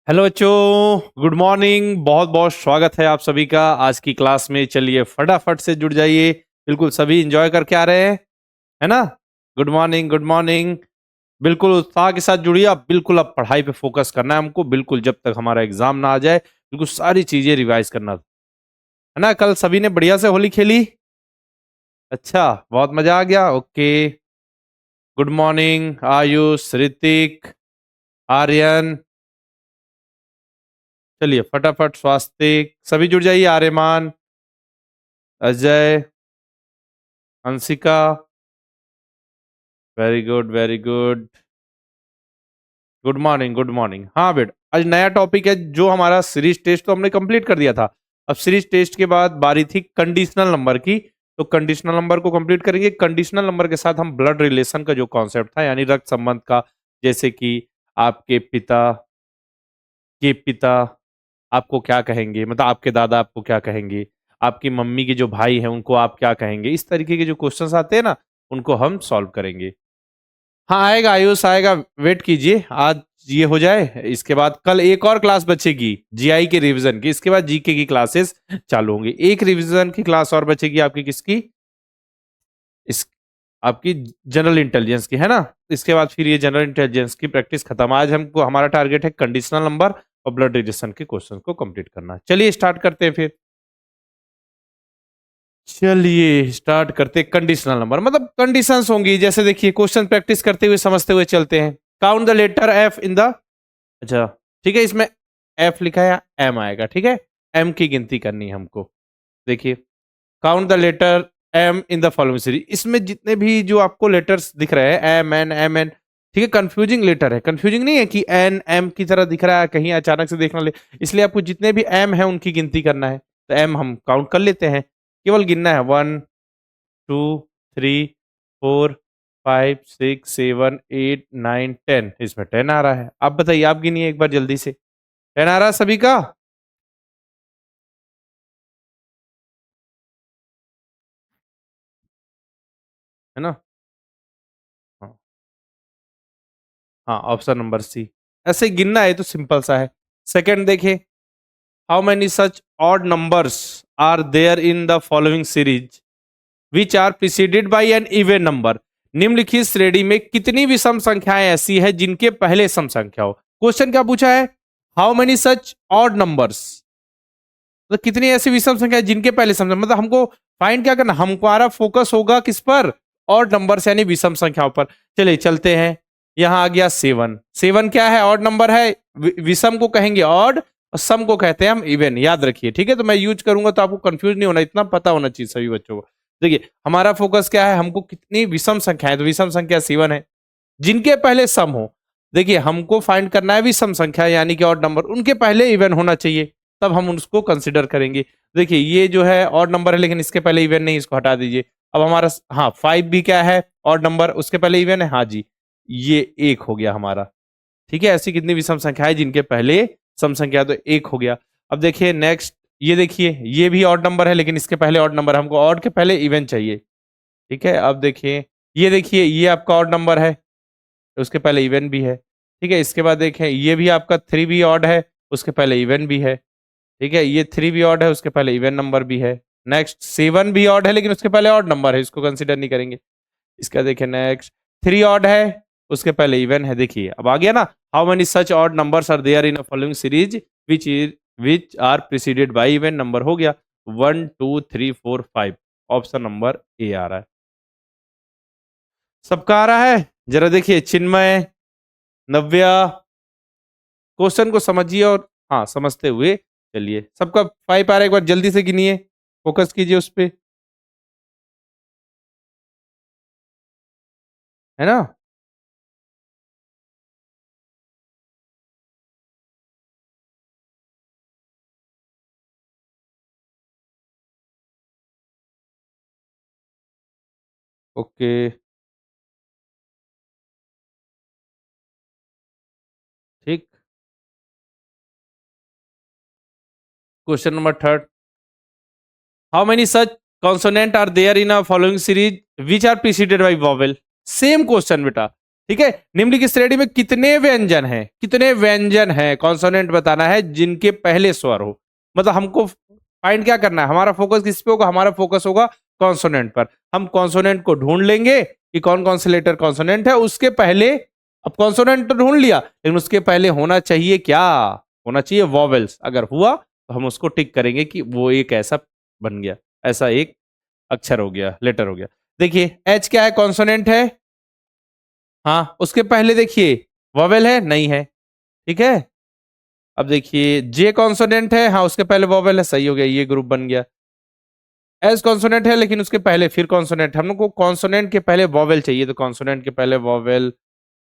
Hello बच्चों, good morning. बहुत बहुत स्वागत है आप सभी का आज की क्लास में। चलिए फटाफट से जुड़ जाइए। बिल्कुल सभी एंजॉय करके आ रहे हैं, है ना। Good morning, good morning. बिल्कुल उत्साह के साथ जुड़िए। आप बिल्कुल अब पढ़ाई पे फोकस करना है हमको, बिल्कुल जब तक हमारा एग्जाम ना आ जाए। बिल्कुल सारी चीजें रिवाइज करना है ना। कल सभी ने बढ़िया से होली खेली? अच्छा, बहुत मजा आ गया। Okay, good morning Ayush, Hrithik, Aryan. चलिए फटाफट स्वास्तिक सभी जुड़ जाइए। Aryaman, Ajay, Hansika, very good very good. Good morning, good morning. हाँ बेटा, आज नया टॉपिक है जो हमारा सीरीज टेस्ट तो हमने कंप्लीट कर दिया था। अब सीरीज टेस्ट के बाद बारी थी कंडीशनल नंबर की। तो कंडीशनल नंबर को कंप्लीट करेंगे। कंडीशनल नंबर के साथ हम ब्लड रिलेशन का जो कॉन्सेप्ट था, यानी रक्त संबंध का, जैसे कि आपके पिता के पिता आपको क्या कहेंगे, मतलब आपके दादा आपको क्या कहेंगे, आपकी मम्मी के जो भाई हैं उनको आप क्या कहेंगे, इस तरीके के जो क्वेश्चंस आते हैं ना, उनको हम सॉल्व करेंगे। हाँ आएगा आयुष, आएगा। वेट कीजिए, आज ये हो जाए, इसके बाद कल एक और क्लास बचेगी जीआई के रिवीजन की। इसके बाद जीके की क्लासेस चालू होंगी। एक रिवीजन की क्लास और बचेगी आपकी, किसकी? इस आपकी जनरल इंटेलिजेंस की, है ना। इसके बाद फिर ये जनरल इंटेलिजेंस की प्रैक्टिस खत्म। आज हमको हमारा टारगेट है कंडीशनल नंबर और ब्लड रिलेशन के क्वेश्चन को कंप्लीट करना। चलिए स्टार्ट करते हैं फिर। चलिए स्टार्ट करते। कंडीशनल नंबर मतलब कंडीशंस होंगी। जैसे देखिए क्वेश्चन प्रैक्टिस करते हुए समझते हुए चलते हैं। Count the letter F in the, अच्छा ठीक है, इसमें एफ लिखा है, एम आएगा, ठीक है। एम की गिनती करनी है हमको। देखिए, count the letter M in the following series. इसमें जितने भी जो आपको लेटर्स दिख रहे हैं, एम एन, ठीक है, कंफ्यूजिंग लेटर है। कंफ्यूजिंग नहीं है कि एन एम की तरह दिख रहा है, कहीं अचानक से देखना ले। इसलिए आपको जितने भी एम है उनकी गिनती करना है। तो एम हम काउंट कर लेते हैं। केवल गिनना है, 1 2 3 4 5 6 7 8 9 10। इसमें 10 आ रहा है। आप बताइए, आप गिनिए एक बार जल्दी से। 10 आ रहा है सभी का? है ना। हाँ, हाँ, ऑप्शन नंबर सी। ऐसे गिनना है तो सिंपल सा है। सेकंड देखिए, how many such odd numbers are there in the following series which are preceded by an even number. निम्नलिखित श्रेणी में कितनी विषम संख्याएं ऐसी है जिनके पहले सम संख्या हो। क्वेश्चन क्या पूछा है? How many such odd numbers, मतलब कितनी ऐसी विषम संख्या जिनके पहले सम, मतलब हमको फाइंड क्या करना, हमारा फोकस होगा किस पर? ऑड नंबर्स यानी विषम संख्याओं पर। चलिए चलते हैं। यहां आ गया 7। 7 क्या है? ऑड नंबर है। विषम को कहेंगे ऑड और सम को कहते हैं हम इवन। याद रखिए, ठीक है। तो मैं यूज करूंगा तो आपको कंफ्यूज नहीं होना, इतना पता होना चाहिए सभी बच्चों को। देखिए हमारा फोकस क्या है, हमको कितनी विषम संख्या है, तो विषम संख्या 7 है जिनके पहले सम हो। देखिए हमको फाइंड करना है विषम संख्या यानी कि ऑड नंबर, उनके पहले इवन होना चाहिए, तब हम उसको कंसिडर करेंगे। देखिए ये जो है ऑड नंबर है लेकिन इसके पहले इवन नहीं, इसको हटा दीजिए। अब हमारा, हाँ 5 भी क्या है? ऑड नंबर, उसके पहले इवन है, हाँ जी, ये 1 हो गया हमारा। ठीक है, ऐसी कितनी विषम संख्या है जिनके पहले सम संख्या, तो 1 हो गया। अब देखिए नेक्स्ट, ये देखिए ये भी ऑड नंबर है लेकिन इसके पहले ऑड नंबर, हमको ऑड के पहले इवन चाहिए। ठीक है, अब देखिए ये देखिए ये आपका ऑड नंबर है, उसके पहले इवन भी है। ठीक है, इसके बाद देखें ये भी आपका 3 भी ऑड है, उसके पहले इवन भी है। ठीक है, ये 3 भी ऑड है, उसके पहले इवन नंबर भी है। नेक्स्ट 7 भी ऑड है लेकिन उसके पहले ऑड नंबर है, इसको कंसिडर नहीं करेंगे। इसका देखें नेक्स्ट, 3 ऑड है, उसके पहले इवन है। देखिए अब आ गया ना। How many such odd numbers are there in a following series which are preceded by even number. हो गया 1 2 3 4 5। ऑप्शन नंबर ए आ रहा है। सबका आ रहा है? जरा देखिए, चिन्मय, नव्या, क्वेश्चन को समझिए और हाँ समझते हुए चलिए। सबका 5 आ रहा है, एक बार जल्दी से गिनिए, फोकस कीजिए उस पे, है ना। ओके, ठीक। Question number third, how many such consonant are there in a following series which are preceded by vowel. Same question बेटा, ठीक है, निम्नलिखित श्रेणी में कितने व्यंजन हैं कॉन्सोनेंट बताना है जिनके पहले स्वर हो। मतलब हमको फाइंड क्या करना है, हमारा फोकस किस पे होगा, हमारा फोकस होगा कॉन्सोनेंट पर। हम कॉन्सोनेंट को ढूंढ लेंगे कि कौन कौन से लेटर कॉन्सोनेंट है, उसके पहले, अब कॉन्सोनेंट तो ढूंढ लिया लेकिन उसके पहले होना चाहिए क्या, होना चाहिए वॉवेल्स। अगर हुआ तो हम उसको टिक करेंगे कि वो एक ऐसा बन गया, ऐसा एक अक्षर हो गया, लेटर हो गया। देखिए एच क्या है, कॉन्सोनेंट है, हाँ उसके पहले देखिए वॉवेल है, नहीं है, ठीक है। अब देखिए जे कॉन्सोनेंट है, हाँ उसके पहले वॉवेल है, सही हो गया, ये ग्रुप बन गया। एस कॉन्सोनेंट है लेकिन उसके पहले फिर कॉन्सोनेंट, हम लोग को कॉन्सोनेंट के पहले वॉवेल चाहिए, तो कॉन्सोनेंट के पहले वॉवेल,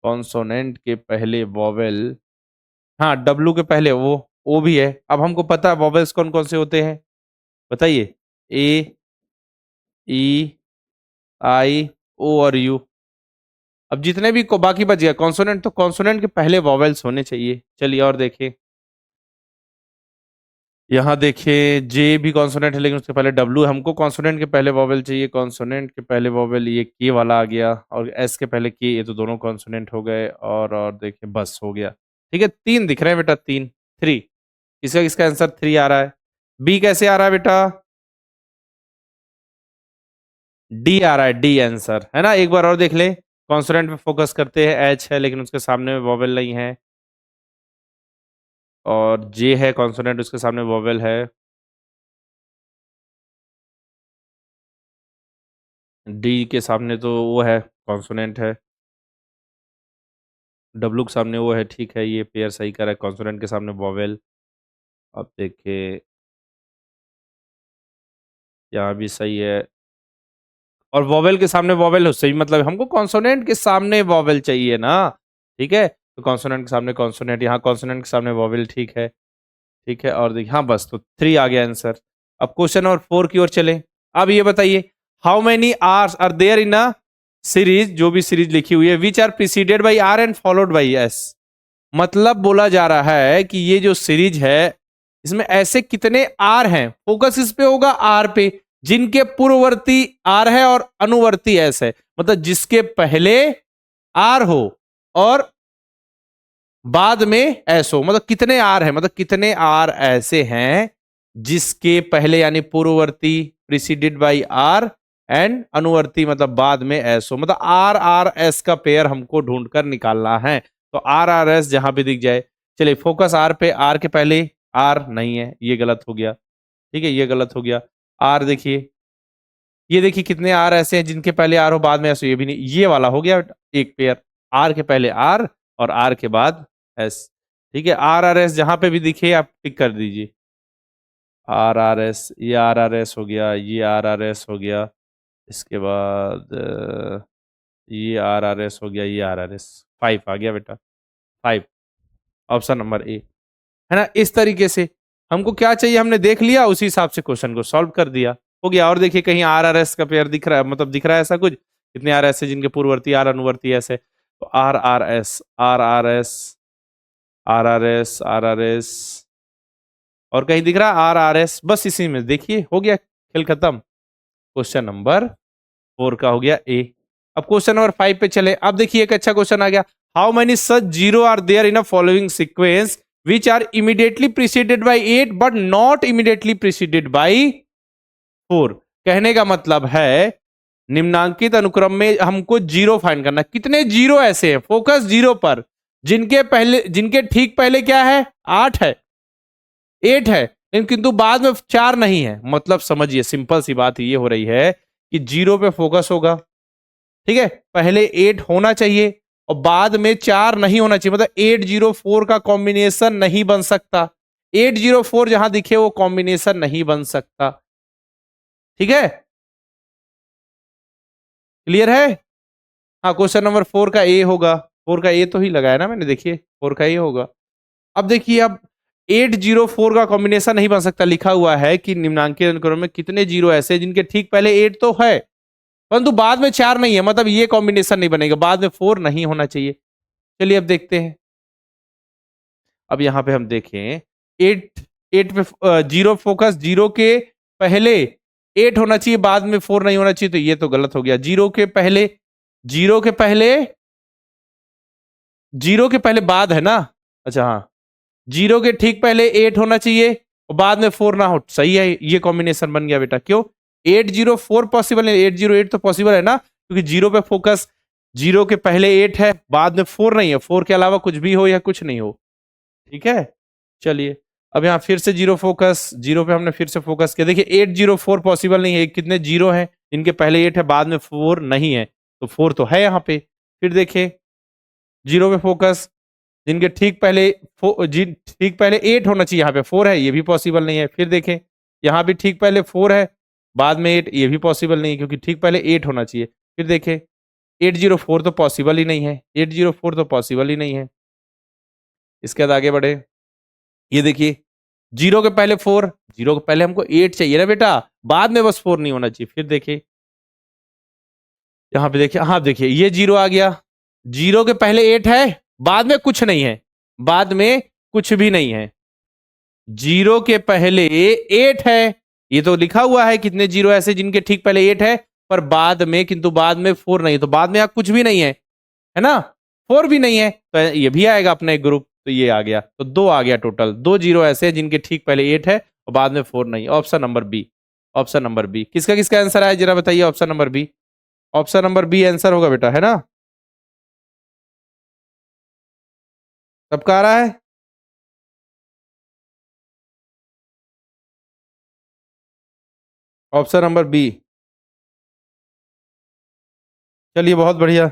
कॉन्सोनेंट के पहले वॉवेल, हाँ डब्लू के पहले वो भी है। अब हमको पता है वॉवेल्स कौन कौन से होते हैं, बताइए, ए, ई, आई, ओ और यू। अब जितने भी को बाकी बच गया कॉन्सोनेंट, तो कॉन्सोनेंट के पहले वॉवेल्स होने चाहिए। चलिए और देखिए, यहाँ देखिए जे भी कॉन्सोनेंट है लेकिन उसके पहले डब्लू, हमको कॉन्सोनेंट के पहले वॉवेल चाहिए, कॉन्सोनेंट के पहले वॉवेल ये के वाला आ गया, और एस के पहले के, ये तो दोनों कॉन्सोनेंट हो गए। और देखिए बस हो गया, ठीक है, तीन दिख रहे हैं बेटा, तीन, थ्री। इसका इसका आंसर थ्री आ रहा है। बी कैसे आ रहा है बेटा, डी आ रहा है, डी आंसर है ना। एक बार और देख ले, कॉन्सोनेंट पे फोकस करते हैं, एच है लेकिन उसके सामने वॉवेल नहीं है, और जे है कॉन्सोनेंट, उसके सामने वॉवेल है, डी के सामने तो वो है, कॉन्सोनेंट है, डब्लू के सामने वो है, ठीक है, ये पेयर सही करा है, कॉन्सोनेंट के सामने वॉवेल। अब देखिए यहाँ भी सही है, और वॉवेल के सामने वॉवेल हो, सही, मतलब हमको कॉन्सोनेंट के सामने वॉवेल चाहिए ना, ठीक है, तो कॉन्सोनेंट के सामने कॉन्सोनेंट, यहाँ कॉन्सोनेंट के सामने वॉवेल, ठीक है, ठीक है। और देखिए हाँ बस, तो थ्री आ गया आंसर। अब क्वेश्चन नंबर 4 की ओर चले। अब ये बताइए, how many Rs are there in a series, जो भी सीरीज लिखी हुई है, which are preceded by R and followed by S. मतलब बोला जा रहा है कि ये जो सीरीज है इसमें ऐसे कितने आर हैं, फोकस इस पे होगा आर पे, जिनके पूर्ववर्ती आर है और अनुवर्ती एस है। मतलब जिसके पहले आर हो और बाद में एस हो, मतलब कितने आर है, मतलब कितने आर ऐसे हैं जिसके पहले यानी पूर्ववर्ती प्रीसीडेड बाई आर एंड अनुवर्ती मतलब बाद में एस हो। मतलब आर आर एस का पेयर हमको ढूंढकर निकालना है। तो आर आर एस जहां भी दिख जाए, चलिए फोकस आर पे, आर के पहले आर नहीं है, ये गलत हो गया, ठीक है, ये गलत हो गया। आर देखिए, ये देखिए कितने आर ऐसे हैं जिनके पहले आर हो बाद में एस हो, ये भी नहीं, ये वाला हो गया एक पेयर, आर के पहले आर और आर के बाद एस, ठीक है। आर आर एस जहां पे भी दिखे आप टिक कर दीजिए, आर आर एस, ये आर आर एस हो गया, ये आर आर एस हो गया, इसके बाद ये आर आर एस हो गया, ये आर आर एस, फाइव आ गया बेटा, फाइव, ऑप्शन नंबर ए, है ना। इस तरीके से हमको क्या चाहिए हमने देख लिया, उसी हिसाब से क्वेश्चन को सॉल्व कर दिया, हो गया। और देखिए कहीं आर आर एस का पेयर दिख रहा है, मतलब दिख रहा है ऐसा कुछ, कितने आर एस है जिनके पूर्ववर्ती आर अनुवर्ती एस है, तो R R S, R R S, R R S, R R S, और कहीं दिख रहा है आर आर एस, बस इसी में देखिए हो गया, खेल खत्म। क्वेश्चन नंबर 4 का हो गया ए। अब क्वेश्चन नंबर 5 पे चले। अब देखिए एक अच्छा क्वेश्चन आ गया, how many such zero are there in a following sequence which are immediately preceded by 8 but not immediately preceded by 4। कहने का मतलब है निम्नांकित अनुक्रम में हमको जीरो फाइंड करना, कितने जीरो ऐसे हैं, फोकस जीरो पर, जिनके पहले, जिनके ठीक पहले क्या है, 8 है, 8 है, लेकिन किंतु बाद में 4 नहीं है। मतलब समझिए सिंपल सी बात ये हो रही है कि जीरो पे फोकस होगा, ठीक है, पहले 8 होना चाहिए और बाद में 4 नहीं होना चाहिए, मतलब 804 का कॉम्बिनेशन नहीं बन सकता, 804 जहां दिखे वो कॉम्बिनेशन नहीं बन सकता, ठीक है, क्लियर है। हाँ क्वेश्चन नंबर 4 का ए होगा, 4 का ए तो ही लगाया ना मैंने, देखिए 4 का ए होगा। अब देखिए, अब 804 का कॉम्बिनेशन नहीं बन सकता, लिखा हुआ है कि निम्नांकित अनुक्रम में कितने जीरो ऐसे जिनके ठीक पहले 8 तो है परंतु बाद में 4 नहीं है, मतलब ये कॉम्बिनेशन नहीं बनेगा, बाद में 4 नहीं होना चाहिए। चलिए अब देखते हैं। अब यहां पे हम देखें, 8, 8 पे जीरो फोकस, जीरो के पहले 8 होना चाहिए, बाद में 4 नहीं होना चाहिए, तो ये तो गलत हो गया। जीरो के पहले, जीरो के पहले जीरो के पहले बाद है ना, अच्छा हाँ, जीरो के ठीक पहले 8 होना चाहिए और बाद में 4 ना हो, सही है, ये कॉम्बिनेशन बन गया बेटा। क्यों 804 पॉसिबल है, 808 तो पॉसिबल है ना, क्योंकि जीरो पे फोकस, जीरो के पहले 8 है, बाद में 4 नहीं है, 4 के अलावा कुछ भी हो या कुछ नहीं हो, ठीक है। चलिए अब यहाँ फिर से जीरो फोकस, जीरो पे हमने फिर से फोकस किया, देखिए 804 पॉसिबल नहीं है, कितने जीरो हैं, इनके पहले 8 है बाद में 4 नहीं है, तो 4 तो है यहाँ पे। फिर देखिए जीरो पे फोकस, जिनके ठीक पहले ठीक पहले 8 होना चाहिए, यहाँ पे 4 है, ये भी पॉसिबल नहीं है। फिर देखें यहाँ भी ठीक पहले 4 है, बाद में 8, ये भी पॉसिबल नहीं है, क्योंकि ठीक पहले 8 होना चाहिए। फिर देखें 804 तो पॉसिबल ही नहीं है, 804 तो पॉसिबल ही नहीं है। इसके बाद आगे बढ़े, ये देखिए जीरो के पहले 4, जीरो के पहले हमको 8 चाहिए ना बेटा, बाद में बस 4 नहीं होना चाहिए। फिर देखिए यहाँ पे देखिए, हाँ देखिए ये जीरो आ गया, जीरो के पहले 8 है, बाद में कुछ नहीं है, बाद में कुछ भी नहीं है, जीरो के पहले 8 है, ये तो लिखा हुआ है कितने जीरो ऐसे जिनके ठीक पहले 8 है, पर बाद में, किंतु बाद में 4 नहीं, तो बाद में यहाँ कुछ भी नहीं है ना, 4 भी नहीं है, तो ये भी आएगा अपना एक ग्रुप, तो ये आ गया, तो 2 आ गया टोटल, 2 जीरो ऐसे हैं जिनके ठीक पहले 8 है और बाद में 4 नहीं। Option number B, option number B, किसका किसका आंसर आया जरा बताइए, option number B, option number B answer होगा बेटा, है ना, सबका आ रहा है। ऑप्शन नंबर बी, चलिए बहुत बढ़िया।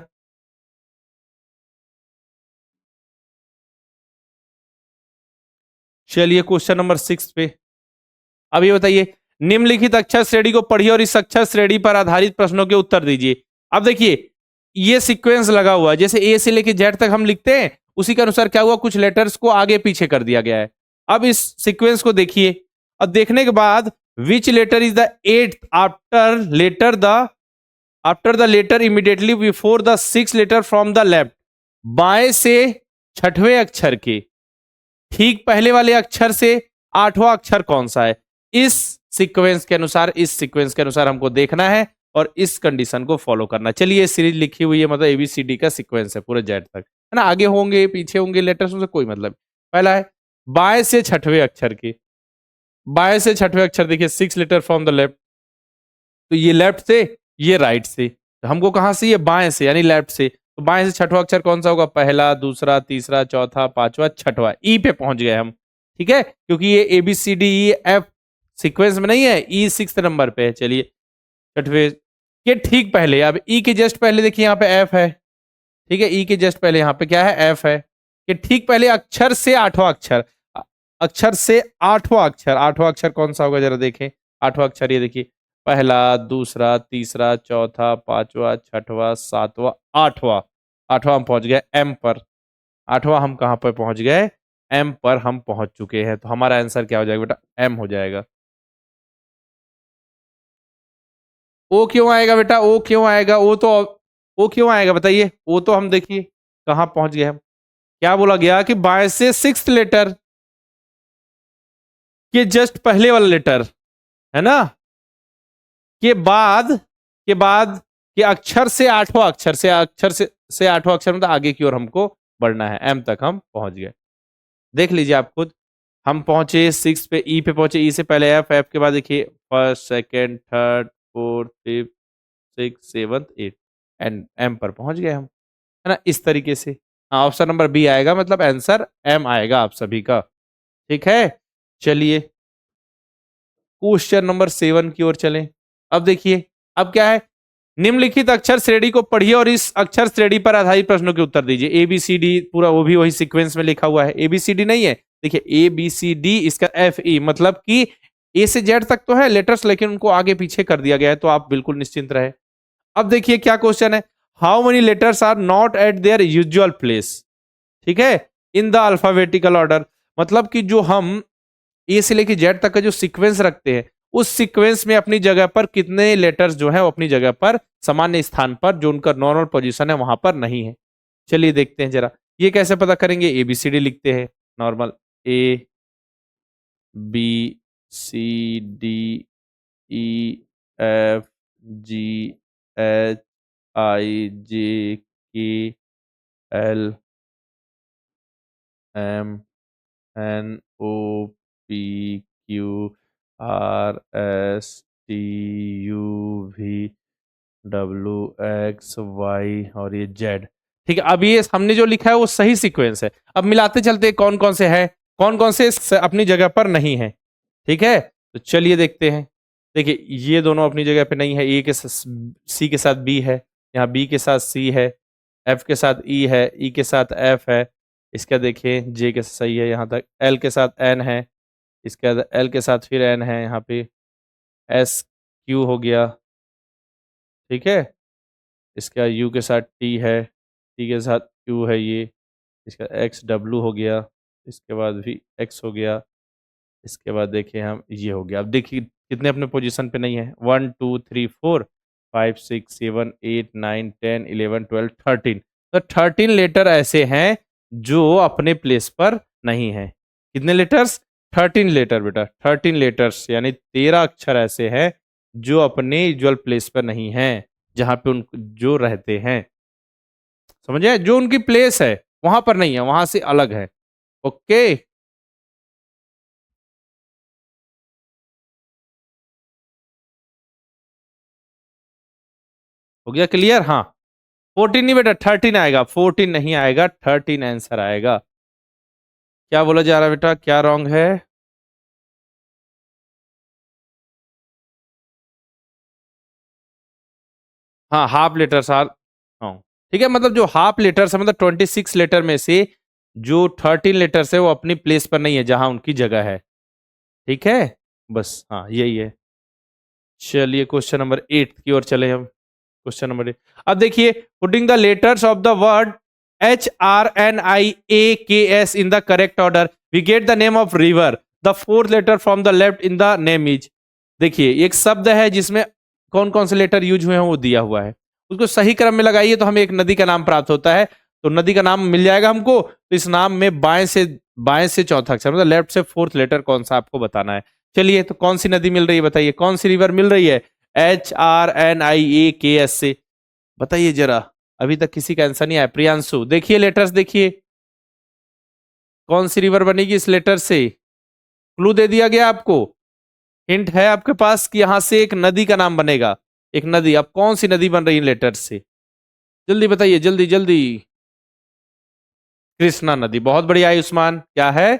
चलिए क्वेश्चन नंबर 6 पे, अब ये बताइए, निम्नलिखित अक्षर श्रेणी को पढ़िए और इस अक्षर श्रेणी पर आधारित प्रश्नों के उत्तर दीजिए। अब देखिए ये सीक्वेंस लगा हुआ है, जैसे ए से लेके जेड तक हम लिखते हैं, उसी के अनुसार क्या हुआ, कुछ लेटर्स को आगे पीछे कर दिया गया है। अब इस सीक्वेंस को देखिए, और देखने के बाद which letter is the eight after the letter immediately before the 6 letter from the left, बाएं से छठवें अक्षर के ठीक पहले वाले अक्षर से आठवां अक्षर कौन सा है, इस सीक्वेंस के अनुसार, इस सीक्वेंस के अनुसार हमको देखना है और इस कंडीशन को फॉलो करना। चलिए सीरीज लिखी हुई है, मतलब एबीसीडी का सीक्वेंस है पूरे जेड तक, है ना, आगे होंगे पीछे होंगे लेटर्स, उनसे कोई मतलब। पहला है बाएं से छठवें अक्षर के, बाएं से छठवें अक्षर देखिए 6 लेटर फ्रॉम द लेफ्ट, तो ये लेफ्ट से, ये राइट से, तो हमको कहां से, ये बाएं से यानी लेफ्ट से, तो बाएं से छठवां अक्षर कौन सा होगा, पहला दूसरा तीसरा चौथा पांचवा छठवां, ई पे पहुंच गए हम, ठीक है, क्योंकि ये A B C D E F sequence में नहीं है, ई 6 नंबर पे है। चलिए छठवे के ठीक पहले, अब ई के जस्ट पहले देखिए यहाँ पे एफ है, ठीक है, ई के जस्ट पहले यहाँ पे क्या है, एफ है, कि ठीक पहले अक्षर से आठवां अक्षर, अक्षर से आठवां अक्षर, आठवां अक्षर कौन सा होगा जरा देखें, आठवां अक्षर ये देखिए, पहला दूसरा तीसरा चौथा पांचवा छठवां सातवां आठवां, आठवां हम पहुंच गए एम पर, आठवां हम कहां पर पहुंच गए, एम पर हम पहुंच चुके हैं, तो हमारा आंसर क्या हो जाएगा बेटा, एम हो जाएगा। ओ क्यों आएगा बेटा, ओ क्यों आएगा, ओ क्यों आएगा बताइए, ओ तो हम देखिए कहां पहुंच गए हम, क्या बोला गया कि बाएं से 6th लेटर के जस्ट पहले वाला लेटर, है ना, के बाद, के बाद के अक्षर से आठवां अक्षर से, अक्षर से आठवां अक्षर मतलब आगे की ओर हमको बढ़ना है, एम तक हम पहुंच गए। देख लीजिए आप खुद, हम पहुंचे 6 पे, ई पे पहुंचे, ई से पहले एफ, एफ के बाद देखिए first second third fourth fifth six seventh eight, and M पर पहुंच गए हम, है ना, इस तरीके से। हाँ ऑप्शन नंबर बी आएगा, मतलब आंसर एम आएगा आप सभी का, ठीक है। चलिए क्वेश्चन नंबर 7 की ओर चलें। अब देखिए, अब क्या है, निम्नलिखित अक्षर श्रेणी को पढ़िए और इस अक्षर श्रेणी पर आधारित प्रश्नों के उत्तर दीजिए। ए बी सी डी पूरा वो भी वही सीक्वेंस में लिखा हुआ है, ए बी सी डी नहीं है, देखिए ए बी सी डी, इसका एफ ई, मतलब कि ए से जेड तक तो है लेटर्स, लेकिन उनको आगे पीछे कर दिया गया है, तो आप बिल्कुल निश्चिंत रहे। अब देखिए क्या क्वेश्चन है, how many letters are not at their usual place, ठीक है, इन द अल्फाबेटिकल ऑर्डर, मतलब कि जो हम ए से लेके जेड तक का जो सीक्वेंस रखते हैं, उस सीक्वेंस में अपनी जगह पर कितने लेटर्स जो है वो अपनी जगह पर सामान्य स्थान पर, जो उनका नॉर्मल पोजीशन है वहां पर नहीं है। चलिए देखते हैं जरा, ये कैसे पता करेंगे, एबीसीडी लिखते हैं normal, A B C D E F G H I J K L M N O P Q R S T U V W X Y और ये जेड। ठीक है, अब ये हमने जो लिखा है वो सही सीक्वेंस है। अब मिलाते चलते हैं कौन कौन से है, कौन कौन से अपनी जगह पर नहीं है। ठीक है, तो चलिए देखते हैं। देखिए ये दोनों अपनी जगह पे नहीं है, ए के सी के साथ बी है, यहाँ बी के साथ सी है, एफ के साथ ई है, ई के साथ एफ है, इसका देखिए जे के सही है यहाँ तक, एल के साथ एन है, इसके बाद एल के साथ फिर एन है, यहाँ पे एस क्यू हो गया। ठीक है, इसका यू के साथ टी है, टी के साथ क्यू है ये, इसका एक्स डब्लू हो गया, इसके बाद भी एक्स हो गया, इसके बाद देखिए हम ये हो गया। अब देखिए कितने अपने पोजीशन पे नहीं है, 1 2 3 4 5 6 7 8 9 10 11 12 13। तो 13 लेटर ऐसे हैं जो अपने प्लेस पर नहीं है। कितने लेटर्स? 13 लेटर बेटा, 13 लेटर्स यानी 13 अक्षर ऐसे हैं जो अपने यूजुअल प्लेस पर नहीं हैं, जहां पे उन जो रहते हैं। समझे, जो उनकी प्लेस है वहां पर नहीं है, वहां से अलग है। ओके, हो गया क्लियर? हाँ, 14 नहीं बेटा, 13 आएगा, 14 नहीं आएगा, 13 आंसर आएगा। क्या बोला जा रहा है बेटा, क्या रॉन्ग है? हाँ, हाफ लेटर्स आर। हाँ ठीक है, मतलब जो हाफ लेटर्स है, मतलब 26 लेटर में से जो 13 लेटर्स है वो अपनी प्लेस पर नहीं है जहां उनकी जगह है। ठीक है, बस हाँ यही है। चलिए क्वेश्चन नंबर 8 की ओर चले हम। क्वेश्चन नंबर 8, अब देखिए, putting the letters of the word HRNIAKS in the correct order we get the name of river. The fourth letter from the left in the name is। देखिए एक शब्द है जिसमें कौन कौन से लेटर यूज हुए हैं वो दिया हुआ है, उसको सही क्रम में लगाइए तो हमें एक नदी का नाम प्राप्त होता है। तो नदी का नाम मिल जाएगा हमको, तो इस नाम में बाएं से चौथा अक्षर मतलब लेफ्ट से फोर्थ लेटर कौन सा आपको बताना है। चलिए, तो कौन सी नदी मिल रही है बताइए, कौन सी रिवर मिल रही है HRNIAKS से? बताइए जरा, अभी तक किसी का आंसर नहीं आया। प्रियांशु देखिए लेटर्स देखिए, कौन सी रिवर बनेगी इस लेटर से? क्लू दे दिया गया आपको, हिंट है आपके पास कि यहां से एक नदी का नाम बनेगा, एक नदी। अब कौन सी नदी बन रही है लेटर से? जल्दी बताइए, जल्दी जल्दी। कृष्णा नदी, बहुत बढ़िया आयुष्मान, क्या है?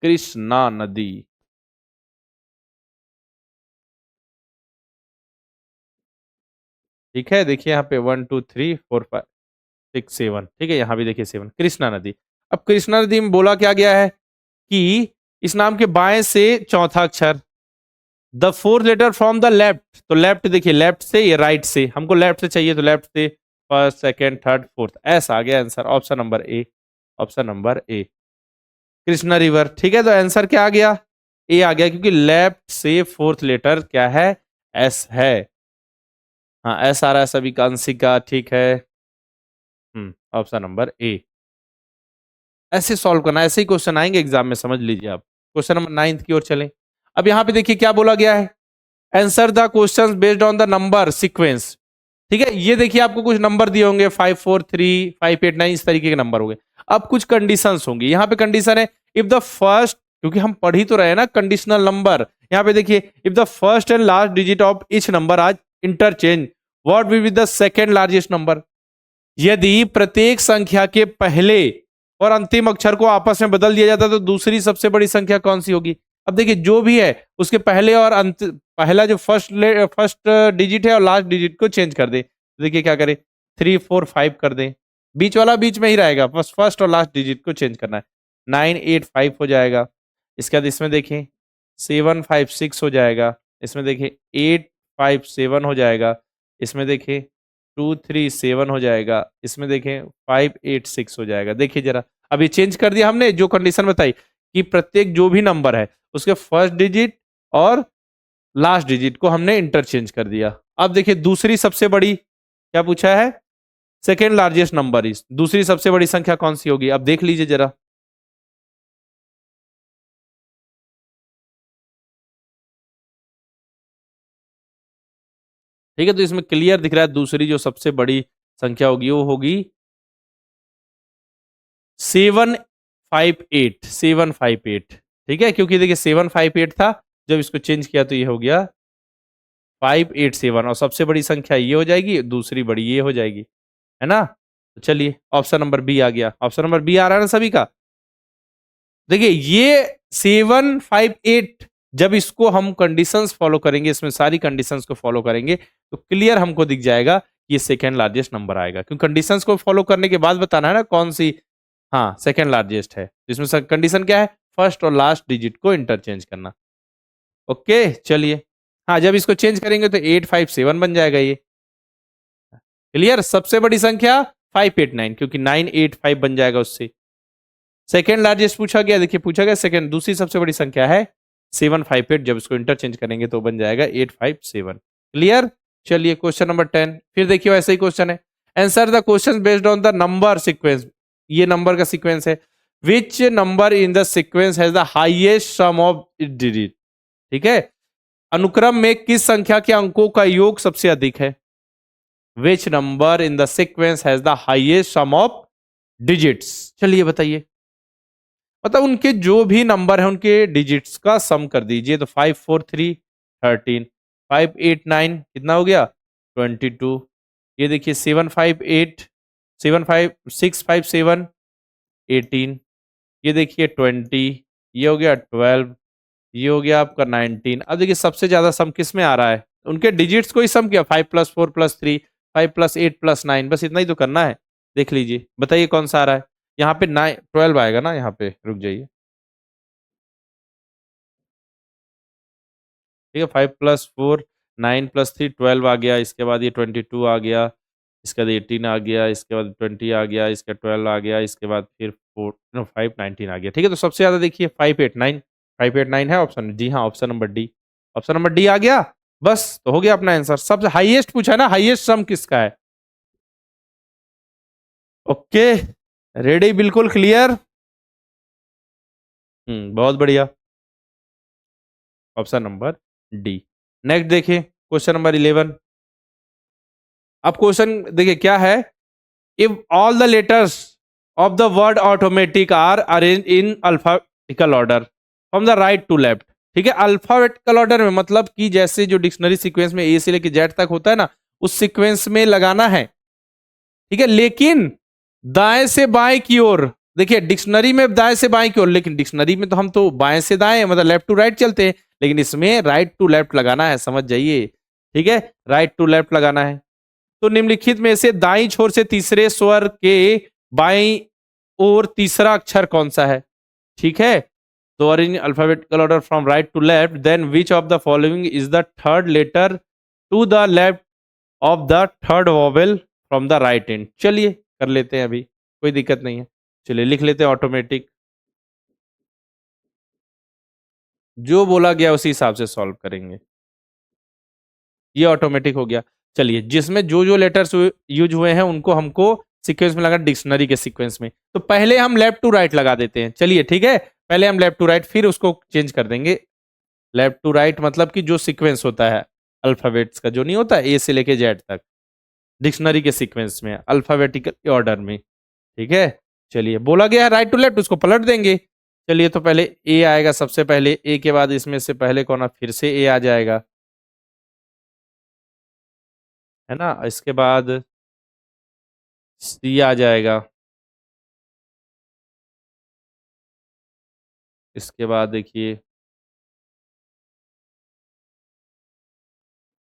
कृष्णा नदी। ठीक है, देखिए यहाँ पे 1 2 3 4 5 6 7, ठीक है, यहाँ भी देखिए 7, कृष्णा नदी। अब कृष्णा नदी में बोला क्या गया है कि इस नाम के बाएं से चौथा अक्षर, the fourth letter from the left. तो लेफ्ट देखिए, लेफ्ट से ये राइट से, हमको लेफ्ट से चाहिए तो लेफ्ट से फर्स्ट सेकंड थर्ड फोर्थ, ऐसा आ गया answer, option number A. Option number A, Krishna river. ठीक है, तो आंसर क्या आ गया? ए आ गया, क्योंकि लेफ्ट से फोर्थ लेटर क्या है? एस है। हाँ एस आ रहा है सभी का, अंशिक का, ठीक है। ऑप्शन नंबर ए। ऐसे सॉल्व करना, ऐसे ही क्वेश्चन आएंगे एग्जाम में, समझ लीजिए आप। क्वेश्चन नंबर 9 की ओर चलें। अब यहाँ पे देखिए क्या बोला गया है, answer the question based on the number sequence. ठीक है, ये देखिए आपको कुछ नंबर दिए होंगे, 5 4 3 5 8 9, इस तरीके के नंबर हो गए। अब कुछ कंडीशंस होंगी, यहाँ पे कंडीशन है इफ द फर्स्ट, क्योंकि हम पढ़ ही तो रहे हैं ना कंडीशनल नंबर। यहाँ पे देखिए, if the first and last digit of each number आज interchange, what will be the second largest number? यदि प्रत्येक संख्या के पहले और अंतिम अक्षर को आपस में बदल दिया जाता है तो दूसरी सबसे बड़ी संख्या कौन सी होगी? अब देखिए जो भी है उसके पहले और अंत, पहला जो फर्स्ट डिजिट है और लास्ट डिजिट को चेंज कर दे। तो देखिए क्या करें, 3 4 5 कर दें, बीच वाला बीच में ही रहेगा, बस फर्स्ट और लास्ट डिजिट को चेंज करना है। 9 8 5 हो जाएगा। इसके बाद इसमें देखें 7 5 6 हो जाएगा। इसमें देखें 8 5 7 हो जाएगा। इसमें देखें 2 3 7 हो जाएगा। इसमें देखें 5 8 6 हो जाएगा। देखिए जरा, अभी चेंज कर दिया हमने, जो कंडीशन बताई कि प्रत्येक जो भी नंबर है उसके फर्स्ट डिजिट और लास्ट डिजिट को हमने इंटरचेंज कर दिया। अब देखिए दूसरी सबसे बड़ी क्या पूछा है, सेकेंड लार्जेस्ट नंबर इज, दूसरी सबसे बड़ी संख्या कौन सी होगी? अब देख लीजिए जरा। ठीक है, तो इसमें क्लियर दिख रहा है दूसरी जो सबसे बड़ी संख्या होगी वो होगी 7 758 ठीक है, क्योंकि देखिए 758 था, जब इसको चेंज किया तो ये हो गया 587 और सबसे बड़ी संख्या ये हो जाएगी, दूसरी बड़ी ये हो जाएगी, है ना। तो चलिए ऑप्शन नंबर बी आ गया। ऑप्शन नंबर बी आ रहा है ना सभी का। देखिए ये 758 जब इसको हम कंडीशंस फॉलो करेंगे, इसमें सारी कंडीशंस को फॉलो करेंगे तो क्लियर हमको दिख जाएगा कि ये सेकेंड लार्जेस्ट नंबर आएगा, क्योंकि कंडीशंस को फॉलो करने के बाद बताना है ना कौन सी, हाँ सेकेंड लार्जेस्ट है। इसमें कंडीशन क्या है, फर्स्ट और लास्ट डिजिट को इंटरचेंज करना। ओके चलिए, हाँ जब इसको चेंज करेंगे तो 857 बन जाएगा ये। क्लियर, सबसे बड़ी संख्या 589 क्योंकि 985 बन जाएगा उससे। सेकेंड लार्जेस्ट पूछा गया, देखिए पूछा गया सेकेंड, दूसरी सबसे बड़ी संख्या है 758, जब इसको इंटरचेंज करेंगे तो बन जाएगा 857। क्लियर, चलिए क्वेश्चन नंबर 10 फिर देखिए ऐसा ही क्वेश्चन है। Answer the question based on the number sequence, ये नंबर का सीक्वेंस है। Which number in the sequence has the highest sum of digit, ठीक है, अनुक्रम में किस संख्या के अंकों का योग सबसे अधिक है। Which number in the sequence has the highest sum of digits, चलिए बताइए। मतलब उनके जो भी नंबर है उनके डिजिट्स का सम कर दीजिए, तो 543 13, 589 कितना हो गया 22, ये देखिए 758 657 18, ये देखिए 20, ये हो गया 12, ये हो गया आपका 19। अब देखिए सबसे ज्यादा सम किस में आ रहा है, उनके डिजिट्स को ही सम किया, 5+4+3 5+8+9, बस इतना ही तो करना है। देख लीजिए बताइए कौन सा आ रहा है, यहाँ पे 12 आएगा ना, यहाँ पे रुक जाइए, ठीक है 5+4 9+3 12 आ गया, इसके बाद ये 22 आ गया, इसके बाद 18 आ गया, इसके बाद 20 आ गया, इसका 12 आ गया, इसके बाद फिर 519 आ गया, ठीक है। तो सबसे ज्यादा देखिए 589 है ऑप्शन, जी हाँ option number D, option number D आ गया। बस तो हो गया अपना आंसर, सबसे हाईएस्ट पूछा है ना, हाईएस्ट सम किसका है। ओके रेडी, बिल्कुल क्लियर, बहुत बढ़िया, ऑप्शन नंबर डी। नेक्स्ट देखिए क्वेश्चन नंबर 11। अब क्वेश्चन देखिए क्या है, if all the letters of the word automatic are arrange in alphabetical order from the right to left, ठीक है, अल्फाबेटिकल ऑर्डर में मतलब कि जैसे जो डिक्शनरी सीक्वेंस में ए से लेकर जेड तक होता है ना, उस सीक्वेंस में लगाना है, ठीक है, लेकिन दाएं से बाएं की ओर, देखिए डिक्शनरी में दाएं से बाएं की ओर, लेकिन डिक्शनरी में तो हम तो बाएं से दाएं मतलब लेफ्ट टू राइट चलते हैं, लेकिन इसमें राइट टू लेफ्ट लगाना है, समझ जाइए, ठीक है, राइट टू लेफ्ट लगाना है। तो निम्नलिखित में से दाईं छोर से तीसरे स्वर के बाईं ओर तीसरा अक्षर कौन सा है, ठीक है। तो arrange alphabetical order from right to left, then which of the following is the third letter to the left of the third vowel from the right end. चलिए कर लेते हैं, अभी कोई दिक्कत नहीं है, चलिए लिख लेते हैं ऑटोमेटिक, जो बोला गया उसी हिसाब से सॉल्व करेंगे। ये ऑटोमेटिक हो गया। चलिए जिसमें जो जो लेटर्स यूज हुए हैं उनको हमको सीक्वेंस में लगा, डिक्शनरी के सीक्वेंस में, तो पहले हम लेफ्ट टू राइट लगा देते हैं, चलिए ठीक है, पहले हम लेफ्ट टू राइट फिर उसको चेंज कर देंगे। लेफ्ट टू राइट मतलब कि जो सीक्वेंस होता है अल्फाबेट्स का, जो नहीं होता ए से लेके जेड तक, डिक्शनरी के सीक्वेंस में अल्फाबेटिकल ऑर्डर में, ठीक है। चलिए बोला गया है राइट टू लेफ्ट, उसको पलट देंगे। चलिए तो पहले ए आएगा सबसे पहले, ए के बाद इसमें से पहले कौन, फिर से ए आ जाएगा, है ना, इसके बाद सी आ जाएगा, इसके बाद देखिए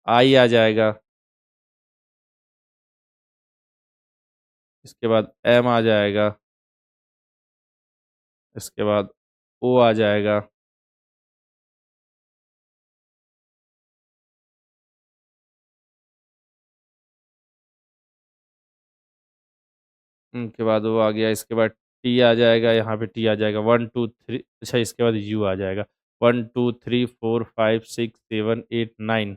आई आ जाएगा, इसके बाद एम आ जाएगा, इसके बाद ओ आ जाएगा, उनके बाद वो आ गया, इसके बाद टी आ जाएगा, यहाँ पे टी आ जाएगा 1 2 3, अच्छा इसके बाद यू आ जाएगा 1 2 3 4 5 6 7 8 9,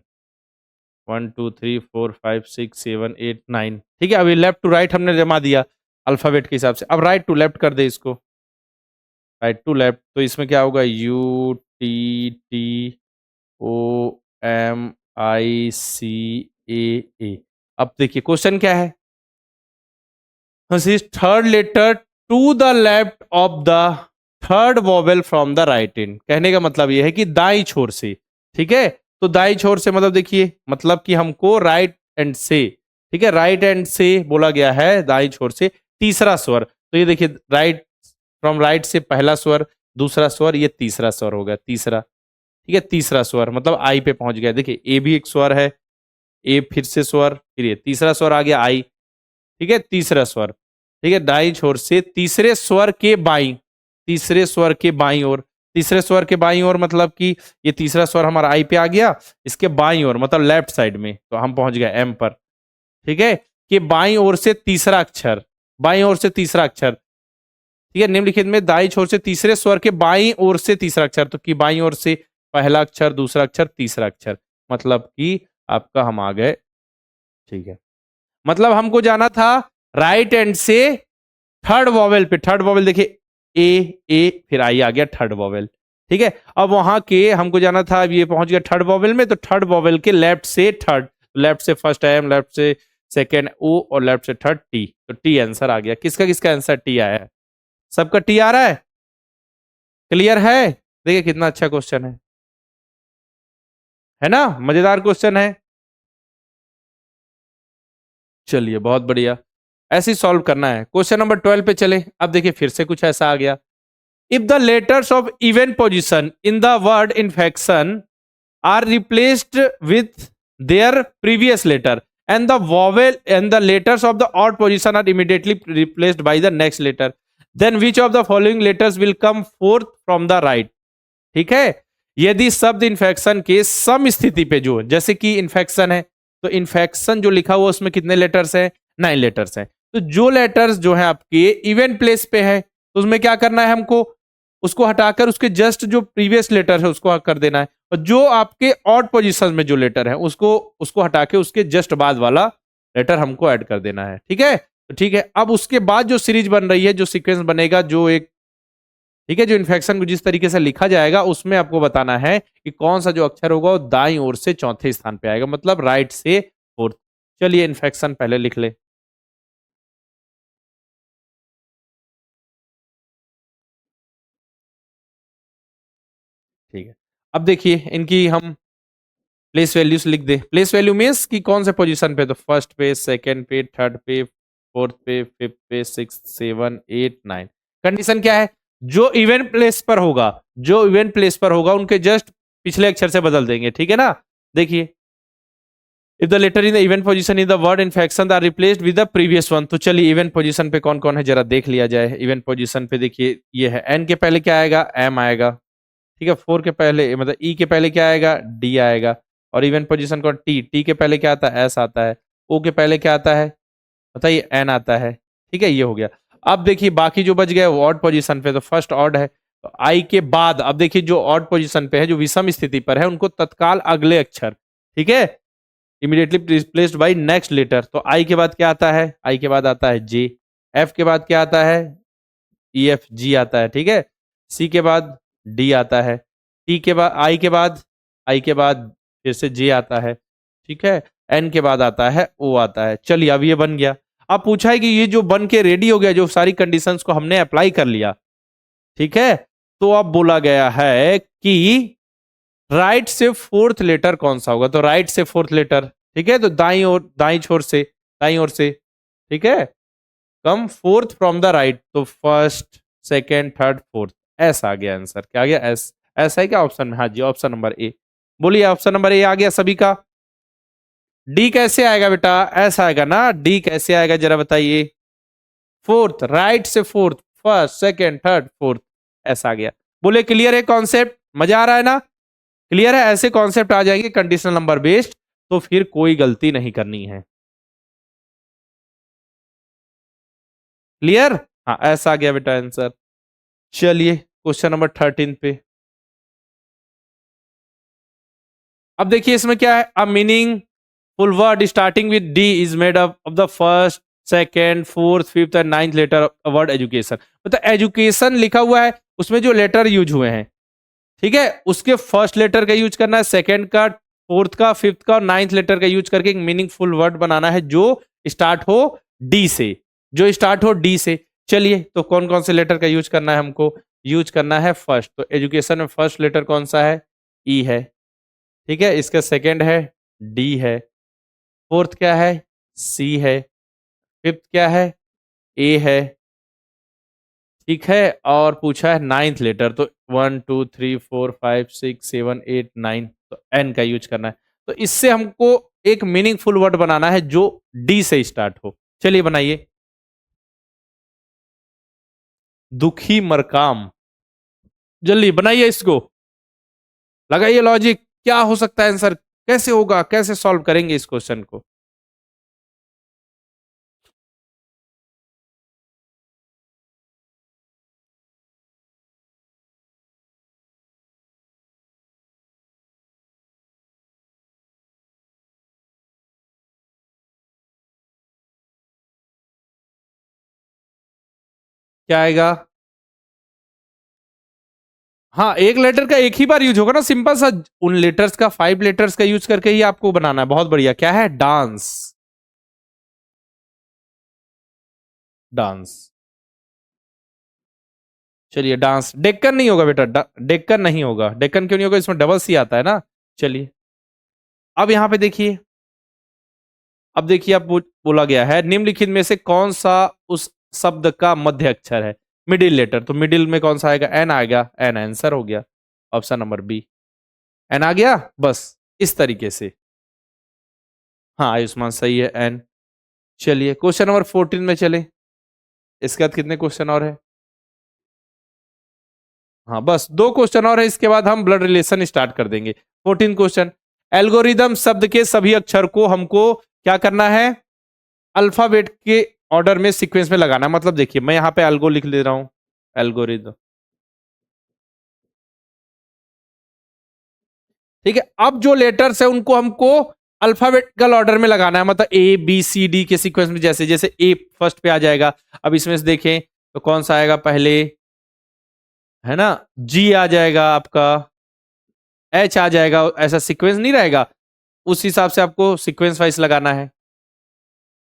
1 2 3 4 5 6 7 8 9, ठीक है। अभी लेफ्ट टू राइट हमने जमा दिया अल्फाबेट के हिसाब से, अब राइट टू लेफ्ट कर दे इसको, राइट टू लेफ्ट, तो इसमें क्या होगा, U T T O M I C A. अब देखिए क्वेश्चन क्या है, third letter to the left of the third vowel from the right end. कहने का मतलब यह है कि दाई छोर से, ठीक है। तो दाई छोर से मतलब देखिए, मतलब कि हमको राइट एंड से, ठीक है, राइट एंड से बोला गया है, दाई छोर से तीसरा स्वर। तो ये देखिए, राइट फ्रॉम राइट से पहला स्वर, दूसरा स्वर, ये तीसरा स्वर हो गया, तीसरा, ठीक है, तीसरा स्वर मतलब आई पे पहुंच गया। देखिए ए भी एक स्वर है, ए फिर से स्वर, फिर ये तीसरा स्वर आ गया आई, ठीक है, तीसरा स्वर, ठीक है, दाई छोर से तीसरे स्वर के बाई, तीसरे स्वर के बाई ओर, तीसरे स्वर के बाई ओर मतलब कि ये तीसरा स्वर हमारा आई पे आ गया, इसके बाई ओर मतलब लेफ्ट साइड में, तो हम पहुंच गए एम पर, ठीक है, कि बाई ओर से तीसरा अक्षर, बाई ओर से तीसरा अक्षर, ठीक है, निम्नलिखित में दाई छोर से तीसरे स्वर के बाई ओर से तीसरा अक्षर, तो कि बाई ओर से पहला अक्षर, दूसरा अक्षर, तीसरा अक्षर, मतलब कि आपका हम आ गए, ठीक है। मतलब हमको जाना था राइट एंड से थर्ड वॉवेल पे, थर्ड वॉवेल देखिए ए फिर आई आ गया थर्ड वॉवेल, ठीक है। अब वहां के हमको जाना था, अब ये पहुंच गया थर्ड वॉवेल में, तो थर्ड वॉवेल के लेफ्ट से थर्ड, लेफ्ट से फर्स्ट एम, लेफ्ट से सेकेंड ओ और लेफ्ट से थर्ड टी, तो टी आंसर आ गया। किसका किसका आंसर टी आया है? सबका टी आ रहा है, क्लियर है? देखिए कितना अच्छा क्वेश्चन है ना, मजेदार क्वेश्चन है। चलिए बहुत बढ़िया, ऐसे ही सॉल्व करना है। क्वेश्चन नंबर 12 पे चले। अब देखिए फिर से कुछ ऐसा आ गया, if the letters of even position in the word infection are replaced with their previous letter and the vowel and the letters of the odd position are immediately replaced by the next letter, then which of the following letters will come forth from the right? ठीक है, यदि शब्द infection के सम स्थिति पे, जो जैसे कि इन्फेक्शन है, तो इन्फेक्शन जो लिखा हुआ उसमें कितने लेटर्स है? 9 लेटर्स हैं। तो जो लेटर्स जो है आपके इवन प्लेस पे है, तो उसमें क्या करना है हमको? उसको हटाकर उसके जस्ट जो प्रीवियस लेटर है उसको कर देना है, और जो आपके ऑड पोजीशन में जो लेटर है उसको उसको हटा के उसके जस्ट बाद वाला लेटर हमको ऐड कर देना है, ठीक है। तो ठीक है, अब उसके बाद जो सीरीज बन रही है, जो सीक्वेंस बनेगा, जो एक, ठीक है, जो इन्फेक्शन को जिस तरीके से लिखा जाएगा उसमें आपको बताना है कि कौन सा जो अक्षर होगा वो दाईं ओर से चौथे स्थान पे आएगा, मतलब राइट से फोर्थ। चलिए इन्फेक्शन पहले लिख ले, ठीक है। अब देखिए इनकी हम प्लेस वैल्यूज लिख दे। प्लेस वैल्यू मीन्स कि कौन से पोजीशन पे, तो फर्स्ट पे, सेकंड पे, थर्ड पे, फोर्थ पे, फिफ्थ पे, six, seven, eight, nine. Condition क्या है? जो इवेंट प्लेस पर होगा, जो इवेंट प्लेस पर होगा उनके जस्ट पिछले अक्षर से बदल देंगे, ठीक है ना। देखिए, if the letter in the event position in the word infection are replaced with the previous one. तो चलिए इवेंट पोजीशन पे कौन कौन है जरा देख लिया जाए। इवेंट पोजीशन पे देखिए ये है, एन के पहले क्या आएगा? एम आएगा, ठीक है। फोर के पहले मतलब ई के पहले क्या आएगा? डी आएगा। और इवेंट पोजीशन को टी, टी के पहले क्या आता है? एस आता है। ओ के पहले क्या आता है बताइए? एन आता है, ठीक है, ये हो गया। अब देखिए बाकी जो बच गया वो ऑड पोजीशन पे, तो फर्स्ट ऑड है, तो आई के बाद अब देखिए जो ऑड पोजीशन पे है, जो विषम स्थिति पर है, उनको तत्काल अगले अक्षर, ठीक है, immediately replaced by next letter. तो आई के बाद क्या आता है? आई के बाद आता है जे। एफ के बाद क्या आता है? ई एफ जी आता है, ठीक है। सी के बाद डी आता है। टी के बाद आई के बाद फिर से जे आता है, ठीक है। एन के बाद आता है ओ आता है। चलिए अब ये बन गया। अब पूछा है कि ये जो बन के रेडी हो गया, जो सारी कंडीशंस को हमने अप्लाई कर लिया, ठीक है, तो अब बोला गया है कि राइट से फोर्थ लेटर कौन सा होगा? तो राइट से फोर्थ लेटर, ठीक है, तो दाई और दाई छोर से, दाई ओर से, ठीक है, come fourth from the right, तो first, second, third, fourth, S आ गया आंसर। क्या आ गया? एस। एस है क्या ऑप्शन में? हाँ जी, ऑप्शन नंबर ए। बोलिए ऑप्शन नंबर ए आ गया सभी का। डी कैसे आएगा बेटा? एस आएगा ना। डी कैसे आएगा जरा बताइए? फोर्थ, राइट से fourth, first, second, third, fourth, S आ गया। बोले क्लियर है कॉन्सेप्ट? मजा आ रहा है ना? क्लियर है? ऐसे कॉन्सेप्ट आ जाएंगे कंडीशनल नंबर बेस्ड, तो फिर कोई गलती नहीं करनी है। क्लियर? हाँ, ऐसा आ गया बेटा आंसर। चलिए क्वेश्चन नंबर 13 पे। अब देखिए इसमें क्या है? A meaningful word starting with D is made up of the first, second, fourth, fifth and ninth letter word education. मतलब एजुकेशन लिखा हुआ है, उसमें जो लेटर यूज हुए हैं, ठीक है, उसके फर्स्ट लेटर का यूज करना है, सेकेंड का, फोर्थ का, फिफ्थ का और नाइन्थ लेटर का यूज करके एक मीनिंगफुल वर्ड बनाना है जो स्टार्ट हो डी से, जो स्टार्ट हो डी से। चलिए, तो कौन कौन से लेटर का यूज करना है हमको? यूज करना है फर्स्ट। तो एजुकेशन में फर्स्ट लेटर कौन सा है? ई है। ठीक है, इसका सेकंड है डी है। फोर्थ क्या है? सी है। फिफ्थ क्या है? ए है। ठीक है, और पूछा है नाइन्थ लेटर, तो 1 2 3 4 5 6 7 8 9, तो एन का यूज करना है। तो इससे हमको एक मीनिंगफुल वर्ड बनाना है जो डी से स्टार्ट हो। चलिए बनाइए। दुखी मरकाम। जल्दी बनाइए इसको, लगाइए लॉजिक। क्या हो सकता है आंसर? कैसे होगा? कैसे सॉल्व करेंगे इस क्वेश्चन को? क्या आएगा? हाँ, एक लेटर का एक ही बार यूज होगा ना, सिंपल सा। उन लेटर्स का 5 लेटर्स का यूज करके ही आपको बनाना है। बहुत बढ़िया। क्या है? डांस। डांस। चलिए, डांस। डेक्कन नहीं होगा बेटा, डेक्कन नहीं होगा। डेक्कन क्यों नहीं होगा? इसमें डबल सी आता है ना। चलिए, अब यहां पे देखिए। अब देखिए, अब बोला गया है निम्नलिखित में से कौन सा उस शब्द का मध्य अक्षर है? Middle letter. तो मिडिल में कौन सा आएगा? एन आएगा। एन आंसर हो गया। ऑप्शन नंबर बी, एन आ गया। बस इस तरीके से। हाँ, आयुष्मान सही है, एन। चलिए, क्वेश्चन नंबर 14 में चले। इसके बाद कितने क्वेश्चन और है? हाँ, बस 2 क्वेश्चन और है, इसके बाद हम ब्लड रिलेशन स्टार्ट कर देंगे। 14 क्वेश्चन। एल्गोरिदम शब्द के सभी अक्षर को हमको क्या करना है? अल्फाबेट के ऑर्डर में, सीक्वेंस में लगाना है। मतलब देखिए, मैं यहां पे एल्गो लिख ले रहा हूं। एल्गोरिदम। ठीक है, अब जो लेटर्स है उनको हमको अल्फाबेटिकल ऑर्डर में लगाना है। मतलब ए बी सी डी के सीक्वेंस में, जैसे जैसे ए फर्स्ट पे आ जाएगा। अब इसमें से देखें तो कौन सा आएगा पहले? है ना, जी आ जाएगा आपका, एच आ जाएगा। ऐसा सीक्वेंस नहीं रहेगा। उस हिसाब से आपको सीक्वेंस वाइज लगाना है।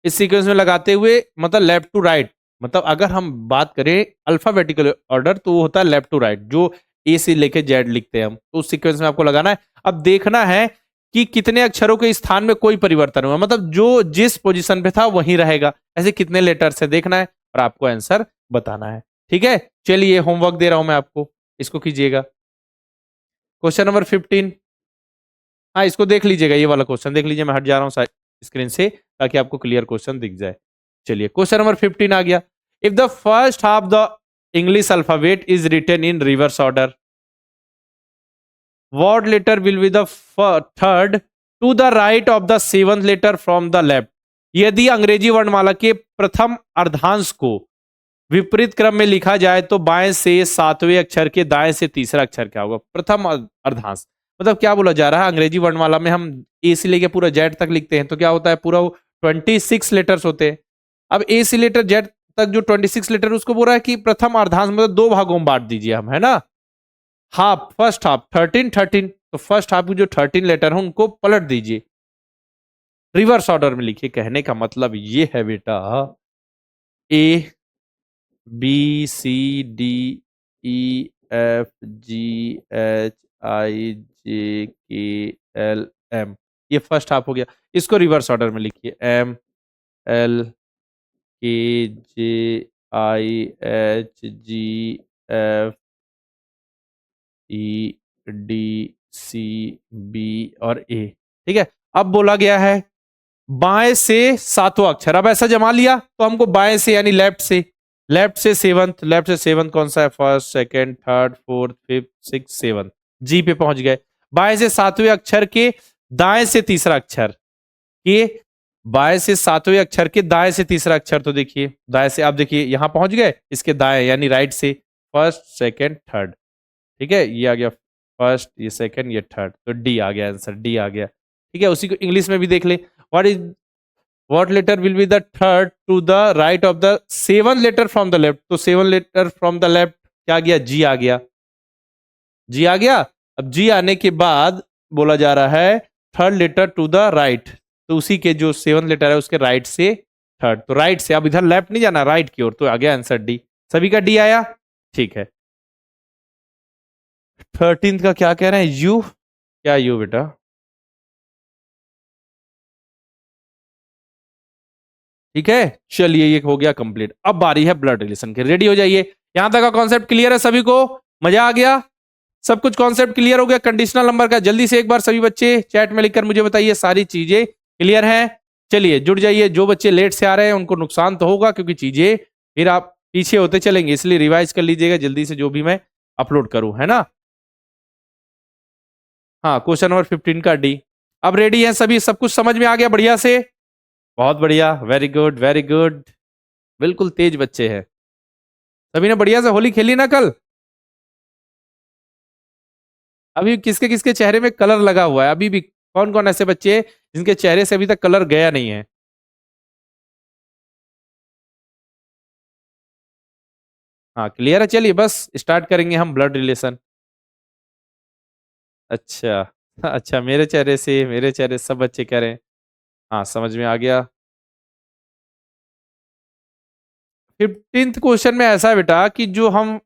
इस सीक्वेंस में लगाते हुए, मतलब लेफ्ट टू राइट। मतलब अगर हम बात करें अल्फाबेटिकल ऑर्डर, तो वो होता है लेफ्ट टू राइट, जो ए से लेके जेड लिखते हैं हम। तो उस सीक्वेंस में आपको लगाना है। अब देखना है कि कितने अक्षरों के स्थान में कोई परिवर्तन हुआ, मतलब जो जिस पोजीशन पे था वहीं रहेगा। ऐसे कितने लेटर्स है देखना है, और आपको आंसर बताना है। ठीक है, चलिए होमवर्क दे रहा हूं मैं आपको, इसको कीजिएगा। Question number 15। हाँ, इसको देख लीजिएगा, ये वाला क्वेश्चन देख लीजिए। मैं हट जा रहा हूँ स्क्रीन से, ताकि आपको क्लियर क्वेश्चन दिख जाए। चलिए, क्वेश्चन नंबर 15 आ गया। If the first half the English alphabet is written in reverse order, what letter will be the third to the right of the seventh letter from the left? यदि अंग्रेजी वर्णमाला के प्रथम अर्धांश को विपरीत क्रम में लिखा जाए तो बाएं से सातवें अक्षर के दाएं से तीसरा अक्षर क्या होगा? प्रथम अर्धांश मतलब क्या बोला जा रहा है? अंग्रेजी वर्णमाला में हम ए से लेके पूरा जेड तक लिखते हैं, तो क्या होता है? पूरा 26 लेटर्स होते हैं। अब ए से लेटर जेड तक जो 26 लेटर, उसको बोल रहा है कि प्रथम अर्धांश मतलब 2 भागों में बांट दीजिए हम, है ना। हाफ, फर्स्ट हाफ 13 तो फर्स्ट हाफ की जो 13 लेटर है उनको पलट दीजिए, रिवर्स ऑर्डर में लिखिए। कहने का मतलब ये है बेटा, A B C D E F G H I J K L M, ये फर्स्ट हाफ हो गया। इसको रिवर्स ऑर्डर में लिखिए, M L K J I H G F E D C B और ए। ठीक है, अब बोला गया है बाएं से सातवां अक्षर। अब ऐसा जमा लिया तो हमको बाएं से यानी लेफ्ट से, लेफ्ट से सेवंथ। लेफ्ट से सेवंथ कौन सा है? First, second, third, fourth, fifth, six, seventh. G पे पहुंच गए। बाएं से सातवें अक्षर के दाएं से तीसरा अक्षर के, बाएं से सातवें अक्षर के दाएं से तीसरा अक्षर। तो देखिए दाएं से, आप देखिए यहां पहुंच गए, इसके दाएं यानी राइट से फर्स्ट, सेकंड, थर्ड। ठीक है, ये आ गया फर्स्ट, ये सेकंड, ये थर्ड, तो डी आ गया आंसर, डी आ गया। ठीक है, उसी को इंग्लिश में भी देख ले। What letter will be the third to the right of the seven letter from the left? तो seven letter from the left क्या आ गया? जी आ गया। जी आ गया। अब जी आने के बाद बोला जा रहा है third letter to the right, तो उसी के जो सेवन लेटर है उसके राइट से थर्ड, तो राइट से अब इधर लेफ्ट नहीं जाना, राइट की ओर, तो आ गया आंसर डी। सभी का डी आया, ठीक है। 13 का क्या कह रहे हैं, यू, क्या यू बेटा? ठीक है, चलिए ये हो गया कंप्लीट। अब बारी है ब्लड रिलेशन की, रेडी हो जाइए। यहां तक का कॉन्सेप्ट क्लियर है सभी को? मजा आ गया? सब कुछ कॉन्सेप्ट क्लियर हो गया? कंडीशनल नंबर का जल्दी से एक बार सभी बच्चे चैट में लिखकर मुझे बताइए सारी चीजें क्लियर हैं। चलिए जुड़ जाइए, जो बच्चे लेट से आ रहे हैं उनको नुकसान तो होगा, क्योंकि चीजें फिर आप पीछे होते चलेंगे, इसलिए रिवाइज कर लीजिएगा जल्दी से जो भी मैं अपलोड करूं, है ना? हाँ, क्वेश्चन नंबर 15 का डी। अब रेडी है सभी? सब कुछ समझ में आ गया बढ़िया से? बहुत बढ़िया, वेरी गुड वेरी गुड, बिल्कुल तेज बच्चे हैं। सभी ने बढ़िया से होली खेली ना कल? अभी किसके किसके चेहरे में कलर लगा हुआ है अभी भी? कौन कौन ऐसे बच्चे हैं जिनके चेहरे से अभी तक कलर गया नहीं है? हाँ क्लियर है, चलिए बस स्टार्ट करेंगे हम ब्लड रिलेशन। अच्छा अच्छा, मेरे चेहरे से सब बच्चे कह रहे हैं। हाँ समझ में आ गया। 15th क्वेश्चन में ऐसा है बेटा कि जो हम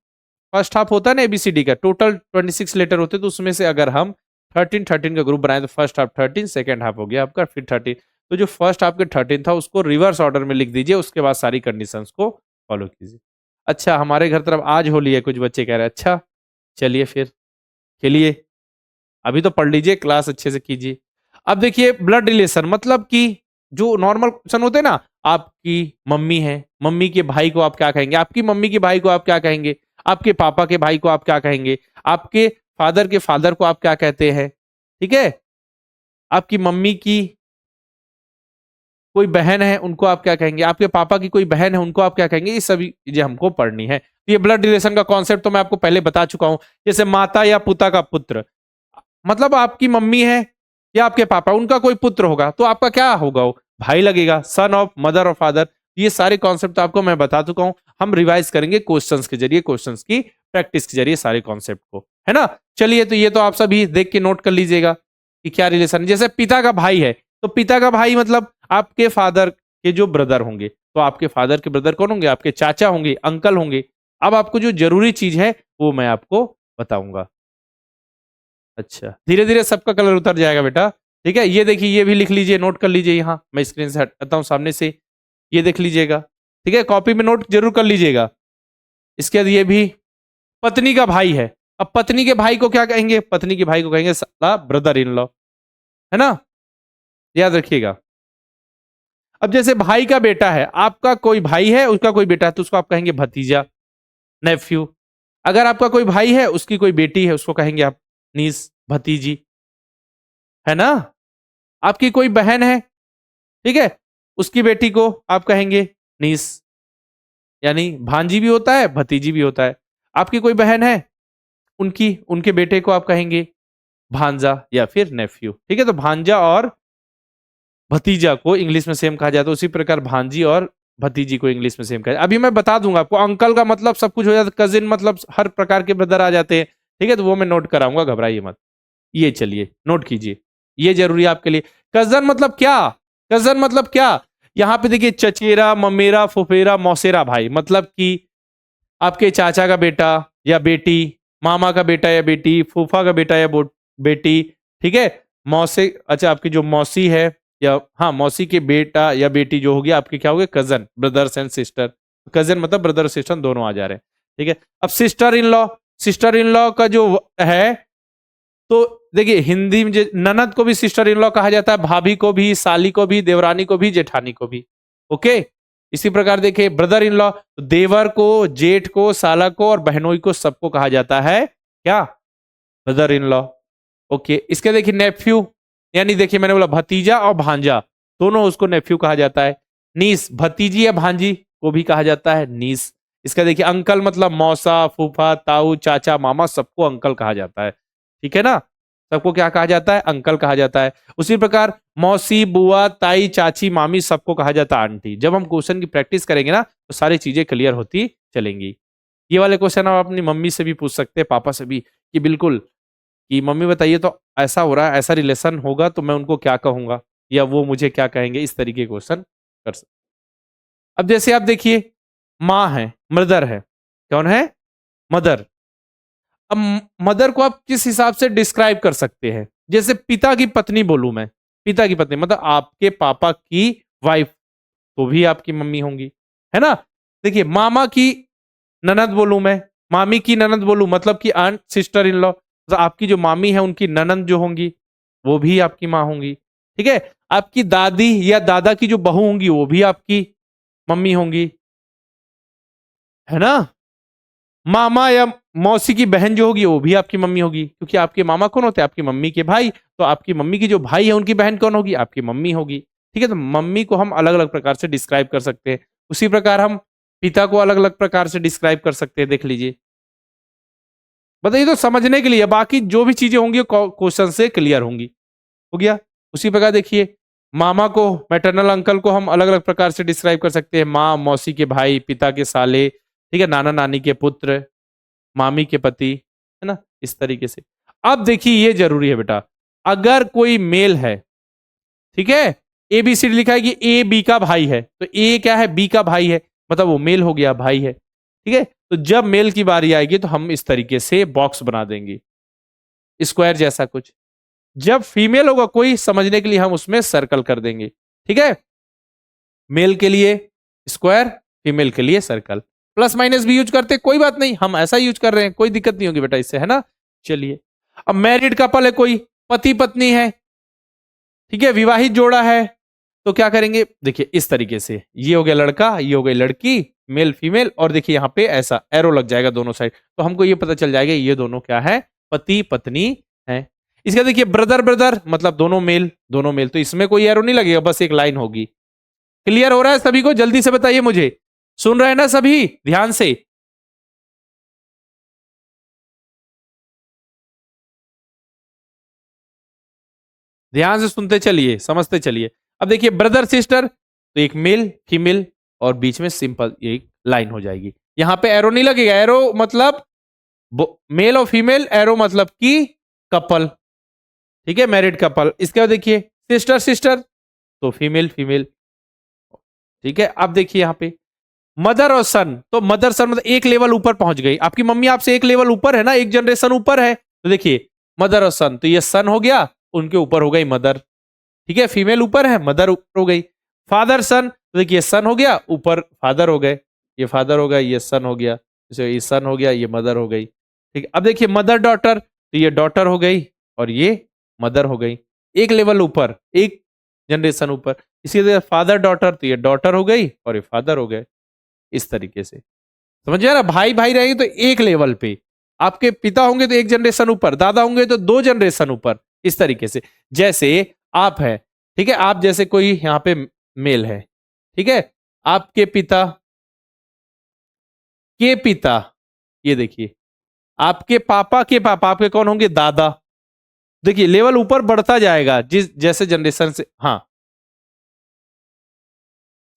फर्स्ट हाफ होता है ना एबीसीडी का, टोटल 26 लेटर होते हैं, तो उसमें से अगर हम 13 13 का ग्रुप बनाए तो फर्स्ट हाफ 13, सेकंड हाफ हो गया आपका फिर 13। तो जो फर्स्ट हाफ के 13 था उसको रिवर्स ऑर्डर में लिख दीजिए, उसके बाद सारी कंडीशंस को फॉलो कीजिए। अच्छा, हमारे घर तरफ आज होली है, कुछ बच्चे कह रहे हैं। अच्छा चलिए फिर खेलिए, अभी तो पढ़ लीजिए, क्लास अच्छे से कीजिए। अब देखिए ब्लड रिलेशन मतलब कि जो नॉर्मल क्वेश्चन होते हैं ना, आपकी मम्मी है, मम्मी के भाई को आप क्या कहेंगे? आपकी मम्मी के भाई को आप क्या कहेंगे? आपके पापा के भाई को आप क्या कहेंगे? आपके फादर के फादर को आप क्या कहते हैं? ठीक है, आपकी मम्मी की कोई बहन है उनको आप क्या कहेंगे? आपके पापा की कोई बहन है उनको आप क्या कहेंगे? ये सभी चीजें हमको पढ़नी है। तो ये ब्लड रिलेशन का कॉन्सेप्ट तो मैं आपको पहले बता चुका हूं। जैसे माता या पिता का पुत्र, मतलब आपकी मम्मी है या आपके पापा, उनका कोई पुत्र होगा तो आपका क्या होगा? वो भाई लगेगा, सन ऑफ मदर और फादर। ये सारे कॉन्सेप्ट तो आपको मैं बता चुका हूं। हम रिवाइज करेंगे क्वेश्चंस के जरिए, क्वेश्चंस की प्रैक्टिस के जरिए सारे कॉन्सेप्ट को, है ना? चलिए, तो ये तो आप सभी देख के नोट कर लीजिएगा कि क्या रिलेशन है। जैसे पिता का भाई है, तो पिता का भाई मतलब आपके फादर के जो ब्रदर होंगे, तो आपके फादर के ब्रदर कौन होंगे? आपके चाचा होंगे, अंकल होंगे। अब आपको जो जरूरी चीज है वो मैं आपको बताऊंगा। अच्छा, धीरे धीरे सबका कलर उतर जाएगा बेटा। ठीक है, ये देखिए, ये भी लिख लीजिए, नोट कर लीजिए। यहाँ मैं स्क्रीन से हटाता हूँ सामने से, ये देख लीजिएगा। ठीक है, कॉपी में नोट जरूर कर लीजिएगा। इसके बाद ये भी पत्नी का भाई है। अब पत्नी के भाई को क्या कहेंगे? पत्नी के भाई को कहेंगे साला ब्रदर इन लॉ, है ना? याद रखिएगा। अब जैसे भाई का बेटा है, आपका कोई भाई है, उसका कोई बेटा है, तो उसको आप कहेंगे भतीजा, नेफ्यू। अगर आपका कोई भाई है, उसकी कोई बेटी है, उसको कहेंगे आप नीस, भतीजी, है ना? आपकी कोई बहन है, ठीक है, उसकी बेटी को आप कहेंगे नीस, यानी भांजी भी होता है, भतीजी भी होता है। आपकी कोई बहन है, उनकी उनके बेटे को आप कहेंगे भांजा या फिर नेफ्यू। ठीक है, तो भांजा और भतीजा को इंग्लिश में सेम कहा जाता है, उसी प्रकार भांजी और भतीजी को इंग्लिश में सेम कहा जाता है। अभी मैं बता दूंगा आपको, अंकल का मतलब सब कुछ हो जाता है, कजिन मतलब हर प्रकार के ब्रदर आ जाते हैं। ठीक है, तो वो मैं नोट कराऊंगा, घबराइए मत। ये चलिए नोट कीजिए, ये जरूरी है आपके लिए। कजन मतलब क्या? कजन मतलब क्या? यहां पे देखिए, चचेरा, ममेरा, फुफेरा, मौसेरा भाई, मतलब कि आपके चाचा का बेटा या बेटी, मामा का बेटा या बेटी, फूफा का बेटा या बेटी। ठीक है, मौसे, अच्छा आपकी जो मौसी है, या हाँ मौसी के बेटा या बेटी जो होगी आपके क्या होगे? Cousin, brothers and sister. Cousin मतलब ब्रदर सिस्टर दोनों आ जा रहे हैं। ठीक है, अब sister in law, sister in law का जो है, तो देखिए हिंदी में ननद को भी सिस्टर इन लॉ कहा जाता है, भाभी को भी, साली को भी, देवरानी को भी, जेठानी को भी। ओके, इसी प्रकार देखिए ब्रदर इन लॉ, देवर को, जेठ को, साला को और बहनोई को सबको कहा जाता है क्या? Brother in law. ओके, इसके देखिए नेफ्यू, यानी देखिए मैंने बोला भतीजा और भांजा, दोनों उसको नेफ्यू कहा जाता है। नीस, भतीजी या भांजी को भी कहा जाता है नीस। इसका देखिए अंकल मतलब मौसा, फूफा, ताऊ, चाचा, मामा, सबको अंकल कहा जाता है। ठीक है ना? सबको क्या कहा जाता है? अंकल कहा जाता है। उसी प्रकार मौसी, बुआ, ताई, चाची, मामी, सबको कहा जाता है आंटी। जब हम क्वेश्चन की प्रैक्टिस करेंगे ना, तो सारी चीजें क्लियर होती चलेंगी। ये वाले क्वेश्चन आप अपनी मम्मी से भी पूछ सकते हैं, पापा से भी, कि बिल्कुल, कि मम्मी बताइए तो ऐसा हो रहा है, ऐसा रिलेशन होगा तो मैं उनको क्या कहूंगा, या वो मुझे क्या कहेंगे, इस तरीके के क्वेश्चन कर सकते। अब जैसे आप देखिए, माँ है, मदर है, कौन है, मदर। अब मदर को आप किस हिसाब से डिस्क्राइब कर सकते हैं? जैसे पिता की पत्नी बोलूं मैं, पिता की पत्नी मतलब आपके पापा की वाइफ, तो भी आपकी मम्मी होंगी, है ना। देखिए, मामा की ननद बोलूं मैं, मामी की ननद बोलूं, मतलब कि आंट, सिस्टर इन लॉ, तो आपकी जो मामी है उनकी ननद जो होंगी वो भी आपकी माँ होंगी। ठीक है, आपकी दादी या दादा की जो बहू होंगी वो भी आपकी मम्मी होंगी, है ना। मामा या मौसी की बहन जो होगी वो भी आपकी मम्मी होगी, क्योंकि आपके मामा कौन होते हैं, आपकी मम्मी के भाई। तो आपकी मम्मी की जो भाई है उनकी बहन कौन होगी, आपकी मम्मी होगी। ठीक है, तो मम्मी को हम अलग अलग प्रकार से डिस्क्राइब कर सकते हैं। उसी प्रकार हम पिता को अलग अलग प्रकार से डिस्क्राइब कर सकते हैं, देख लीजिए। बताइए, तो समझने के लिए, बाकी जो भी चीजें होंगी क्वेश्चन से क्लियर होंगी। हो गया। उसी प्रकार देखिए, मामा को, मैटरनल अंकल को हम अलग अलग प्रकार से डिस्क्राइब कर सकते हैं, माँ, मौसी के भाई, पिता के साले, ठीक है, नाना नानी के पुत्र, मामी के पति, है ना, इस तरीके से। अब देखिए, ये जरूरी है बेटा, अगर कोई मेल है, ठीक है, ए बी सी डी लिखा है कि ए बी का भाई है, तो ए क्या है, बी का भाई है, मतलब वो मेल हो गया, भाई है। ठीक है, तो जब मेल की बारी आएगी तो हम इस तरीके से बॉक्स बना देंगे, स्क्वायर जैसा कुछ। जब फीमेल होगा कोई, समझने के लिए हम उसमें सर्कल कर देंगे। ठीक है, मेल के लिए स्क्वायर, फीमेल के लिए सर्कल। प्लस माइनस भी यूज करते, कोई बात नहीं, हम ऐसा यूज कर रहे हैं, कोई दिक्कत नहीं होगी बेटा इससे, है ना। चलिए, अब मैरिड कपल है, कोई पति पत्नी है, ठीक है, विवाहित जोड़ा है, तो क्या करेंगे, देखिए इस तरीके से, ये हो गया लड़का, ये हो गई लड़की, मेल फीमेल, और देखिए यहाँ पे ऐसा एरो लग जाएगा दोनों साइड, तो हमको ये पता चल जाएगा ये दोनों क्या है, पति पत्नी है। इसका देखिए, ब्रदर ब्रदर मतलब दोनों मेल, दोनों मेल, तो इसमें कोई एरो नहीं लगेगा, बस एक लाइन होगी। क्लियर हो रहा है सभी को? जल्दी से बताइए मुझे, सुन रहे हैं ना सभी ध्यान से? ध्यान से सुनते चलिए, समझते चलिए। अब देखिए, ब्रदर सिस्टर, तो एक मेल फीमेल, और बीच में सिंपल एक लाइन हो जाएगी। यहां पे एरो नहीं लगेगा, एरो मतलब मेल और फीमेल, एरो मतलब कि कपल, ठीक है, मैरिड कपल। इसके बाद देखिए, सिस्टर सिस्टर, तो फीमेल फीमेल, ठीक है। अब देखिए यहाँ पे मदर और सन, तो मदर सन मतलब एक लेवल ऊपर पहुंच गई, आपकी मम्मी आपसे एक लेवल ऊपर है ना, एक जनरेशन ऊपर है, तो देखिए मदर और सन, तो ये सन हो गया, उनके ऊपर हो गई मदर, ठीक है, फीमेल ऊपर है, मदर ऊपर हो गई। फादर सन, तो देखिए सन हो गया, ऊपर फादर हो गए, ये फादर हो गया, ये सन हो गया, ये सन हो गया, ये मदर हो गई। ठीक है, अब देखिए मदर डॉटर, तो ये डॉटर हो गई, और ये मदर हो गई, एक लेवल ऊपर, एक जनरेशन ऊपर। इसी तरह फादर डॉटर, तो ये डॉटर हो गई और ये फादर हो गए, इस तरीके से। समझ रहा, भाई भाई रहेंगे तो एक लेवल पे, आपके पिता होंगे तो एक जनरेशन ऊपर, दादा होंगे तो दो जनरेशन ऊपर, इस तरीके से। जैसे आप है, ठीक है, आप जैसे कोई यहाँ पे मेल है, ठीक है, आपके पिता के पिता, ये देखिए, आपके पापा के पापा, आपके कौन होंगे, दादा। देखिए लेवल ऊपर बढ़ता जाएगा जिस जैसे जनरेशन से, हाँ,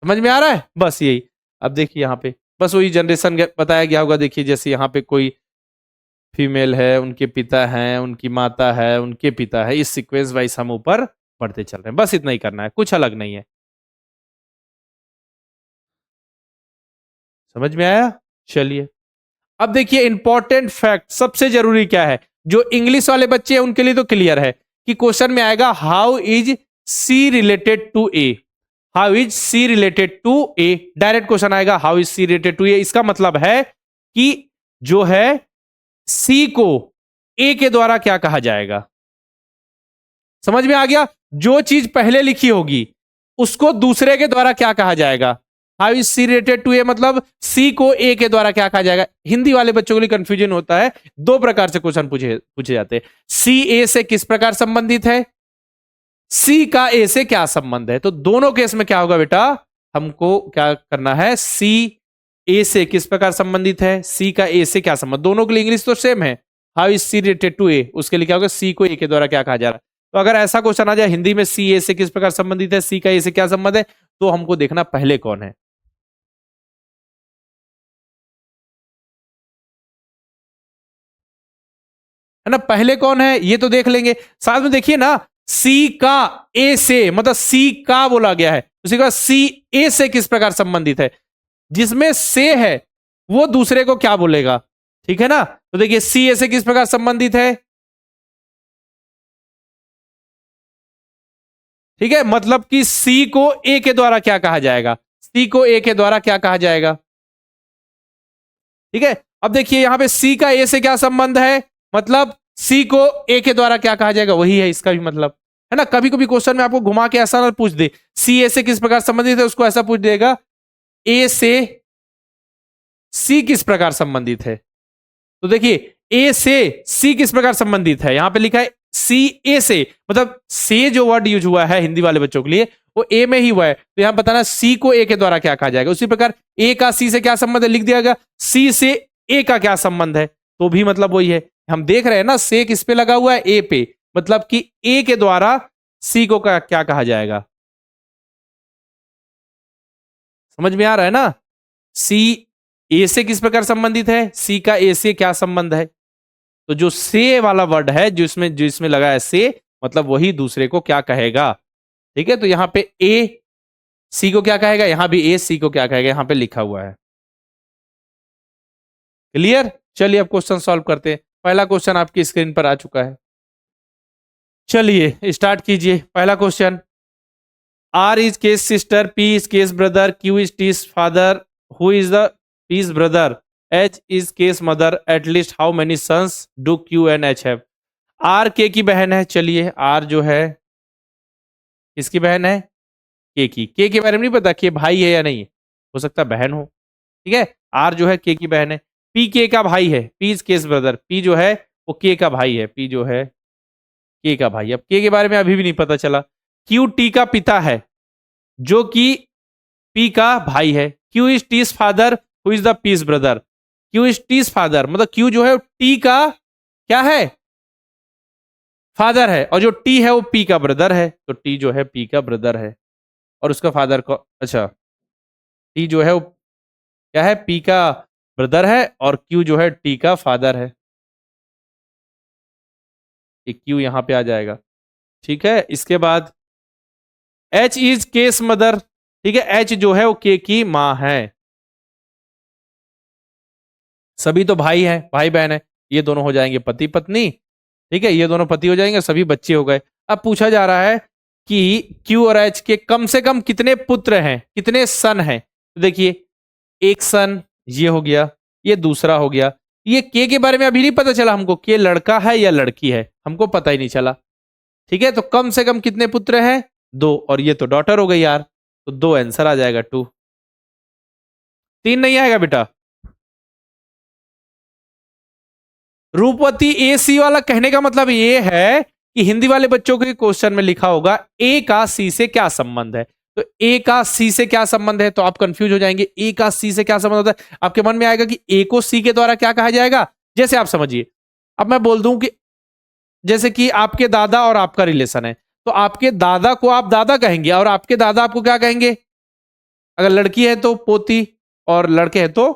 समझ में आ रहा है, बस यही। अब देखिए यहाँ पे बस वही जनरेशन बताया गया होगा, देखिए जैसे यहाँ पे कोई फीमेल है, उनके पिता हैं, उनकी माता है, उनके पिता है, इस सीक्वेंस वाइज हम ऊपर बढ़ते चल रहे हैं, बस इतना ही करना है, कुछ अलग नहीं है। समझ में आया? चलिए, अब देखिए इंपॉर्टेंट फैक्ट, सबसे जरूरी क्या है, जो इंग्लिश वाले बच्चे हैं उनके लिए तो क्लियर है कि क्वेश्चन में आएगा how is C related to A, how is C related to A, direct question आएगा how is C related to A. इसका मतलब है कि जो है सी को ए के द्वारा क्या कहा जाएगा, समझ में आ गया? जो चीज पहले लिखी होगी उसको दूसरे के द्वारा क्या कहा जाएगा, how is C related to A, मतलब सी को ए के द्वारा क्या कहा जाएगा। हिंदी वाले बच्चों के लिए कंफ्यूजन होता है, दो प्रकार से क्वेश्चन पूछे पूछे जाते हैं, सी ए से किस प्रकार संबंधित है, सी का ए से क्या संबंध है। तो दोनों केस में क्या होगा बेटा, हमको क्या करना है, सी ए से किस प्रकार संबंधित है, सी का ए से क्या संबंध, दोनों के लिए इंग्लिश तो सेम है, how is C related to A, उसके लिए क्या होगा, सी को ए के द्वारा क्या कहा जा रहा है। तो अगर ऐसा क्वेश्चन आ जाए हिंदी में, सी ए से किस प्रकार संबंधित है, सी का ए से क्या संबंध है, तो हमको देखना पहले कौन है ना, पहले कौन है ये तो देख लेंगे। साथ में देखिए ना, सी का ए से, मतलब सी का बोला गया है, उसी का सी ए से किस प्रकार संबंधित है। जिसमें से है वो दूसरे को क्या बोलेगा, ठीक है ना। तो देखिए सी ए से किस प्रकार संबंधित है, ठीक है, मतलब कि सी को ए के द्वारा क्या कहा जाएगा, सी को ए के द्वारा क्या कहा जाएगा, ठीक है। अब देखिए यहां पे सी का ए से क्या संबंध है, मतलब सी को ए के द्वारा क्या कहा जाएगा, वही है इसका भी मतलब, है ना। कभी कभी क्वेश्चन में आपको घुमा के ऐसा ना पूछ दे सी ए से किस प्रकार संबंधित है, उसको ऐसा पूछ देगा ए से सी किस प्रकार संबंधित है। तो देखिए ए से सी किस प्रकार संबंधित है, यहां पे लिखा है सी ए से, मतलब से जो वर्ड यूज हुआ है हिंदी वाले बच्चों के लिए वो ए में ही हुआ है, तो यहां बताना सी को ए के द्वारा क्या कहा जाएगा। उसी प्रकार ए का सी से क्या संबंध है लिख दिया गया, सी से ए का क्या संबंध है, तो भी मतलब वही है। हम देख रहे हैं ना से किस पे लगा हुआ है, ए पे, मतलब कि ए के द्वारा सी को क्या कहा जाएगा, समझ में आ रहा है ना। सी ए से किस प्रकार संबंधित है, सी का ए से क्या संबंध है, तो जो से वाला वर्ड है जिसमें लगा है से, मतलब वही दूसरे को क्या कहेगा, ठीक है। तो यहां पे ए सी को क्या कहेगा, यहां भी ए सी को क्या कहेगा, यहां पे लिखा हुआ है। क्लियर, चलिए अब क्वेश्चन सॉल्व करते हैं। पहला क्वेश्चन आपकी स्क्रीन पर आ चुका है, चलिए स्टार्ट कीजिए। पहला question, R is K's sister, P is K's brother, Q is T's father, who is the P's brother, H is K's mother, at least how many sons do Q and H have. R K की बहन है, चलिए are जो है किसकी बहन है, के की। के के बारे में नहीं पता कि भाई है या नहीं, हो सकता है बहन हो, ठीक है। आर जो है के की बहन है, पी के का भाई है, P is K's brother, P जो है वो के का भाई है, पी जो है के का भाई। अब के बारे में अभी भी नहीं पता चला। क्यू टी का पिता है जो कि पी का भाई है। Q is T's father, who is the P's brother. Q is T's father, मतलब क्यू जो है टी का क्या है, फादर है, और जो टी है वो पी का ब्रदर है, तो टी जो है पी का ब्रदर है और उसका फादर को, अच्छा टी जो है वो क्या है, पी का ब्रदर है और क्यू जो है टी का फादर है। एक क्यू यहां पे आ जाएगा, ठीक है। इसके बाद एच इज केस मदर, ठीक है, एच जो है वो के की मां है। सभी तो भाई हैं, भाई बहन है, ये दोनों हो जाएंगे पति पत्नी, ठीक है, ये दोनों पति हो जाएंगे, सभी बच्चे हो गए। अब पूछा जा रहा है कि क्यू और एच के कम से कम कितने पुत्र हैं, कितने सन हैं। तो देखिए एक सन ये हो गया, ये दूसरा हो गया। ये के बारे में अभी नहीं पता चला हमको, के लड़का है या लड़की है, हमको पता ही नहीं चला, ठीक है। तो कम से कम कितने पुत्र हैं, दो, और ये तो डॉटर हो गई यार, तो दो आंसर आ जाएगा, 2। 3 नहीं आएगा बेटा। रूपवती ए सी वाला कहने का मतलब ये है कि हिंदी वाले बच्चों के क्वेश्चन में लिखा होगा ए का सी से क्या संबंध है, तो ए का सी से क्या संबंध है, तो आप कंफ्यूज हो जाएंगे। ए का सी से क्या संबंध होता है, आपके मन में आएगा कि ए को सी के द्वारा क्या कहा जाएगा। जैसे आप समझिए, अब मैं बोल दूं कि जैसे कि आपके दादा और आपका रिलेशन है, तो आपके दादा को आप दादा कहेंगे और आपके दादा आपको क्या कहेंगे, अगर लड़की है तो पोती और लड़के हैं तो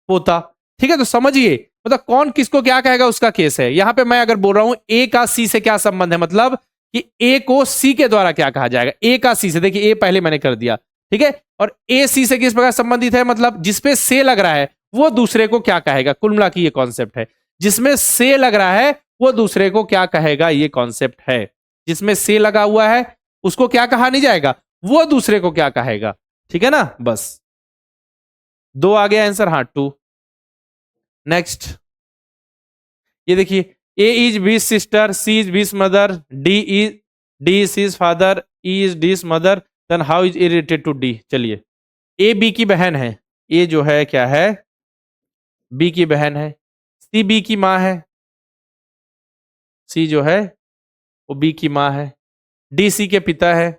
पोता, ठीक है। तो समझिए मतलब कौन किसको क्या कहेगा उसका केस है। यहां पे मैं अगर बोल रहा हूं ए का सी से क्या संबंध है, मतलब कि ए को सी के द्वारा क्या कहा जाएगा, ए का सी से, देखिए ए पहले मैंने कर दिया, ठीक है। और ए सी से किस प्रकार संबंधित है, मतलब जिसपे से लग रहा है वो दूसरे को क्या कहेगा, कुल मिला के ये कॉन्सेप्ट है। जिसमें से लग रहा है वो दूसरे को क्या कहेगा, ये कॉन्सेप्ट है। जिसमें से लगा हुआ है उसको क्या कहा नहीं जाएगा, वो दूसरे को क्या कहेगा, ठीक है ना। बस 2 आ गया आंसर, हाँ 2। नेक्स्ट ये देखिए, A is B's sister, C is B's mother, D is his father, E is D's mother, then how is A related to D. चलिए ए बी की बहन है, ए जो है क्या है, बी की बहन है, सी बी की मां है, सी जो है वो बी की मां है, डी सी के पिता है,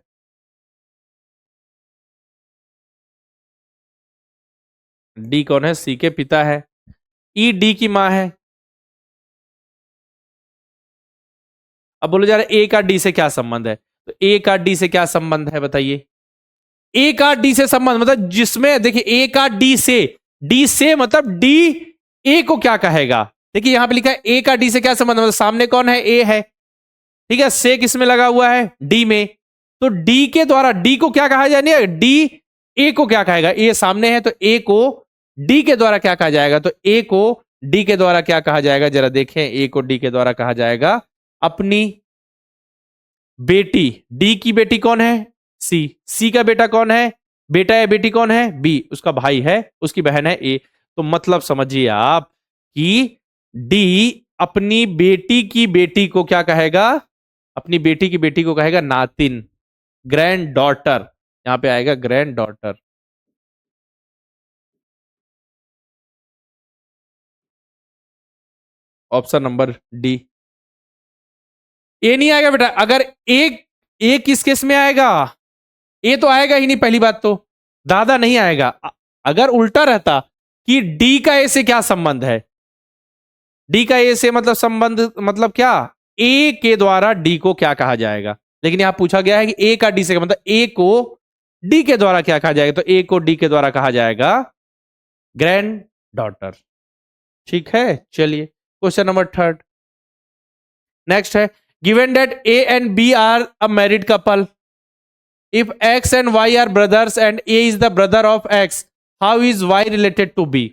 डी कौन है, सी के पिता है, ई डी की मां है। अब बोलो जा रहा है ए का डी से क्या संबंध है, तो ए का डी से क्या संबंध है बताइए। ए का डी से संबंध मतलब जिसमें देखिए ए का डी से मतलब डी ए को क्या कहेगा। देखिए यहां पे लिखा है ए का डी से क्या संबंध, मतलब सामने कौन है, ए है, ठीक है, से किसमें लगा हुआ है, डी में। तो डी के द्वारा, डी को क्या कहा जाए, डी ए को क्या कहेगा, ए सामने है तो ए को डी के द्वारा क्या कहा जाएगा, तो ए को डी के द्वारा क्या कहा जाएगा, जरा देखें, ए को डी के द्वारा कहा जाएगा अपनी बेटी। डी की बेटी कौन है, सी। सी का बेटा कौन है, बेटा या बेटी कौन है, बी। उसका भाई है, उसकी बहन है ए। तो मतलब समझिए आप कि डी अपनी बेटी की बेटी को क्या कहेगा, अपनी बेटी की बेटी को कहेगा नातिन, ग्रैंड डॉटर। यहां पे आएगा granddaughter. Option number D. A नहीं आएगा बेटा, अगर ए किस केस में आएगा, ए तो आएगा ही नहीं, पहली बात तो दादा नहीं आएगा। अगर उल्टा रहता कि डी का ए से क्या संबंध है, डी का ए से मतलब संबंध मतलब क्या, ए के द्वारा डी को क्या कहा जाएगा। लेकिन यहां पूछा गया है कि ए का डी से मतलब ए को डी के द्वारा क्या कहा जाएगा, तो ए को डी के द्वारा कहा जाएगा ग्रैंड डॉटर। ठीक है, चलिए क्वेश्चन नंबर थर्ड नेक्स्ट है, given that A and B are a married couple, if X and Y are brothers and A is the brother of X, how is Y related to B.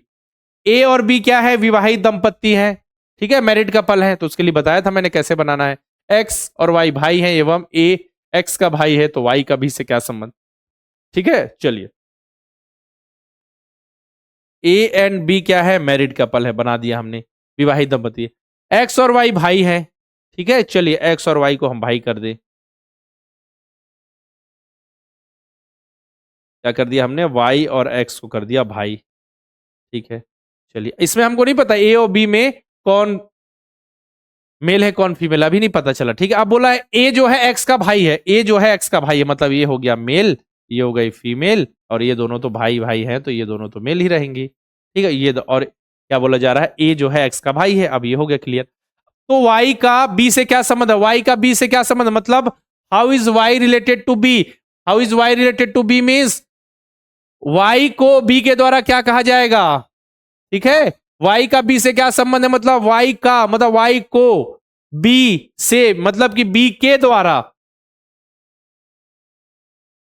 A और B क्या है, विवाहित दंपत्ति है, ठीक है, married couple है। तो उसके लिए बताया था मैंने कैसे बनाना है, एक्स और वाई भाई हैं एवं ए एक्स का भाई है, तो वाई का भी से क्या संबंध। ठीक है, चलिए ए एंड बी क्या है, मैरिड कपल है, बना दिया हमने, विवाहित दंपति। एक्स और वाई भाई है, ठीक है, चलिए एक्स और वाई को हम भाई कर दे। क्या कर दिया हमने, वाई और एक्स को कर दिया भाई। ठीक है, चलिए इसमें हमको नहीं पता ए और बी में कौन मेल है कौन फीमेल, अभी नहीं पता चला। ठीक है, अब बोला है ए जो है एक्स का भाई है, ए जो है एक्स का भाई है, मतलब ये हो गया मेल, ये हो गई फीमेल, और ये दोनों तो भाई भाई हैं, तो ये दोनों तो मेल ही रहेंगी। ठीक है, ये और क्या बोला जा रहा है, ए जो है एक्स का भाई है, अब ये हो गया क्लियर। तो वाई का बी से क्या संबंध है, वाई का बी से क्या संबंध, मतलब how is Y related to B, how is Y related to B means Y को बी के द्वारा क्या कहा जाएगा। ठीक है, वाई का बी से क्या संबंध है, मतलब वाई का मतलब वाई को बी से मतलब कि बी के द्वारा,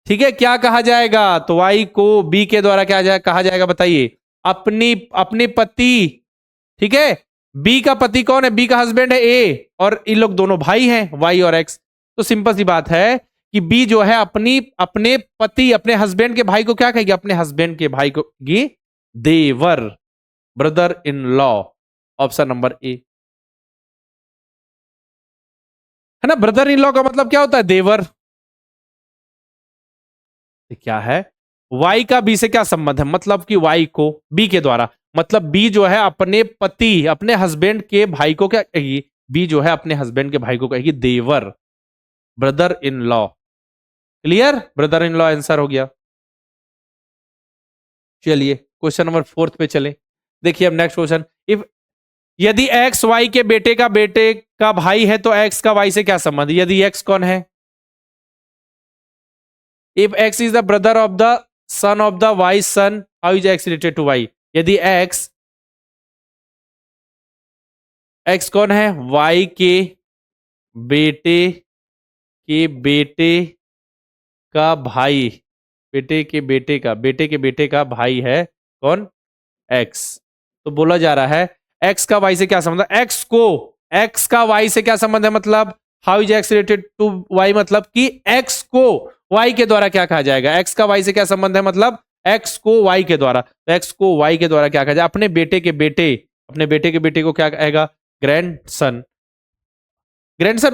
ठीक है, क्या कहा जाएगा, तो वाई को बी के द्वारा क्या कहा जाएगा बताइए, अपनी अपने पति। ठीक है, बी का पति कौन है, बी का हस्बैंड है ए, और इन लोग दोनों भाई हैं वाई और एक्स। तो सिंपल सी बात है कि बी जो है अपने पति अपने हस्बैंड के भाई को क्या कहेगी, अपने हस्बैंड के भाई को देवर, brother in law. Option number A है ना, ब्रदर इन लॉ का मतलब क्या होता है, देवर। क्या है, वाई का बी से क्या संबंध है, मतलब कि वाई को बी के द्वारा, मतलब बी जो है अपने पति अपने हस्बैंड के भाई को क्या कहेगी, बी जो है अपने हस्बैंड के भाई को कहेगी देवर, brother in law. Clear, brother in law answer हो गया। चलिए क्वेश्चन नंबर फोर्थ पे चले, देखिए अब नेक्स्ट क्वेश्चन, इफ यदि एक्स वाई के बेटे का भाई है तो एक्स का वाई से क्या संबंध, यदि एक्स कौन है, if X is the brother of the son of the Y son, how is X related to Y. यदि एक्स एक्स कौन है, वाई बेटे का भाई, बेटे का भाई है कौन, एक्स। तो बोला जा रहा है एक्स का वाई से क्या संबंध है, एक्स का वाई से क्या संबंध है, मतलब how is X related to Y, मतलब कि एक्स को वाई के द्वारा क्या कहा जाएगा, एक्स का वाई से क्या संबंध है, मतलब एक्स को वाई के द्वारा, तो एक्स को वाई के द्वारा क्या कहा जाए, अपने बेटे के बेटे को क्या कहेगा, ग्रैंडसन,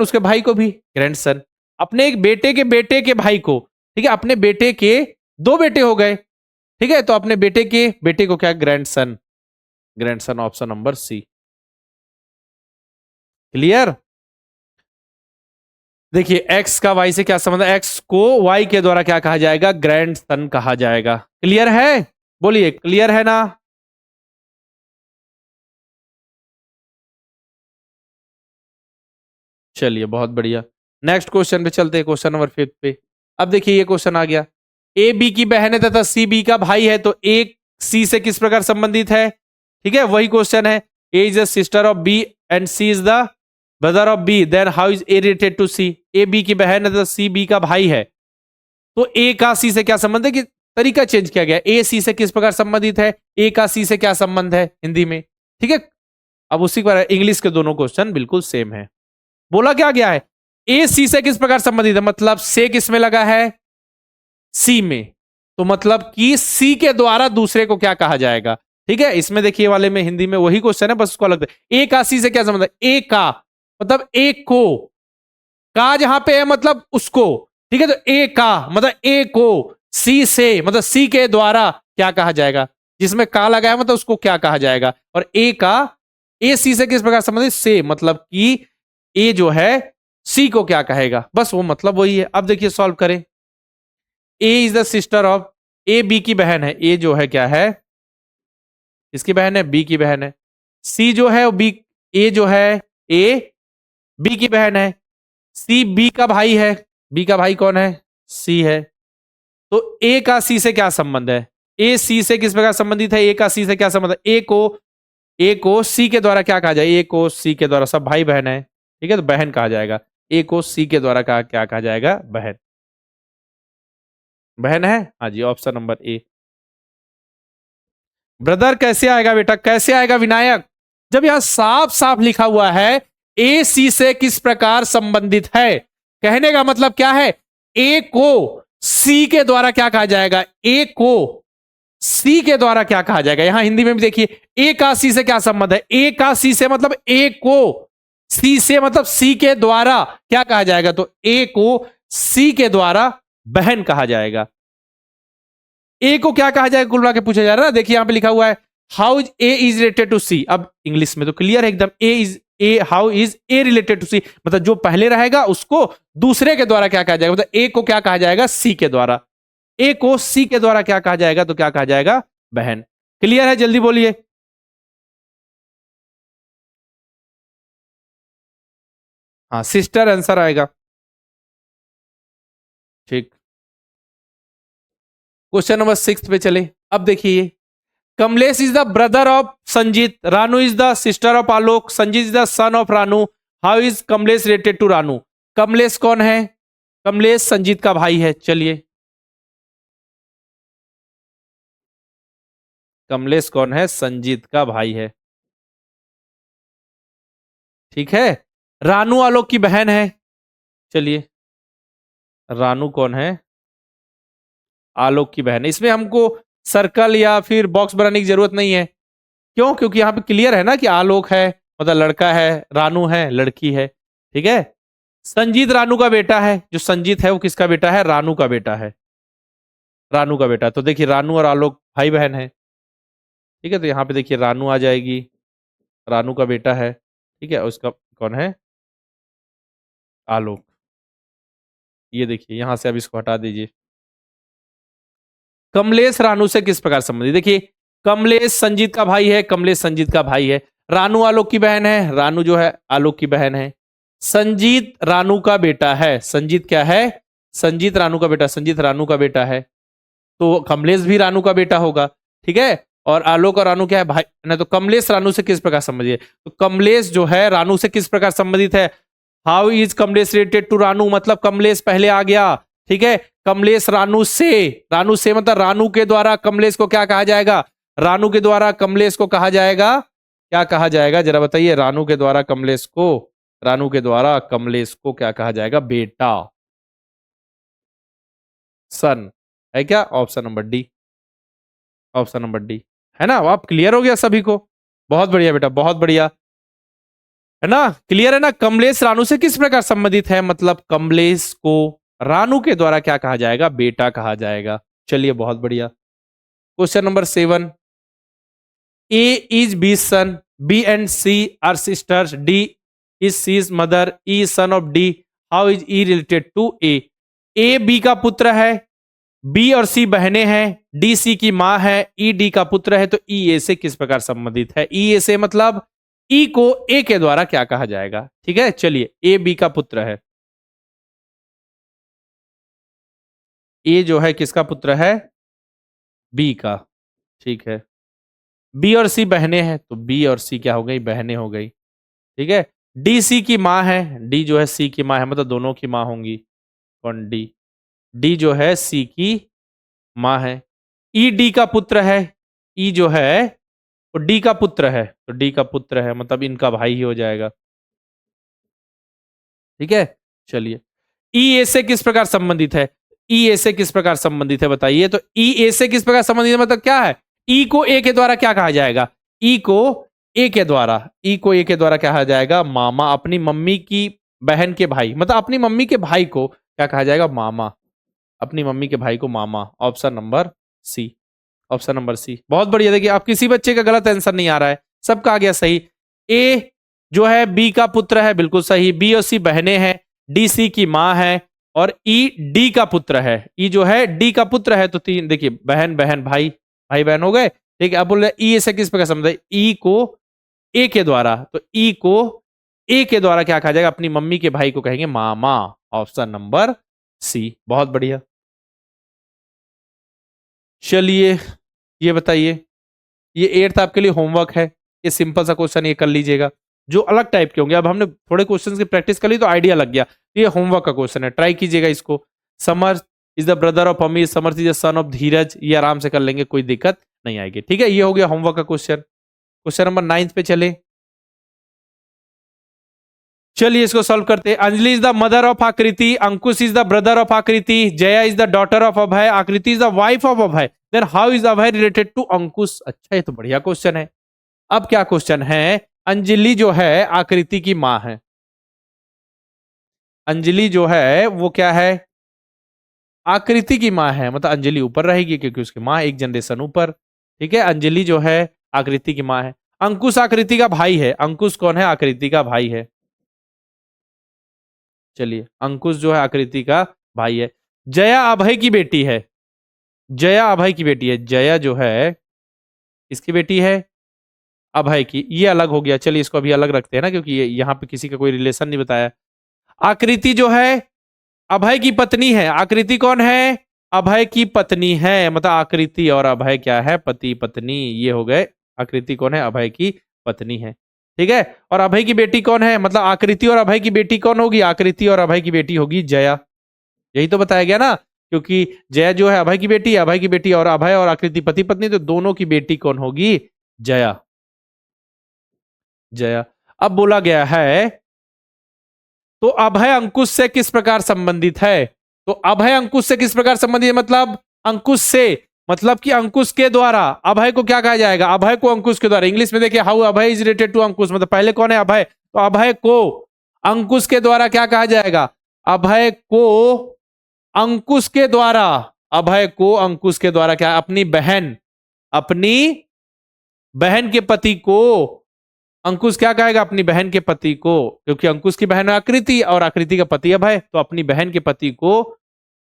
उसके भाई को भी ग्रैंडसन, अपने एक बेटे के भाई को, ठीक है, अपने बेटे के दो बेटे हो गए, ठीक है, तो अपने बेटे को क्या, grandson, option number C. Clear, देखिए एक्स का वाई से क्या संबंध है, एक्स को वाई के द्वारा क्या कहा जाएगा, ग्रैंडसन कहा जाएगा। क्लियर है, बोलिए क्लियर है ना। चलिए बहुत बढ़िया, नेक्स्ट क्वेश्चन पे चलते हैं, क्वेश्चन नंबर 5 पे। अब देखिए ये क्वेश्चन आ गया, ए बी की बहन है तथा सी बी का भाई है, तो ए सी से किस प्रकार संबंधित है। ठीक है, वही क्वेश्चन है, A is the sister of B and C is the brother of B, then how is A related to C? A B की बहन है तो सी बी का भाई है, तो ए का सी से क्या संबंध है? कि तरीका चेंज किया गया, ए सी से किस प्रकार संबंधित है, ए का सी से क्या संबंध है हिंदी में, ठीक है। अब उसी पर इंग्लिश के दोनों क्वेश्चन बिल्कुल सेम है। बोला क्या गया है, ए सी से किस प्रकार संबंधित है, मतलब से किस में लगा है, सी में, तो मतलब कि सी के द्वारा दूसरे को क्या कहा जाएगा, ठीक है। इसमें देखिए वाले में हिंदी में वही क्वेश्चन है, बस उसको अलग, ए का सी से क्या संबंध है, ए का मतलब एक को, का जहां पे है मतलब उसको, ठीक है, तो ए का मतलब ए को, सी से मतलब सी के द्वारा क्या कहा जाएगा, जिसमें का लगा है मतलब उसको क्या कहा जाएगा, और ए का, ए सी से किस प्रकार संबंधित, से मतलब कि ए जो है सी को क्या कहेगा, बस वो मतलब वही है। अब देखिए सॉल्व करें, A is the sister of, A B की बहन है, ए जो है क्या है, इसकी बहन है, बी की बहन है, सी जो है बी, ए जो है ए बी की बहन है, सी बी का भाई है, बी का भाई कौन है, सी है, तो ए का सी से क्या संबंध है, ए सी से किस प्रकार संबंधित है, ए का सी से क्या संबंध है, ए को सी के द्वारा क्या कहा जाए, ए को सी के द्वारा, सब भाई बहन है, ठीक है, तो बहन कहा जाएगा, ए को सी के द्वारा क्या कहा जाएगा, बहन, बहन है, हाँ जी, ऑप्शन नंबर ए। ब्रदर कैसे आएगा बेटा, कैसे आएगा विनायक, जब यहां साफ साफ लिखा हुआ है ए सी से किस प्रकार संबंधित है, कहने का मतलब क्या है, ए को सी के द्वारा क्या कहा जाएगा, ए को सी के द्वारा क्या कहा जाएगा, यहां हिंदी में भी देखिए ए का सी से क्या संबंध है, ए का सी से मतलब ए को, सी से मतलब सी के द्वारा क्या कहा जाएगा, तो ए को सी के द्वारा बहन कहा जाएगा। ए को क्या कहा जाएगा कुल मिला के पूछा जा रहा है ना, देखिए यहां पे लिखा हुआ है how is A is related to C, अब इंग्लिश में तो क्लियर है एकदम, A how is A related to C, मतलब जो पहले रहेगा उसको दूसरे के द्वारा क्या कहा जाएगा, मतलब ए को क्या कहा जाएगा, सी के द्वारा, ए को सी के द्वारा क्या कहा जाएगा, तो क्या कहा जाएगा, बहन। क्लियर है, जल्दी बोलिए। हाँ सिस्टर आंसर आएगा, ठीक। क्वेश्चन नंबर 6 पे चले। अब देखिए, Kamlesh is the brother of Sanjeet, Ranu is the sister of Alok, Sanjeet is the son of Ranu, how is Kamlesh related to Ranu? Kamlesh कौन है, कमलेश संजीत का भाई है, चलिए कमलेश कौन है, संजीत का भाई है, ठीक है। रानू आलोक की बहन है, चलिए रानू कौन है, आलोक की बहन है। इसमें हमको सर्कल या फिर बॉक्स बनाने की जरूरत नहीं है, क्यों, क्योंकि यहां पे क्लियर है ना कि आलोक है मतलब लड़का है, रानू है लड़की है, ठीक है। संजीत रानू का बेटा है, जो संजीत है वो किसका बेटा है, रानू का बेटा है, रानू का बेटा, तो देखिए रानू और आलोक भाई बहन है, ठीक है, तो यहाँ पे देखिए रानू आ जाएगी, रानू का बेटा है, ठीक है, उसका कौन है, आलोक, ये देखिए यहां से अब इसको हटा दीजिए। कमलेश रानू से किस प्रकार संबंधित, देखिए कमलेश संजीत का भाई है, कमलेश संजीत का भाई है, रानू आलोक की बहन है, रानू जो है आलोक की बहन है, संजीत रानू का बेटा है, संजीत क्या है, संजीत रानू का बेटा, संजीत रानू का बेटा है, तो कमलेश भी रानू का बेटा होगा, ठीक है। और आलोक और रानू क्या है, भाई ना, तो कमलेश रानू से किस प्रकार संबंधित है, तो कमलेश जो है रानू से किस प्रकार संबंधित है, how is Kamlesh related to Ranu, मतलब कमलेश पहले आ गया, ठीक है। कमलेश रानू से, रानू से मतलब रानू के द्वारा कमलेश को क्या कहा जाएगा, रानू के द्वारा कमलेश को कहा जाएगा, क्या कहा जाएगा जरा बताइए, रानू के द्वारा कमलेश को, रानू के द्वारा कमलेश को क्या कहा जाएगा, बेटा, सन, है क्या, option number D, option number D, है ना। आप क्लियर हो गया सभी को, बहुत बढ़िया बेटा, बहुत बढ़िया, है ना, क्लियर है ना। कमलेश रानू से किस प्रकार संबंधित है, मतलब कमलेश को रानू के द्वारा क्या कहा जाएगा, बेटा कहा जाएगा, चलिए बहुत बढ़िया। Question number 7, A is B son, B and C are sisters, D is C's mother, E son of D, how is E related to A B का पुत्र है, बी और सी बहनें हैं, डी सी की मां है, ई डी का पुत्र है, तो ई ए से किस प्रकार संबंधित है, ई ए से मतलब ई को ए के द्वारा क्या कहा जाएगा, ठीक है। चलिए ए बी का पुत्र है, ए जो है किसका पुत्र है, बी का, ठीक है। बी और सी बहनें हैं, तो बी और सी क्या हो गई, बहनें हो गई, ठीक है। डी सी की माँ है, डी जो है सी की माँ है, मतलब दोनों की माँ होंगी। कौन? डी। डी जो है सी की माँ है। ई डी का पुत्र है, ई जो है वो डी का पुत्र है, तो डी का पुत्र है मतलब इनका भाई ही हो जाएगा। ठीक है, चलिए। ई ए से किस प्रकार संबंधित है? ई ए से किस प्रकार संबंधित है बताइए। तो ई ए से किस प्रकार संबंधित है मतलब क्या है? ई को ए के द्वारा क्या कहा जाएगा? ई को ए के द्वारा, ई को ए के द्वारा क्या कहा जाएगा? मामा। अपनी मम्मी की बहन के भाई, मतलब अपनी मम्मी के भाई को क्या कहा जाएगा? मामा। अपनी मम्मी के भाई को मामा। Option number C. Option number C बहुत बढ़िया। देखिए अब किसी बच्चे का गलत आंसर नहीं आ रहा है, सबका आ गया सही। ए जो है बी का पुत्र है, बिल्कुल सही। बी और सी बहनें हैं, डी सी की माँ है, और ई डी का पुत्र है। ई जो है डी का पुत्र है, तो तीन देखिए बहन बहन भाई, भाई बहन हो गए। ठीक है, अब बोल रहे ई से किस प्रकार समझे? ई को ए के द्वारा, तो ई को ए के द्वारा क्या कहा जाएगा? अपनी मम्मी के भाई को कहेंगे मामा। Option number C. बहुत बढ़िया। चलिए ये बताइए, ये 8th आपके लिए होमवर्क है, ये सिंपल सा क्वेश्चन ये कर लीजिएगा। जो अलग टाइप के होंगे, अब हमने थोड़े क्वेश्चंस की प्रैक्टिस कर ली तो आइडिया लग गया। तो ये होमवर्क का क्वेश्चन है, ट्राई कीजिएगा इसको। Samar is the brother of Amir, Samar is the son of Dheeraj. ये आराम से कर लेंगे, कोई दिक्कत नहीं आएगी। ठीक है, ये हो गया होमवर्क का क्वेश्चन। क्वेश्चन नंबर 9 पे चले। चलिए इसको सॉल्व करते हैं। Anjali is the mother of Aakriti, Ankush is the brother of Aakriti, Jaya is the daughter of Abhay, Aakriti is the wife of Abhay, then how is Abhay related to Ankush? अच्छा, ये तो बढ़िया क्वेश्चन है। अब क्या क्वेश्चन है? अंजलि जो है आकृति की मां है। अंजलि जो है वो क्या है? आकृति की मां है, मतलब अंजलि ऊपर रहेगी क्योंकि उसकी मां एक जनरेशन ऊपर। ठीक है, अंजलि जो है आकृति की मां है। अंकुश आकृति का भाई है। अंकुश कौन है? आकृति का भाई है। चलिए, अंकुश जो है आकृति का भाई है। जया अभय की बेटी है। जया अभय की बेटी है। जया जो है इसकी बेटी है, अभय की। ये अलग हो गया, चलिए इसको अभी अलग रखते हैं ना, क्योंकि ये यहाँ पे किसी का कोई रिलेशन नहीं बताया। आकृति जो है अभय की पत्नी है। आकृति कौन है? अभय की पत्नी है, मतलब आकृति और अभय क्या है? पति पत्नी। ये हो गए। आकृति कौन है? अभय की पत्नी है। ठीक है, और अभय की बेटी कौन है? मतलब आकृति और अभय की बेटी कौन होगी? आकृति और अभय की बेटी होगी जया। यही तो बताया गया ना, क्योंकि जया जो है अभय की बेटी, अभय की बेटी, और अभय और आकृति पति पत्नी, तो दोनों की बेटी कौन होगी? जया। जया। अब बोला गया है तो अभय अंकुश से किस प्रकार संबंधित है? तो अभय अंकुश से किस प्रकार संबंधित है? मतलब अंकुश से, मतलब कि अंकुश के द्वारा अभय को क्या कहा जाएगा? अभय को अंकुश के द्वारा। इंग्लिश में देखिए, how Abhay is related to Ankush, मतलब पहले कौन है? अभय। तो अभय को अंकुश के द्वारा क्या कहा जाएगा? अभय को अंकुश के द्वारा, अभय को अंकुश के द्वारा क्या? अपनी बहन, अपनी बहन के पति को अंकुश क्या कहेगा? अपनी बहन के पति को, क्योंकि अंकुश की बहन आकृति और आकृति का पति अभय, तो अपनी बहन के पति को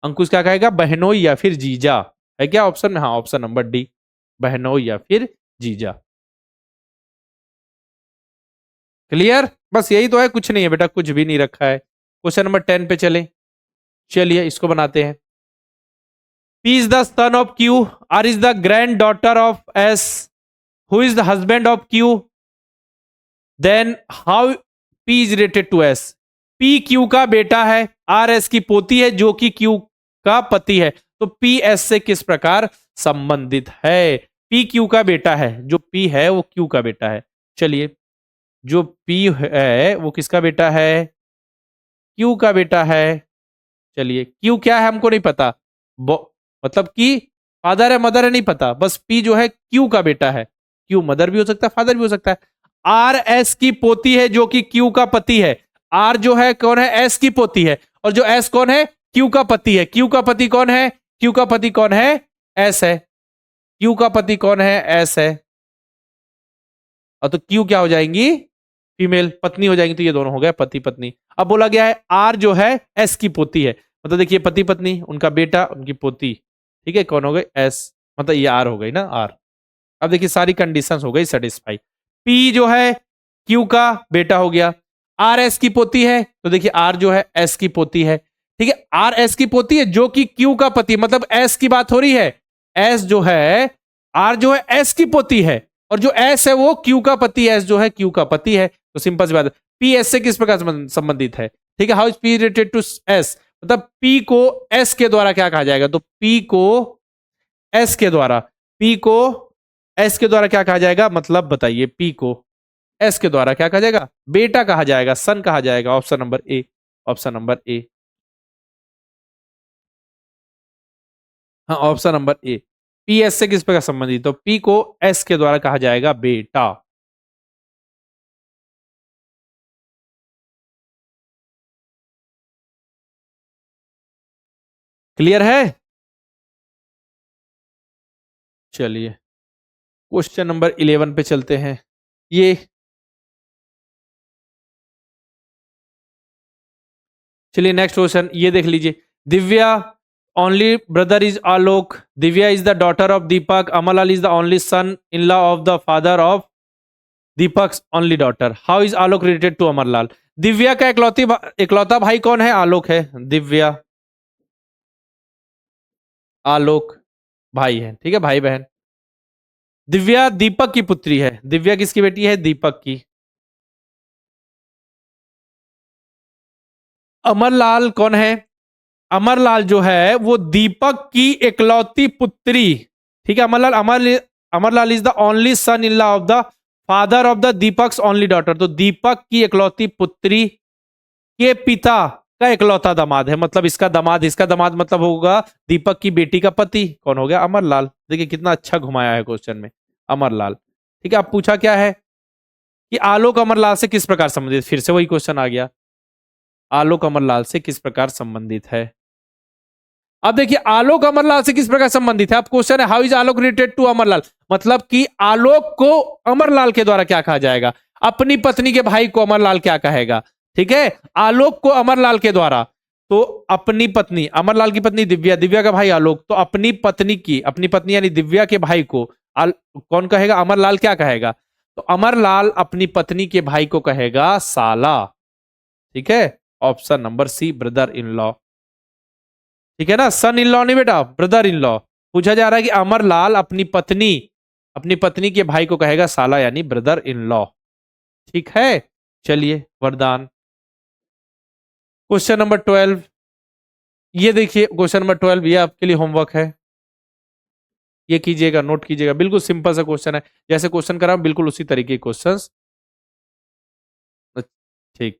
अंकुश क्या कहेगा? बहनोई या फिर जीजा। है क्या ऑप्शन में? हाँ, ऑप्शन नंबर डी, बहनोई या फिर जीजा। क्लियर? बस यही तो है, कुछ नहीं है बेटा, कुछ भी नहीं रखा है। क्वेश्चन नंबर 10 पे चले। चलिए इसको बनाते हैं। P is the son of Q, R is the granddaughter of S, who is the husband of Q, then how P is related to S? P Q का बेटा है, R S की पोती है जो कि Q का पति है, तो P S से किस प्रकार संबंधित है? P Q का बेटा है, जो P है वो Q का बेटा है। चलिए, जो P है वो किसका बेटा है? Q का बेटा है। चलिए, Q क्या है हमको नहीं पता, मतलब कि फादर है मदर है नहीं पता, बस P जो है Q का बेटा है। Q मदर भी हो सकता है, फादर भी हो सकता है। R S की पोती है जो कि Q का पति है। R जो है कौन है? S की पोती है, और जो S कौन है? Q का पति है। Q का पति कौन है? Q का पति कौन है? S है। Q का पति कौन है? S है। और तो Q क्या हो जाएंगी? फीमेल, पत्नी हो जाएंगी, तो ये दोनों हो गए पति पत्नी। अब बोला गया है R जो है S की पोती है, मतलब देखिए पति पत्नी, उनका बेटा, उनकी पोती। ठीक है, कौन हो गई? S, मतलब ये R हो गई ना, R। अब देखिए सारी कंडीशंस हो गई सेटिस्फाई। P जो है Q का बेटा हो गया, R S की पोती है, तो देखिए R जो है S की पोती है। ठीक है, R S की पोती है जो कि Q का पति, मतलब S की बात हो रही है। S जो है, R जो है S की पोती है, और जो S है वो Q का पति, S जो है Q का पति है, तो सिंपल सी बात है, पी एस से किस प्रकार संबंधित है, ठीक है। How is P related to S, मतलब पी को एस के द्वारा क्या कहा जाएगा, तो पी को एस के द्वारा, पी को एस के द्वारा क्या कहा जाएगा, मतलब बताइए, पी को एस के द्वारा क्या कहा जाएगा, बेटा कहा जाएगा, सन कहा जाएगा। Option number A, option number A, हाँ option number A, P S से किस प्रकार संबंधित, तो पी को एस के द्वारा कहा जाएगा बेटा। क्लियर है? चलिए क्वेश्चन नंबर 11 पे चलते हैं। ये चलिए नेक्स्ट क्वेश्चन ये देख लीजिए। Divya only brother is Alok, Divya is the daughter of Deepak, Amarlal is the only son in law of the father of Deepak only daughter. How is Alok related to Amarlal? Divya का इकलौता भाई कौन है? आलोक है। दिव्या आलोक भाई है, ठीक है, भाई बहन। दिव्या दीपक की पुत्री है। दिव्या किसकी बेटी है? दीपक की। अमरलाल कौन है? अमरलाल जो है वो दीपक की इकलौती पुत्री, ठीक है। Amarlal is the only son in law of the father of the Deepak's only daughter. तो दीपक की इकलौती पुत्री के पिता का इकलौता दामाद है, मतलब इसका दामाद मतलब होगा दीपक की बेटी का पति। कौन हो गया? अमरलाल। देखिए कितना अच्छा घुमाया है क्वेश्चन में, अमरलाल। ठीक है, अब पूछा क्या है कि आलोक अमरलाल से किस प्रकार संबंधित, फिर से वही क्वेश्चन आ गया, आलोक अमरलाल से किस प्रकार संबंधित है। अब देखिए आलोक अमरलाल से किस प्रकार संबंधित है। अब क्वेश्चन है how is Alok related to Amarlal, मतलब कि आलोक को अमरलाल के द्वारा क्या कहा जाएगा, अपनी पत्नी के भाई को अमरलाल क्या कहेगा, ठीक है। आलोक को अमरलाल के द्वारा, तो अपनी पत्नी, अमरलाल की पत्नी दिव्या, दिव्या का भाई आलोक, तो अपनी पत्नी यानी दिव्या के भाई को कौन कहेगा? अमरलाल क्या कहेगा? तो अमरलाल अपनी पत्नी के भाई को कहेगा साला, ठीक है। Option number C, brother in law, ठीक है ना, सन इन लॉ नहीं बेटा, ब्रदर इन लॉ। पूछा जा रहा है कि अमरलाल अपनी पत्नी के भाई को कहेगा साला यानी ब्रदर इन लॉ, ठीक है। चलिए वरदान, क्वेश्चन नंबर 12, ये देखिए क्वेश्चन नंबर 12, ये आपके लिए होमवर्क है, ये कीजिएगा, नोट कीजिएगा। बिल्कुल सिंपल सा क्वेश्चन है, जैसे क्वेश्चन करा बिल्कुल उसी तरीके के क्वेश्चंस। ठीक,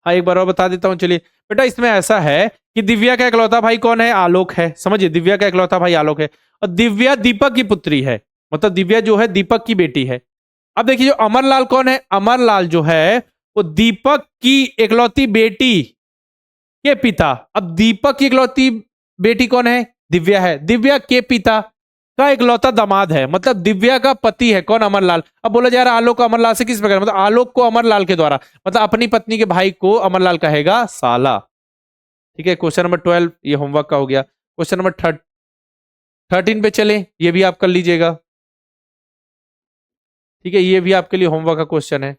हाँ एक बार और बता देता हूं। चलिए बेटा, इसमें ऐसा है कि दिव्या का इकलौता भाई कौन है? आलोक है। समझिए, दिव्या का इकलौता भाई आलोक है, और दिव्या दीपक की पुत्री है, मतलब दिव्या जो है दीपक की बेटी है। अब देखिए जो अमरलाल कौन है? अमरलाल जो है वो दीपक की इकलौती बेटी के पिता। अब दीपक की इकलौती बेटी कौन है? दिव्या है। दिव्या के पिता का इकलौता दामाद है, मतलब दिव्या का पति है कौन? अमरलाल। अब बोला जा रहा है आलोक अमरलाल से किस प्रकार, मतलब आलोक को अमरलाल के द्वारा, मतलब अपनी पत्नी के भाई को अमरलाल कहेगा साला, ठीक है। क्वेश्चन नंबर 12 ये होमवर्क का हो गया। क्वेश्चन नंबर 13 पे चले, ये भी आप कर लीजिएगा, ठीक है। ये भी आपके लिए होमवर्क का क्वेश्चन है,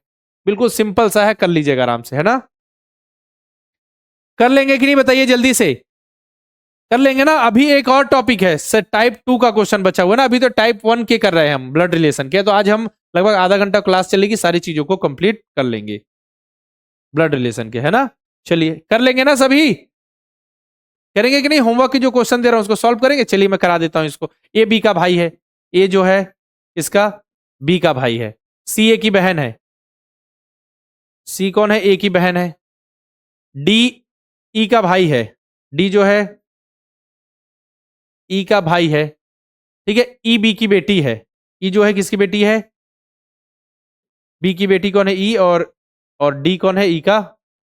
बिल्कुल सिंपल सा है, कर लीजिएगा आराम से, है ना। कर लेंगे कि नहीं बताइए जल्दी से, कर लेंगे ना। अभी एक और टॉपिक है सर, टाइप 2 का क्वेश्चन बचा हुआ है ना, अभी तो टाइप 1 के कर रहे हैं हम, ब्लड रिलेशन के। तो आज हम लगभग आधा घंटा क्लास चलेगी, सारी चीजों को कंप्लीट कर लेंगे ब्लड रिलेशन के, है ना। चलिए कर लेंगे ना सभी, करेंगे कि नहीं? होमवर्क के जो क्वेश्चन दे रहा हूं उसको सॉल्व करेंगे। चलिए मैं करा देता हूं इसको। ए बी का भाई है, ए जो है इसका बी का भाई है, सी ए की बहन है, सी कौन है? ए की बहन है। डी ई का भाई है, डी जो है ई का भाई है, ठीक है। ई बी की बेटी है, ई जो है किसकी बेटी है? बी की बेटी कौन है? ई, और डी कौन है? ई का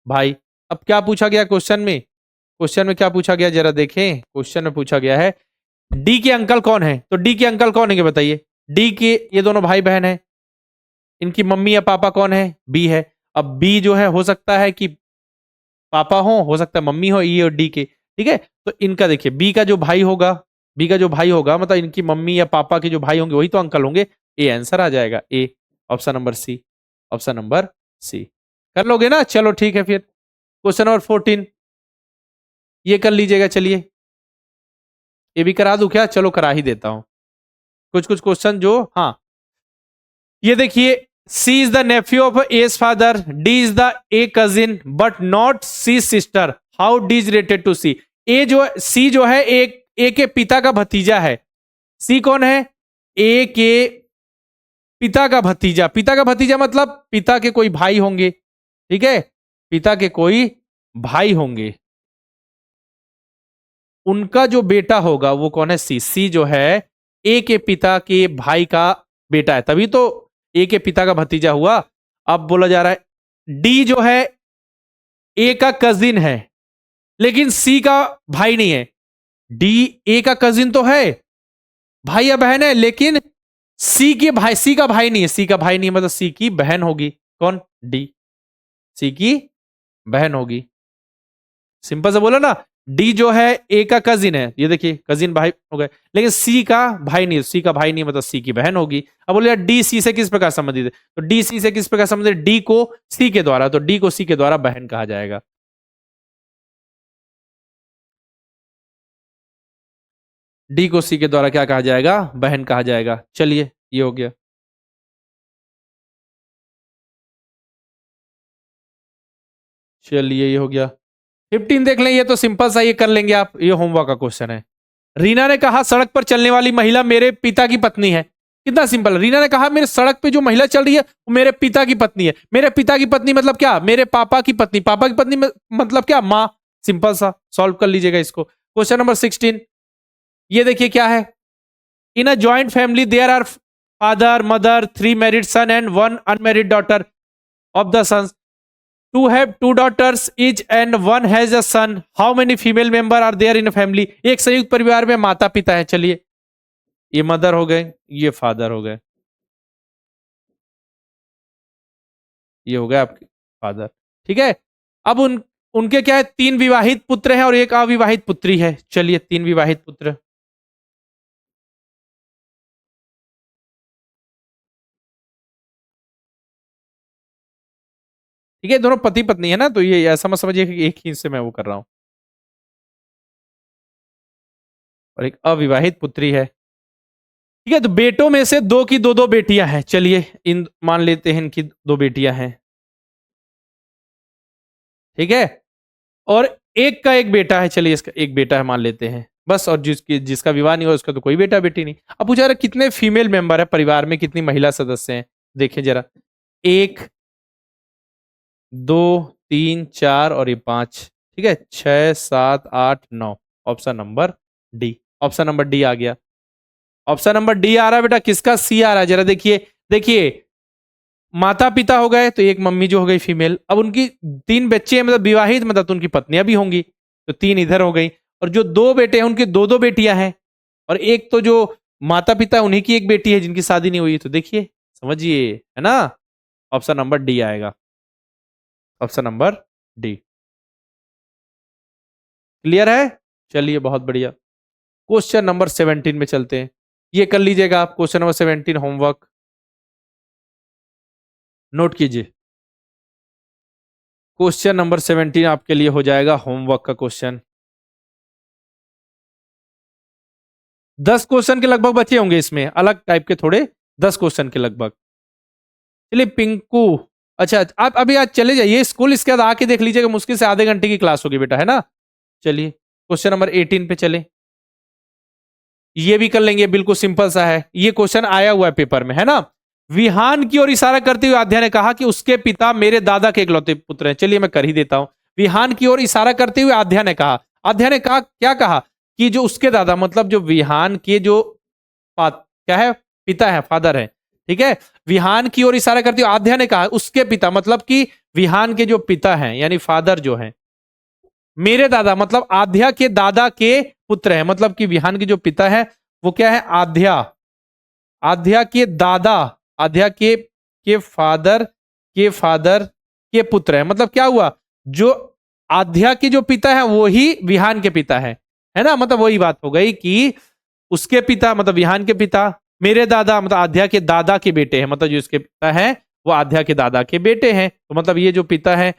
भाई। अब क्या पूछा गया क्वेश्चन में? क्वेश्चन में क्या पूछा गया जरा देखें। क्वेश्चन में पूछा गया है डी के अंकल कौन है, तो डी के अंकल कौन है बताइए। डी के ये दोनों भाई बहन है, इनकी मम्मी या पापा कौन है? बी है। अब बी जो है हो सकता है कि पापा हो सकता है मम्मी हो, ई और डी के, ठीक है। तो इनका देखिए बी का जो भाई होगा, बी का जो भाई होगा मतलब इनकी मम्मी या पापा के जो भाई होंगे वही तो अंकल होंगे। ए आंसर आ जाएगा, A, option number C, option number C. कर लोगे ना? चलो ठीक है फिर। क्वेश्चन नंबर 14 ये कर लीजिएगा। चलिए ये भी करा दूं क्या? चलो करा ही देता हूं। कुछ कुछ क्वेश्चन जो, हाँ ये देखिए, C is the nephew of A's father, D is the A cousin but not C sister, how D is related to C. A जो सी जो है एक ए के पिता का भतीजा है। सी कौन है? ए के पिता का भतीजा। पिता का भतीजा मतलब पिता के कोई भाई होंगे, ठीक है, पिता के कोई भाई होंगे, उनका जो बेटा होगा वो कौन है? सी। सी जो है ए के पिता के भाई का बेटा है, तभी तो ए के पिता का भतीजा हुआ। अब बोला जा रहा है डी जो है ए का कजिन है लेकिन सी का भाई नहीं है। डी ए का कजिन तो है, भाई या बहन है, लेकिन सी के भाई, सी का भाई नहीं है। सी का भाई नहीं मतलब सी की बहन होगी। कौन? डी, सी की बहन होगी। सिंपल से बोला ना, डी जो है ए का कजिन है, ये देखिए कजिन भाई हो गए, लेकिन सी का भाई नहीं, सी का भाई नहीं मतलब सी की बहन होगी। अब बोले डी सी से किस प्रकार संबंधित है, तो डी सी से किस प्रकार संबंधित? डी को सी के द्वारा, तो डी को सी के द्वारा बहन कहा जाएगा। डी को सी के द्वारा क्या कहा जाएगा? बहन कहा जाएगा। चलिए ये हो गया। चलिए ये हो गया। 15 देख लें, ये तो सिंपल सा, ये कर लेंगे आप, ये होमवर्क का क्वेश्चन है। रीना ने कहा सड़क पर चलने वाली महिला मेरे पिता की पत्नी है। कितना सिंपल। रीना ने कहा मेरे सड़क पे जो महिला चल रही है वो मेरे पिता की पत्नी है। मेरे पिता की पत्नी मतलब क्या? मेरे पापा की पत्नी। पापा की पत्नी मतलब क्या? माँ। सिंपल सा, सॉल्व कर लीजिएगा इसको। क्वेश्चन नंबर 16, ये देखिए क्या है। In a joint family there are father, mother, 3 married son and 1 unmarried daughter of the sons. Two have 2 daughters each and one has a son. How many female member are there in a family? एक संयुक्त परिवार में माता पिता है। चलिए ये mother हो गए, ये फादर हो गए, ये हो गया आपके फादर, ठीक है। अब उनके क्या है? 3 विवाहित पुत्र हैं और 1 अविवाहित पुत्री है। चलिए 3 विवाहित पुत्र, ठीक है, दोनों पति पत्नी है ना, तो ये ऐसा मत समझिए कि एक ही से मैं वो कर रहा हूं। और 1 अविवाहित पुत्री है, ठीक है। तो बेटों में से 2 की 2 बेटियां हैं। चलिए इन मान लेते हैं इनकी 2 बेटियां हैं, ठीक है। और 1 का 1 बेटा है। चलिए इसका 1 बेटा है मान लेते हैं बस। और जिसका विवाह नहीं हुआ उसका तो कोई बेटा बेटी नहीं। अब पूछा रहा कितने फीमेल मेंबर है परिवार में, कितनी महिला सदस्य हैं? देखें जरा, 1 2 3 4 और ये 5, ठीक है, 6 7 8 9। Option number D, option number D आ गया। ऑप्शन नंबर डी आ रहा है बेटा, किसका? सी आ रहा है। जरा देखिए, देखिए माता पिता हो गए तो 1 मम्मी जो हो गई फीमेल। अब उनकी 3 बच्चे हैं मतलब विवाहित, मतलब तो उनकी पत्नियां भी होंगी, तो 3 इधर हो गई। और जो 2 बेटे हैं उनकी 2 बेटियां हैं, और 1 तो जो माता पिता उन्हीं की 1 बेटी है जिनकी शादी नहीं हुई। तो देखिए समझिए, है ना, ऑप्शन नंबर डी आएगा। ऑप्शन नंबर डी क्लियर है। चलिए बहुत बढ़िया। क्वेश्चन नंबर 17 में चलते हैं। ये कर लीजिएगा आप, क्वेश्चन नंबर 17 होमवर्क नोट कीजिए। क्वेश्चन नंबर 17 आपके लिए हो जाएगा होमवर्क का क्वेश्चन। 10 क्वेश्चन के लगभग बचे होंगे इसमें, अलग टाइप के थोड़े, 10 क्वेश्चन के लगभग। चलिए पिंकू, अच्छा आप अभी आज चले जाइए स्कूल, इसके बाद आके देख लीजिएगा, मुश्किल से आधे घंटे की क्लास होगी बेटा, है ना। चलिए क्वेश्चन नंबर 18 पे चले। ये भी कर लेंगे, बिल्कुल सिंपल सा है। ये क्वेश्चन आया हुआ है पेपर में, है ना। विहान की ओर इशारा करते हुए आध्या ने कहा कि उसके पिता मेरे दादा के इकलौते पुत्र हैं। चलिए मैं कर ही देता हूं। विहान की ओर इशारा करते हुए आध्या ने कहा, आध्या ने कहा क्या कहा? कि जो उसके दादा मतलब जो विहान के जो क्या है? पिता है, फादर है, ठीक है। विहान की ओर इशारा करते हुए आध्या ने कहा उसके पिता मतलब कि विहान के जो पिता हैं यानी फादर जो है, मेरे दादा मतलब आध्या के दादा के पुत्र है, मतलब कि विहान के जो पिता है वो क्या है? आध्या, आध्या के दादा, आध्या के फादर के पुत्र है। मतलब क्या हुआ? जो आध्या के जो पिता है वो ही विहान के पिता है ना। मतलब वही बात हो गई कि उसके पिता मतलब विहान के पिता, मेरे दादा मतलब आध्या के दादा के बेटे हैं, मतलब जो इसके पिता है वो आध्या के दादा के बेटे हैं। तो मतलब ये जो पिता है,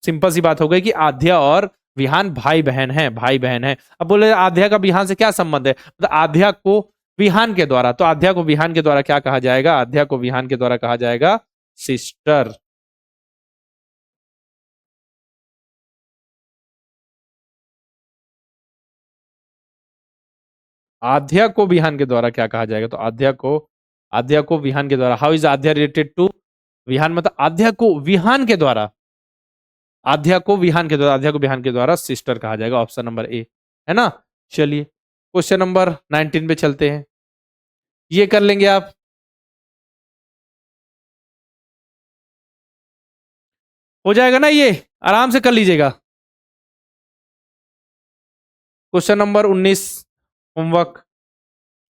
सिंपल सी बात हो गई कि आध्या और विहान भाई बहन है, भाई बहन है। अब बोले आध्या का विहान से क्या संबंध है? मतलब आध्या को विहान के द्वारा। तो आध्या को विहान के द्वारा क्या कहा जाएगा? आध्या को विहान के द्वारा कहा जाएगा सिस्टर। आध्या को विहान के द्वारा क्या कहा जाएगा? तो आध्या को विहान के द्वारा। How is Aadhya related to Vihaan? मतलब आध्या को विहान के द्वारा, आध्या को विहान के द्वारा, आध्या को विहान के द्वारा सिस्टर कहा जाएगा। ऑप्शन नंबर ए है ना। चलिए क्वेश्चन नंबर 19 पे चलते हैं। ये कर लेंगे आप। हो जाएगा ना, ये आराम से कर लीजिएगा। Question number 19 homework.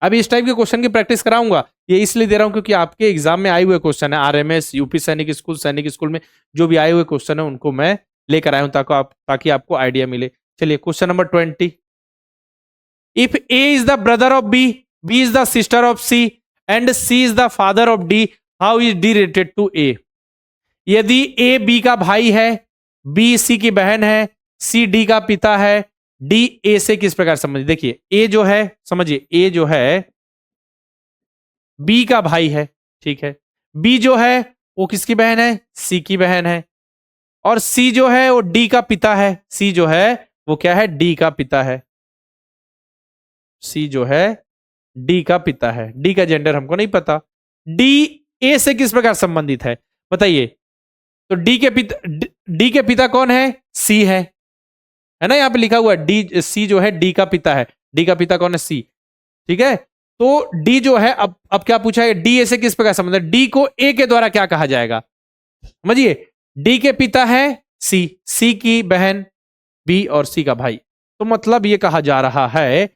अभी इस टाइप के क्वेश्चन की प्रैक्टिस कराऊंगा, ये इसलिए दे रहा हूं क्योंकि आपके एग्जाम में आए हुए क्वेश्चन है, आरएमएस, यूपी सैनिक स्कूल में जो भी आए हुए क्वेश्चन है उनको मैं लेकर आया हूं ताकि आपको आइडिया मिले। चलिए question number 20। If A is the brother of B, B is the sister of C and C is the father of D, how is D related to A? यदि ए बी का भाई है, B C की बहन है, C D का पिता है, डी ए से किस प्रकार संबंधित? देखिए ए जो है, समझिए ए जो है बी का भाई है, ठीक है। बी जो है वो किसकी बहन है? सी की बहन है। और सी जो है वो डी का पिता है। सी जो है वो क्या है? डी का पिता है। सी जो है डी का पिता है। डी का जेंडर हमको नहीं पता। डी ए से किस प्रकार संबंधित है बताइए? तो डी के पिता कौन है? सी है ना, यहां पे लिखा हुआ है डी, सी जो है डी का पिता है। डी का पिता कौन है? सी, ठीक है। तो डी जो है, अब क्या पूछा है? डी ए से किस प्रकार संबंध है? डी को ए के द्वारा क्या कहा जाएगा? समझिए, डी के पिता है सी, सी की बहन बी और सी का भाई। तो मतलब ये कहा जा रहा है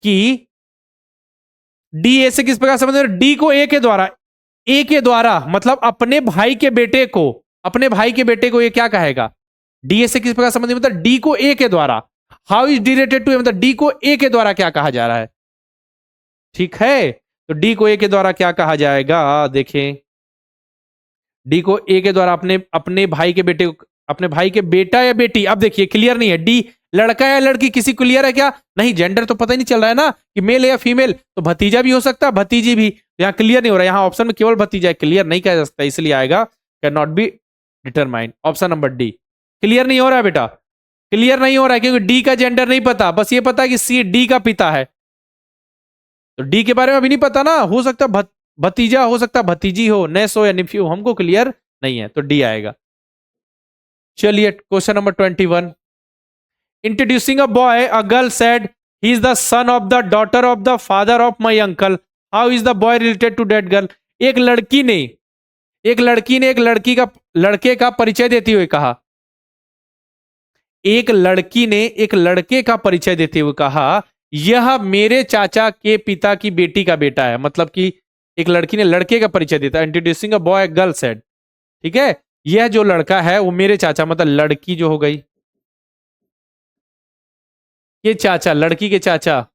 कि डी ए से किस प्रकार संबंध है? डी को ए के द्वारा, ए के द्वारा मतलब अपने भाई के बेटे को, अपने भाई के बेटे को ये क्या कहेगा? डी ए से किस प्रकार संबंधित? मतलब डी को ए के द्वारा। How is D related to A? मतलब डी को ए के द्वारा क्या कहा जा रहा है? ठीक है, तो डी को ए के द्वारा क्या कहा जाएगा? देखें, डी को ए के द्वारा अपने भाई के बेटे को, अपने भाई के बेटा या बेटी। अब देखिए क्लियर नहीं है, डी लड़का या लड़की, किसी क्लियर है क्या? नहीं, जेंडर तो पता ही नहीं चल रहा है ना कि मेल है या फीमेल। तो भतीजा भी हो सकता है, भतीजी भी। यहां क्लियर नहीं हो रहा है, यहां ऑप्शन में केवल भतीजा है, क्लियर नहीं कह सकता, इसलिए आएगा can not be determined. Option number D. Clear नहीं हो रहा है बेटा, क्लियर नहीं हो रहा है क्योंकि डी का जेंडर नहीं पता, बस ये पता है कि सी डी का पिता है। तो डी के बारे में अभी नहीं पता ना, हो सकता है भतीजा, हो सकता है भतीजी हो, नेस हो या निफ्यू, हमको क्लियर नहीं है, तो डी आएगा। चलिए question number 21। Introducing a boy, a girl said he is the son of the daughter of the father of my uncle, how is the boy related to that girl? एक लड़की ने एक लड़के का परिचय देते हुए कहा, एक लड़की ने एक लड़के का परिचय देते हुए कहा यह मेरे चाचा के पिता की बेटी का बेटा है। मतलब कि एक लड़की ने लड़के का परिचय देता है। Introducing a boy, girl said, ठीक है, यह जो लड़का है वो मेरे चाचा, मतलब लड़की जो हो गई ये चाचा, लड़की के चाचा,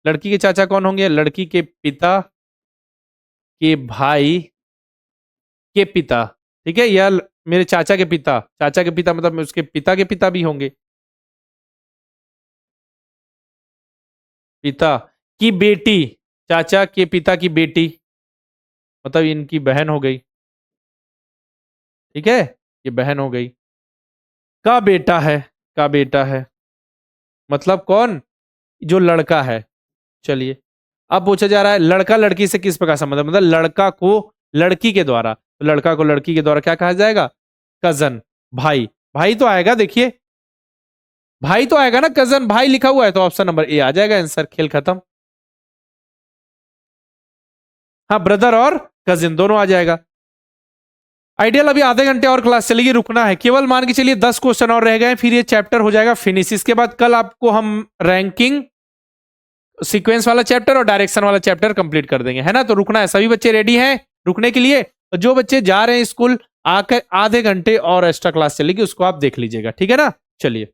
लड़की के चाचा कौन होंगे? लड़की के पिता के भाई के पिता, ठीक है, या मेरे चाचा के पिता, चाचा के पिता मतलब उसके पिता के पिता भी होंगे, पिता की बेटी, चाचा के पिता की बेटी, मतलब इनकी बहन हो गई, ठीक है, ये बहन हो गई, का बेटा है, का बेटा है, मतलब कौन? जो लड़का है। चलिए अब पूछा जा रहा है लड़का लड़की से किस प्रकार संबंध है? मतलब लड़का को लड़की के द्वारा, तो लड़का को लड़की के द्वारा क्या कहा जाएगा? कजन, भाई। भाई तो आएगा, देखिए भाई तो आएगा ना, कजन भाई लिखा हुआ है, तो ऑप्शन नंबर ए आ जाएगा आंसर। खेल खत्म। हाँ, ब्रदर और कजिन दोनों आ जाएगा। आइडियल अभी आधे घंटे और क्लास चलेगी, रुकना है केवल, मान के चलिए 10 क्वेश्चन और रह गए, फिर ये चैप्टर हो जाएगा फिनिश। इसके बाद कल आपको हम रैंकिंग, सीक्वेंस वाला चैप्टर और डायरेक्शन वाला चैप्टर कंप्लीट कर देंगे, है ना। तो रुकना है, सभी बच्चे रेडी हैं रुकने के लिए? तो जो बच्चे जा रहे हैं स्कूल, आकर आधे घंटे और एक्स्ट्रा क्लास चलेगी, उसको आप देख लीजिएगा, ठीक है ना। चलिए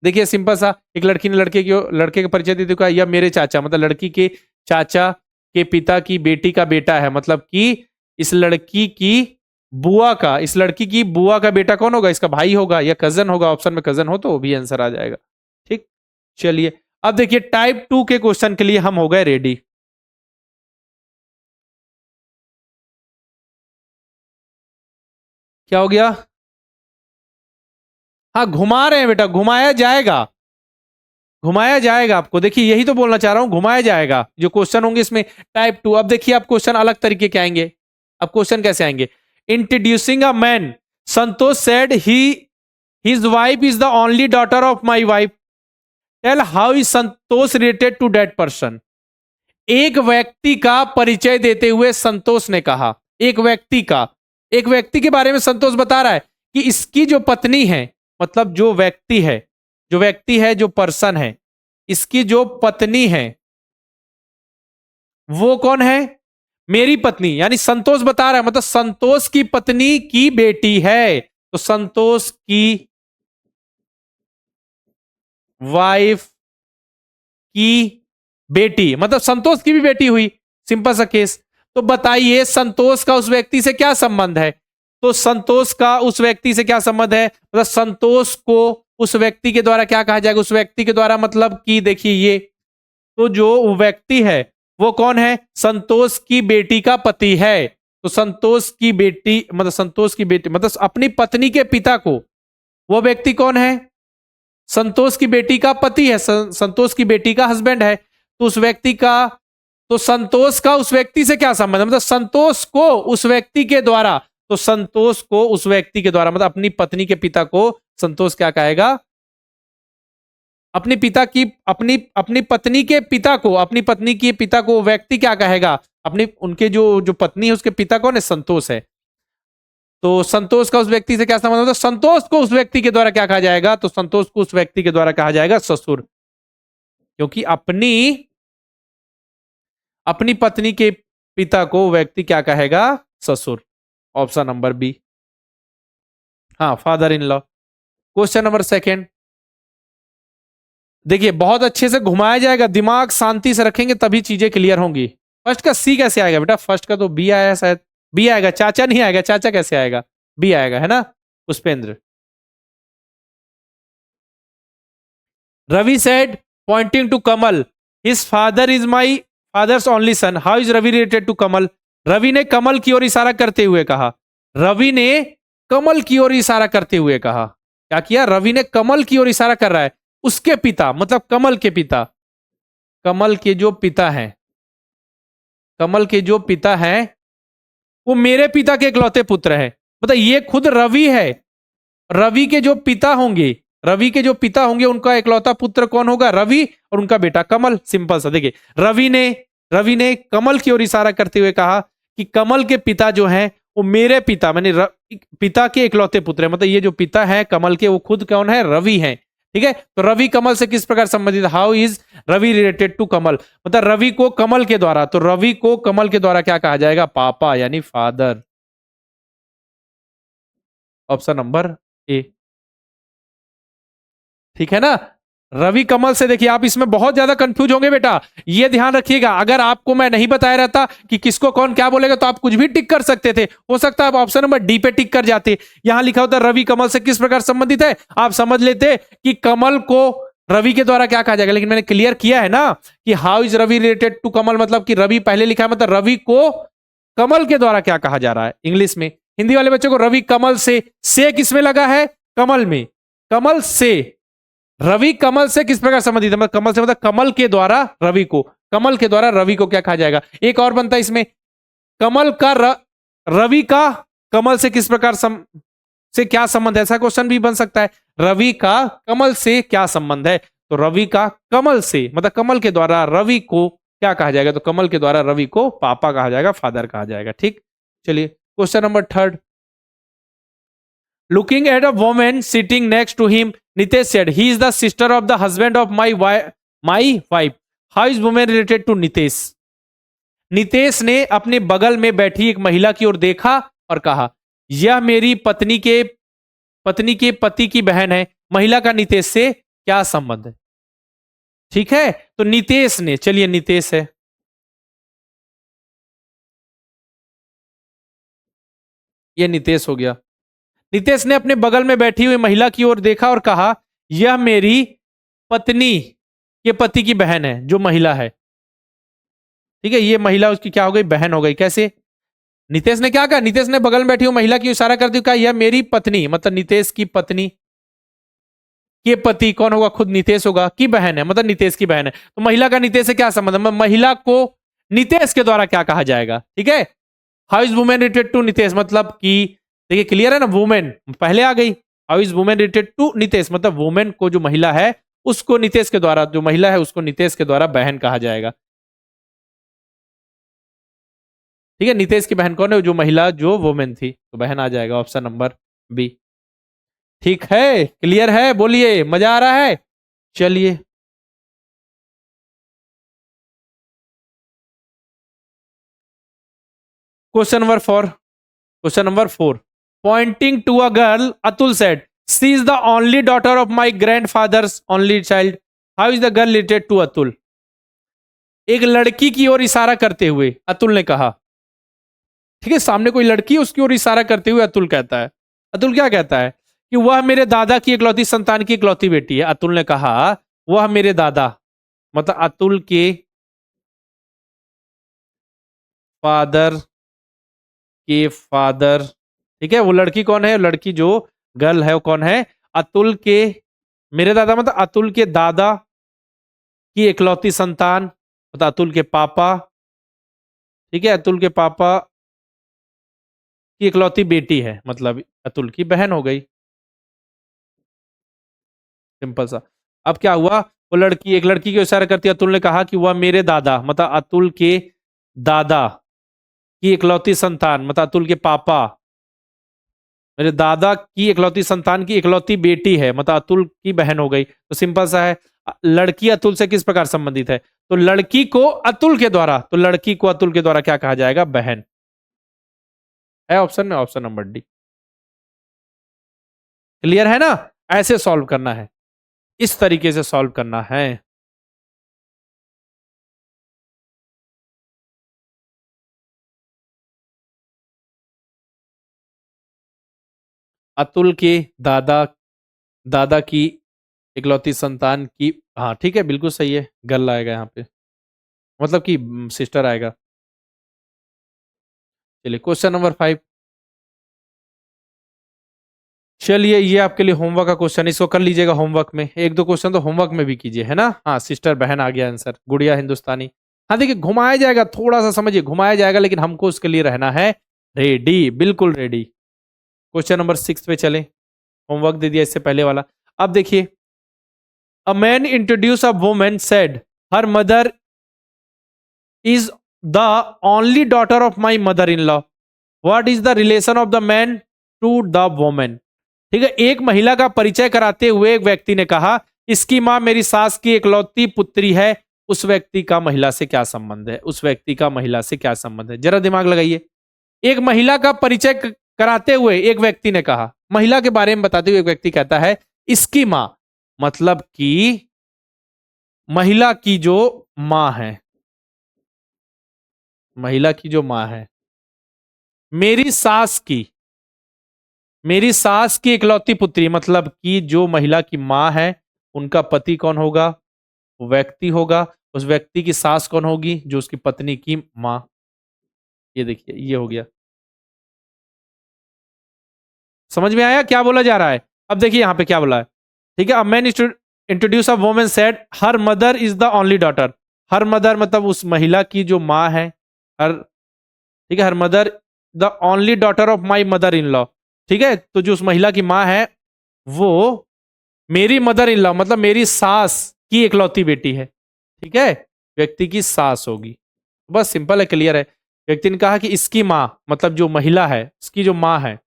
देखिए, सिंपल सा, एक लड़की ने लड़के का परिचय देते हुए, यह मेरे चाचा, मतलब लड़की के चाचा के पिता की बेटी का बेटा है, मतलब कि इस लड़की की बुआ का, इस लड़की की बुआ का बेटा कौन होगा? इसका भाई होगा या कजन होगा। ऑप्शन में कजन हो तो वो भी आंसर आ जाएगा, ठीक। चलिए अब देखिए टाइप 2 के क्वेश्चन के लिए हम हो गए रेडी। क्या हो गया? हाँ, घुमा रहे हैं बेटा, घुमाया जाएगा, घुमाया जाएगा आपको। देखिए यही तो बोलना चाह रहा हूं, घुमाया जाएगा। जो क्वेश्चन होंगे इसमें टाइप 2। अब देखिए आप क्वेश्चन अलग तरीके के आएंगे। अब क्वेश्चन कैसे आएंगे? Introducing a man, Santosh said he his wife is the only daughter of my wife, tell how is Santosh related to that person. एक व्यक्ति का परिचय देते हुए संतोष ने कहा, एक व्यक्ति का, एक व्यक्ति के बारे में संतोष बता रहा है कि इसकी जो पत्नी है, मतलब जो व्यक्ति है, जो व्यक्ति है, जो पर्सन है, इसकी जो पत्नी है वो कौन है? मेरी पत्नी। यानी संतोष बता रहा है, मतलब संतोष की पत्नी की बेटी है, तो संतोष की वाइफ की बेटी, मतलब संतोष की भी बेटी हुई। सिंपल सा केस। तो बताइए संतोष का उस व्यक्ति से क्या संबंध है? तो संतोष का उस व्यक्ति से क्या संबंध है? मतलब संतोष को उस व्यक्ति के द्वारा क्या कहा जाएगा? उस व्यक्ति के द्वारा मतलब कि देखिए ये, तो जो व्यक्ति है वो कौन है? संतोष की बेटी का पति है। तो संतोष की बेटी, मतलब संतोष की बेटी, मतलब अपनी पत्नी के पिता को, वो व्यक्ति कौन है? संतोष की बेटी का पति है, संतोष की बेटी का हस्बैंड है। तो उस व्यक्ति का, तो संतोष का उस व्यक्ति से क्या संबंध है? मतलब संतोष को उस व्यक्ति के द्वारा, तो संतोष को उस व्यक्ति के द्वारा, मतलब अपनी पत्नी के पिता को संतोष क्या कहेगा? अपनी पिता की, अपनी अपनी पत्नी के पिता को, अपनी पत्नी के पिता को व्यक्ति क्या कहेगा? अपनी, उनके जो जो पत्नी है उसके पिता कौन है? संतोष है। तो संतोष का उस व्यक्ति से क्या संबंध? मतलब संतोष को उस व्यक्ति के द्वारा क्या कहा जाएगा? तो संतोष को उस व्यक्ति के द्वारा कहा जाएगा ससुर, क्योंकि अपनी अपनी पत्नी के पिता को व्यक्ति क्या कहेगा? ससुर। Option number B. हाँ, father in law. Question number second, देखिए बहुत अच्छे से घुमाया जाएगा, दिमाग शांति से रखेंगे तभी चीजें क्लियर होंगी। फर्स्ट का सी कैसे आएगा बेटा? फर्स्ट का तो बी आया शायद, बी आएगा, चाचा नहीं आएगा। चाचा कैसे आएगा? बी आएगा, है ना Pushpendra? Ravi said pointing to Kamal, his father is my father's only son, how is Ravi related to Kamal? Ravi ने कमल की ओर इशारा करते हुए कहा, रवि ने कमल की ओर इशारा करते हुए कहा। क्या किया? रवि ने कमल की ओर इशारा कर रहा है। उसके पिता, मतलब कमल के पिता, कमल के जो पिता हैं, कमल के जो पिता हैं वो मेरे पिता के इकलौते पुत्र हैं। मतलब ये खुद रवि है, रवि के जो पिता होंगे, रवि के जो पिता होंगे उनका इकलौता पुत्र कौन होगा? रवि, और उनका बेटा कमल। सिंपल सा। देखिए रवि ने कमल की ओर इशारा करते हुए कहा कि कमल के पिता जो हैं वो मेरे पिता, मैंने पिता के इकलौते पुत्र है। मतलब ये जो पिता है कमल के, वो खुद कौन है? रवि है। ठीक है, तो रवि कमल से किस प्रकार संबंधित? How is Ravi related to Kamal? मतलब रवि को कमल के द्वारा, तो रवि को कमल के द्वारा क्या कहा जाएगा? पापा, यानी फादर। ऑप्शन नंबर ए। ठीक है ना? रवि कमल से, देखिए आप इसमें बहुत ज्यादा कंफ्यूज होंगे बेटा, ये ध्यान रखिएगा। अगर आपको मैं नहीं बताया रहता कि किसको कौन क्या बोलेगा तो आप कुछ भी टिक कर सकते थे। हो सकता है आप ऑप्शन नंबर डी पे टिक कर जाते। यहां लिखा होता रवि कमल से किस प्रकार संबंधित है, आप समझ लेते कि कमल को रवि के द्वारा क्या कहा जाएगा। लेकिन मैंने क्लियर किया है ना कि how is Ravi related to Kamal, मतलब कि रवि पहले लिखा है, मतलब रवि को कमल के द्वारा क्या कहा जा रहा है। इंग्लिश में, हिंदी वाले बच्चों को रवि कमल से किसमें लगा है? कमल में। कमल से, रवि कमल से किस प्रकार संबंधित है? मतलब कमल से, मतलब कमल के द्वारा रवि को, कमल के द्वारा रवि को क्या कहा जाएगा? एक और बनता है इसमें, कमल का रवि का कमल से किस प्रकार से क्या संबंध है? ऐसा क्वेश्चन भी बन सकता है, रवि का कमल से क्या संबंध है? तो रवि का कमल से, मतलब कमल के द्वारा रवि को क्या कहा जाएगा? तो कमल के द्वारा रवि को पापा कहा जाएगा, फादर कहा जाएगा। ठीक, चलिए question number third, looking at a woman sitting next to him, Nitesh said, he is the sister of the husband of my wife. How is woman related to Nitesh? Nitesh ने अपने बगल में बैठी एक महिला की ओर देखा और कहा, यह मेरी पत्नी के पति की बहन है। महिला का नितेश से क्या संबंध है? ठीक है, तो नितेश ने, चलिए नितेश है, यह नितेश हो गया। नितेश ने अपने बगल में बैठी हुई महिला की ओर देखा और कहा, यह मेरी पत्नी के पति की बहन है, जो महिला है। ठीक है, ये महिला उसकी क्या हो गई? बहन हो गई। कैसे? नितेश ने क्या कहा, नितेश ने बगल में बैठी हुई महिला की इशारा करती हुई कहा यह मेरी पत्नी, मतलब नितेश की पत्नी के पति कौन होगा, खुद नितेश होगा, की बहन है, मतलब नितेश की बहन है। तो महिला का नितेश से क्या संबंध है, महिला को नितेश के द्वारा क्या कहा जाएगा, ठीक है। How is women related to Nitesh, मतलब कि देखिए क्लियर है ना, वुमेन पहले आ गई। How is women related to Nitesh, मतलब वुमेन को जो महिला है उसको नितेश के द्वारा, जो महिला है उसको नितेश के द्वारा बहन कहा जाएगा, ठीक है। नितेश की बहन कौन है, जो महिला जो वुमेन थी, तो बहन आ जाएगा ऑप्शन नंबर बी। ठीक है, क्लियर है, बोलिए मजा आ रहा है। चलिए question number 4 pointing to a girl Atul said she is the only daughter of my grandfather's only child. How is the girl related to Atul. एक लड़की की ओर इशारा करते हुए अतुल ने कहा, ठीक है, सामने कोई लड़की उसकी ओर इशारा करते हुए अतुल कहता है, अतुल क्या कहता है कि वह मेरे दादा की इकलौती संतान की इकलौती बेटी है। अतुल ने कहा वह मेरे दादा, मतलब अतुल के फादर के फादर, ठीक है। वो लड़की कौन है, लड़की जो गर्ल है वो कौन है, अतुल के, मेरे दादा मतलब अतुल के दादा की इकलौती संतान, मतलब अतुल के पापा, ठीक है, अतुल के पापा की इकलौती बेटी है, मतलब अतुल की बहन हो गई, सिंपल सा। अब क्या हुआ, वो लड़की एक लड़की की इशारा करती है, अतुल ने कहा कि वह मेरे दादा, मतलब अतुल के दादा की इकलौती संतान, मतलब अतुल के पापा, मेरे दादा की इकलौती संतान की इकलौती बेटी है, मतलब अतुल की बहन हो गई। तो सिंपल सा है, लड़की अतुल से किस प्रकार संबंधित है, तो लड़की को अतुल के द्वारा, तो लड़की को अतुल के द्वारा क्या कहा जाएगा, बहन है ऑप्शन में, ऑप्शन नंबर डी। क्लियर है ना, ऐसे सॉल्व करना है, इस तरीके से सॉल्व करना है। अतुल के दादा, दादा की इकलौती संतान की, हाँ ठीक है, बिल्कुल सही है, गर्ल आएगा यहाँ पे, मतलब कि सिस्टर आएगा। चलिए क्वेश्चन नंबर 5, चलिए ये आपके लिए होमवर्क का क्वेश्चन, इसको कर लीजिएगा होमवर्क में, एक दो क्वेश्चन तो होमवर्क में भी कीजिए, है ना। हाँ सिस्टर बहन आ गया आंसर, गुड़िया हिंदुस्तानी। हाँ देखिए घुमाया जाएगा, थोड़ा सा समझिए, घुमाया जाएगा लेकिन हमको उसके लिए रहना है रेडी, बिल्कुल रेडी। क्वेश्चन नंबर 6 पे चले, होमवर्क दे दिया इससे पहले वाला। अब देखिए, a man introduce a woman said her mother is the only daughter of my mother in law, what is the relation of the man to the women. ठीक है, एक महिला का परिचय कराते हुए एक व्यक्ति ने कहा इसकी मां मेरी सास की इकलौती पुत्री है, उस व्यक्ति का महिला से क्या संबंध है, उस व्यक्ति का महिला से क्या संबंध है, जरा दिमाग लगाइए। एक महिला का परिचय कराते हुए एक व्यक्ति ने कहा, महिला के बारे में बताते हुए एक व्यक्ति कहता है इसकी मां, मतलब कि महिला की जो मां है, महिला की जो मां है, मेरी सास की, मेरी सास की इकलौती पुत्री, मतलब कि जो महिला की मां है उनका पति कौन होगा, वो व्यक्ति होगा, उस व्यक्ति की सास कौन होगी, जो उसकी पत्नी की मां। ये देखिए ये हो गया, समझ में आया क्या बोला जा रहा है। अब देखिए यहां पे क्या बोला है, ठीक है, अ man introduce a woman said her mother is the only daughter, her mother मतलब उस महिला की जो मां है, हर, ठीक है, her mother the only daughter of my mother in law, ठीक है, तो जो उस महिला की मां है वो मेरी मदर इन लॉ, मतलब मेरी सास की इकलौती बेटी है, ठीक है, व्यक्ति की सास होगी, बस सिंपल है, क्लियर है। व्यक्ति ने कहा कि इसकी मां, मतलब जो महिला है इसकी जो मां है,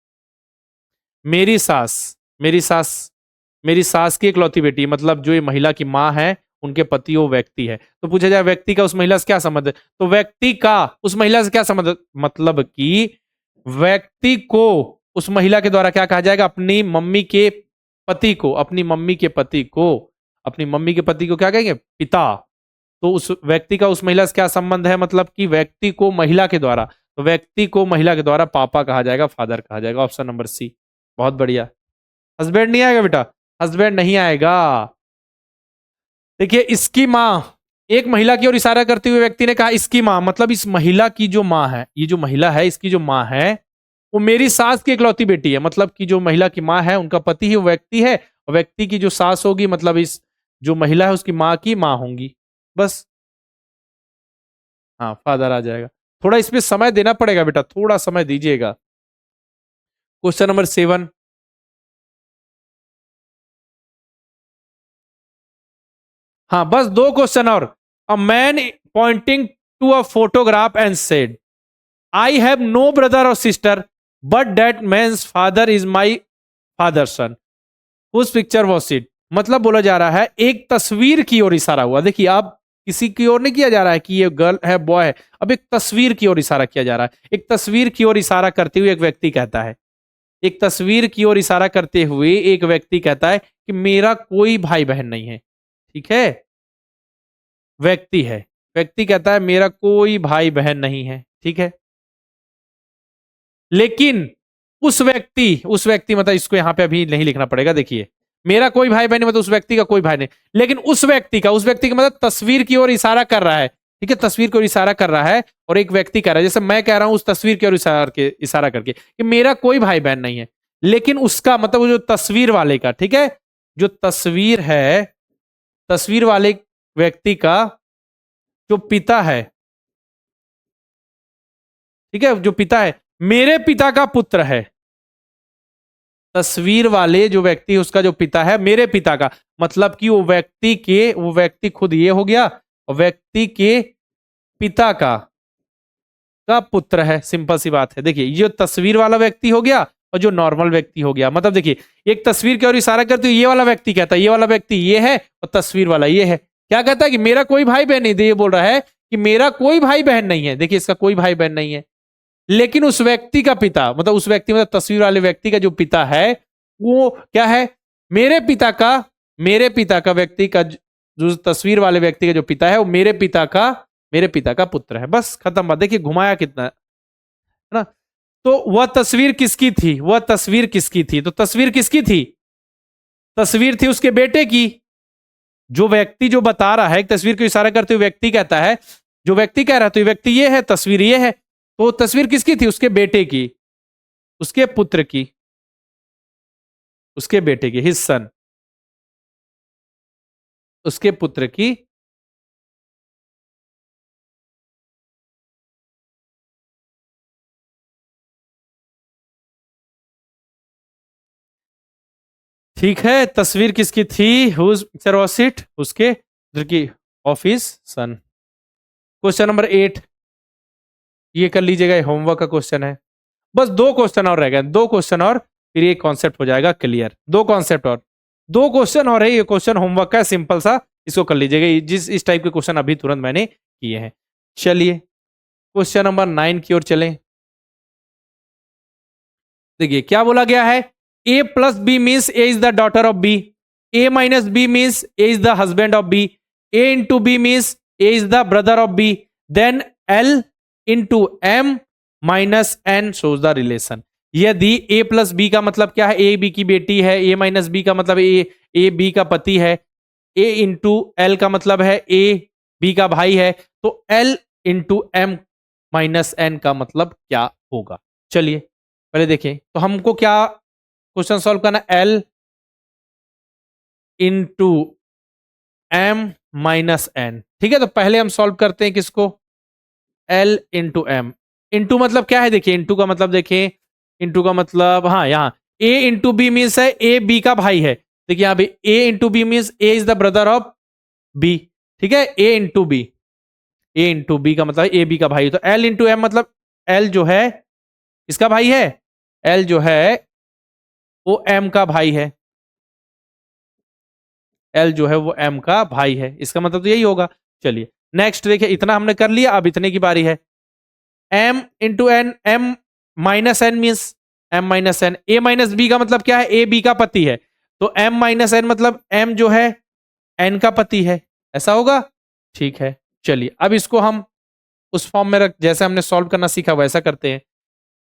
मेरी सास, मेरी सास, मेरी सास की इकलौती बेटी, मतलब जो ये महिला की मां है उनके पति वो व्यक्ति है। तो पूछा जाए व्यक्ति का उस महिला से क्या संबंध है, तो व्यक्ति का उस महिला से क्या संबंध है? मतलब कि व्यक्ति को उस महिला के द्वारा क्या कहा जाएगा, अपनी मम्मी के पति को, अपनी मम्मी के पति को, अपनी मम्मी के पति को क्या कहेंगे, पिता। तो उस व्यक्ति का उस महिला से क्या संबंध है, मतलब कि व्यक्ति को महिला के द्वारा, तो व्यक्ति को महिला के द्वारा पापा कहा जाएगा, फादर कहा जाएगा, ऑप्शन नंबर सी। बहुत बढ़िया। हस्बैंड नहीं आएगा बेटा, हस्बैंड नहीं आएगा। देखिए इसकी मां, एक महिला की ओर इशारा करते हुए व्यक्ति ने कहा इसकी मां, मतलब इस महिला की जो मां है, ये जो महिला है इसकी जो मां है वो मेरी सास की इकलौती बेटी है। मतलब कि जो महिला की मां है उनका पति ही वो व्यक्ति है, और व्यक्ति की जो सास होगी मतलब इस जो महिला है उसकी मां की मां होंगी। बस, हाँ फादर आ जाएगा। थोड़ा इसमें समय देना पड़ेगा बेटा, थोड़ा समय दीजिएगा। Question number 7। हाँ बस 2 क्वेश्चन और। A man pointing to a photograph and said I have no brother और sister but that man's father is my father son उस पिक्चर वॉज इट। मतलब बोला जा रहा है एक तस्वीर की ओर इशारा हुआ। देखिए आप किसी की ओर नहीं किया जा रहा है कि ये गर्ल है बॉय है, अब एक तस्वीर की ओर इशारा किया जा रहा है। एक तस्वीर की ओर इशारा करते हुए एक व्यक्ति कहता है, एक तस्वीर की ओर इशारा करते हुए एक व्यक्ति कहता है कि मेरा कोई भाई बहन नहीं है। ठीक है, व्यक्ति है, व्यक्ति कहता है मेरा कोई भाई बहन नहीं है। ठीक है, लेकिन उस व्यक्ति मतलब इसको यहां पे अभी नहीं लिखना पड़ेगा। देखिए मेरा कोई भाई बहन मतलब उस व्यक्ति का कोई भाई नहीं, लेकिन उस व्यक्ति का मतलब तस्वीर की ओर इशारा कर रहा है। ठीक है, तस्वीर की ओर इशारा कर रहा है और एक व्यक्ति कह रहा है, जैसे मैं कह रहा हूं उस तस्वीर की ओर इशारा करके कि मेरा कोई भाई बहन नहीं है, लेकिन उसका मतलब वो जो तस्वीर वाले का, ठीक है, जो तस्वीर है, तस्वीर वाले व्यक्ति का जो पिता है, ठीक है, जो पिता है मेरे पिता का पुत्र है। तस्वीर वाले जो व्यक्ति उसका जो पिता है मेरे पिता का, मतलब कि वो व्यक्ति खुद ये हो गया और व्यक्ति के पिता का पुत्र है। सिंपल सी बात है। देखिए ये तस्वीर वाला व्यक्ति हो गया और जो नॉर्मल व्यक्ति हो गया। मतलब देखिए एक तस्वीर की ओर इशारा करते हुए ये वाला व्यक्ति कहता है, ये वाला व्यक्ति ये है और तस्वीर वाला ये है। क्या कहता है कि मेरा कोई भाई बहन नहीं, ये बोल रहा है कि मेरा कोई भाई बहन नहीं है। देखिए इसका कोई भाई बहन नहीं है, लेकिन उस व्यक्ति का पिता मतलब उस व्यक्ति मतलब तस्वीर वाले व्यक्ति का जो पिता है वो क्या है, मेरे पिता का व्यक्ति का जो तस्वीर वाले व्यक्ति का जो पिता है वो मेरे पिता का पुत्र है। बस खत्म बात। देखिए घुमाया कितना है ना। तो वह तस्वीर किसकी थी, वह तस्वीर किसकी थी, तो तस्वीर किसकी थी, तस्वीर थी उसके बेटे की। जो व्यक्ति जो बता रहा है, एक तस्वीर को इशारा करते हुए व्यक्ति कहता है, जो व्यक्ति कह रहा है तो व्यक्ति ये है, तस्वीर ये है, तो तस्वीर किसकी थी, उसके बेटे की, उसके पुत्र की, उसके बेटे की, हिज सन, उसके पुत्र की। ठीक है, तस्वीर किसकी थी, हुज पिक्चर वाज इट, उसके पुत्र की, of his son. Question number 8 ये कर लीजिएगा, होमवर्क का क्वेश्चन है। बस 2 क्वेश्चन और रह गए, 2 क्वेश्चन और फिर ये कॉन्सेप्ट हो जाएगा क्लियर। 2 कॉन्सेप्ट और 2 क्वेश्चन और है, ये क्वेश्चन होमवर्क का है सिंपल सा, इसको कर लीजिएगा। जिस इस टाइप के क्वेश्चन अभी तुरंत मैंने किए हैं। चलिए क्वेश्चन नंबर 9 की ओर चलें। देखिए क्या बोला गया है, A plus B means A is the daughter of B, A minus B means A is the husband of B, A into B means A is the brother of B, then L into M minus N shows the relation. यदि A plus B का मतलब क्या है, ए B की बेटी है, ए minus B का मतलब ए बी का पति है, ए इंटू एल का मतलब है ए बी का भाई है, तो L into M minus N का मतलब क्या होगा। चलिए पहले देखें, तो हमको क्या क्वेश्चन सॉल्व करना, L into M minus N. ठीक है, तो पहले हम सॉल्व करते हैं किसको, एल इंटू एम। इंटू मतलब क्या है, देखिए इंटू का मतलब देखें, इंटू का मतलब हाँ यहाँ ए इंटू बी मीन्स है ए बी का भाई है। देखिए यहाँ पे A into B means A is the brother of B. ठीक है, A into B, A into B का मतलब ए बी का भाई, तो एल इंटू एम मतलब एल जो है इसका भाई है, एल जो है वो एम का भाई है, एल जो है वो एम का भाई है, इसका मतलब तो यही होगा। चलिए नेक्स्ट देखिए, इतना हमने कर लिया, अब इतने की बारी है। M into N, M minus N means M minus N, A minus B का मतलब क्या है, ए बी का पति है, तो एम माइनस एन मतलब एम जो है एन का पति है, ऐसा होगा। ठीक है, चलिए अब इसको हम उस फॉर्म में रख, जैसे हमने सॉल्व करना सीखा वैसा करते हैं।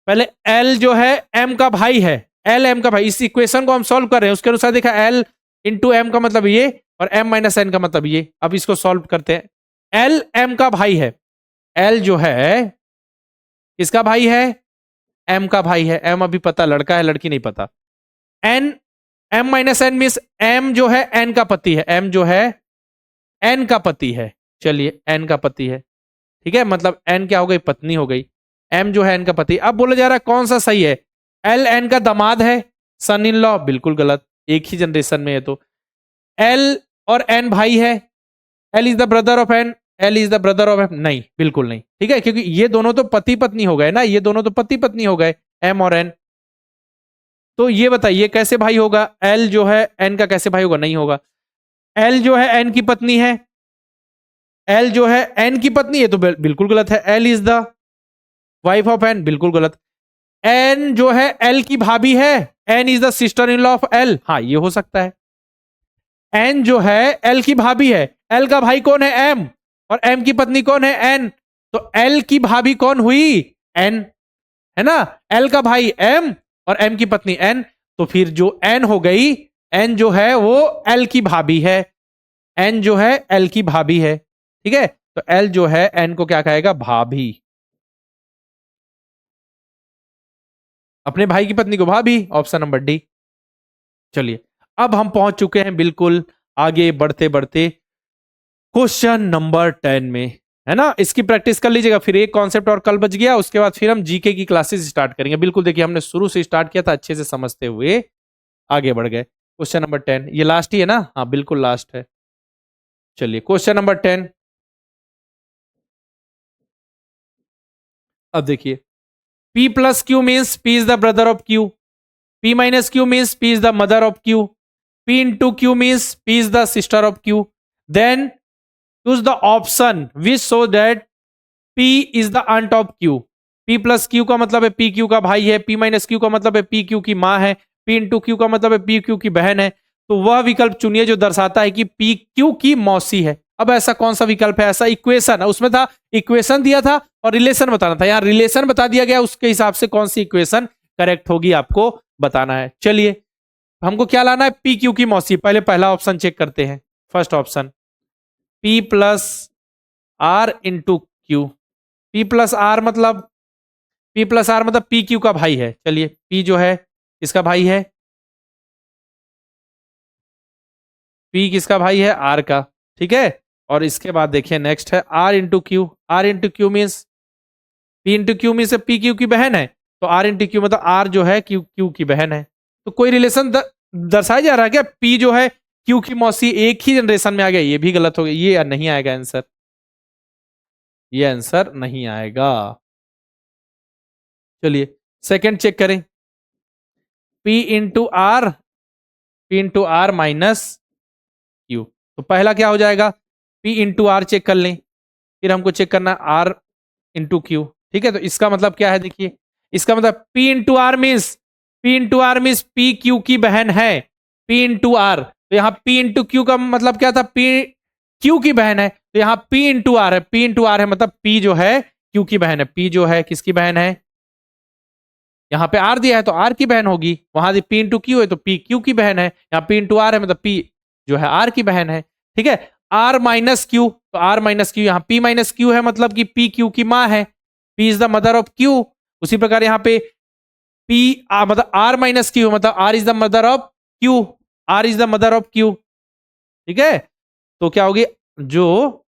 पहले एल जो है एम का भाई है, एल एम का भाई, इस इक्वेशन को हम सॉल्व कर रहे हैं, उसके अनुसार देखा एल इंटू एम का मतलब ये और एम माइनस एन का मतलब ये। अब इसको सॉल्व करते हैं, एल एम का भाई है। एल जो है किसका भाई है? एम का भाई है। एम अभी पता, लड़का है लड़की नहीं पता। N, M minus N means M जो है एन का पति है। एम जो है एन का पति है। चलिए एन का पति है, ठीक है, मतलब एन क्या हो गई? पत्नी हो गई। एम जो है एन का पति। अब बोला जा रहा है कौन सा सही है? एल एन का दामाद है, सन इन लॉ, बिल्कुल गलत, एक ही जनरेशन में है। तो एल और एन भाई है, L is the brother of N, L is the brother of M, नहीं बिल्कुल नहीं, ठीक है, क्योंकि ये दोनों तो पति पत्नी हो गए ना, ये दोनों तो पति पत्नी हो गए, एम और एन। तो ये बताइए कैसे भाई होगा? एल जो है एन का कैसे भाई होगा? नहीं होगा। एल जो है एन की पत्नी है, एल जो है एन की पत्नी है तो बिल्कुल गलत है। L is the wife of N, बिल्कुल गलत। एन जो है एल की भाभी है, N is the sister in law of L, हाँ ये हो सकता है। एन जो है एल की भाभी है, एल का भाई कौन है? एम, और एम की पत्नी कौन है? एन, तो एल की भाभी कौन हुई? एन, है ना। एल का भाई एम और एम की पत्नी एन, तो फिर जो एन हो गई, एन जो है वो एल की भाभी है। एन जो है एल की भाभी है, ठीक है, तो एल जो है एन को क्या कहेगा? भाभी। अपने भाई की पत्नी को भाभी, ऑप्शन नंबर डी। चलिए अब हम पहुंच चुके हैं बिल्कुल आगे बढ़ते बढ़ते क्वेश्चन नंबर 10 में, है ना। इसकी प्रैक्टिस कर लीजिएगा, फिर एक कॉन्सेप्ट और कल बच गया, उसके बाद फिर हम जीके की क्लासेस स्टार्ट करेंगे। बिल्कुल देखिए हमने शुरू से स्टार्ट किया था, अच्छे से समझते हुए आगे बढ़ गए। क्वेश्चन नंबर 10, ये लास्ट ही है ना? हाँ बिल्कुल लास्ट है। चलिए क्वेश्चन नंबर 10, अब देखिए, P plus Q means P is the brother of Q. P minus Q means P is the mother of Q. P into Q means P is the sister of Q. Then choose the option which show that P is the aunt of Q. P plus Q का मतलब है P Q का भाई है, P minus Q का मतलब है P Q की माँ है, P into Q का मतलब है P Q की बहन है। तो वह विकल्प चुनिए जो दर्शाता है कि P Q की मौसी है। अब ऐसा कौन सा विकल्प है? ऐसा इक्वेशन है, उसमें था इक्वेशन दिया था और रिलेशन बताना था, यहाँ रिलेशन बता दिया गया, उसके हिसाब से कौन सी इक्वेशन करेक्ट होगी आपको बताना है। चलिए हमको क्या लाना है? पी क्यू की मौसी। पहले पहला ऑप्शन चेक करते हैं, first option, P plus R into Q. P plus R मतलब, P प्लस आर मतलब पी क्यू का भाई है। चलिए P जो है इसका भाई है, P किसका भाई है? R का, ठीक है। और इसके बाद देखिए नेक्स्ट है R into Q. R into Q means, P into Q means P Q की बहन है, तो R इंटू क्यू मतलब R जो है क्यू क्यू की बहन है। तो कोई रिलेशन दर्शाया जा रहा है क्या? P जो है क्यू की मौसी, एक ही जनरेशन में आ गया, ये भी गलत हो गया, ये नहीं आएगा आंसर, ये आंसर नहीं आएगा। चलिए सेकंड चेक करें, P into R, P into R minus Q. तो पहला क्या हो जाएगा? P इंटू आर चेक कर लें, फिर हमको चेक करना R इंटू क्यू, ठीक है। तो इसका मतलब क्या है? देखिए इसका मतलब P into R means, P into R means P Q की बहन है, P इंटू आर। तो यहाँ P इंटू क्यू का मतलब क्या था? P क्यू की बहन है, तो यहाँ P इंटू आर है, P इंटू आर है मतलब P जो है क्यू की बहन है। P जो है किसकी बहन है? यहाँ पे R दिया है तो R की बहन होगी, वहां P इंटू क्यू है तो P क्यू की बहन है, यहाँ P इंटू आर है मतलब P जो है R की बहन है, ठीक है। R माइनस क्यू, तो R माइनस क्यू, यहाँ P माइनस क्यू है मतलब कि P क्यू की माँ है, P is the mother of Q। उसी प्रकार यहाँ पे P मतलब R माइनस क्यू मतलब R is the mother of Q, R is the mother of Q, ठीक है। तो क्या होगी? जो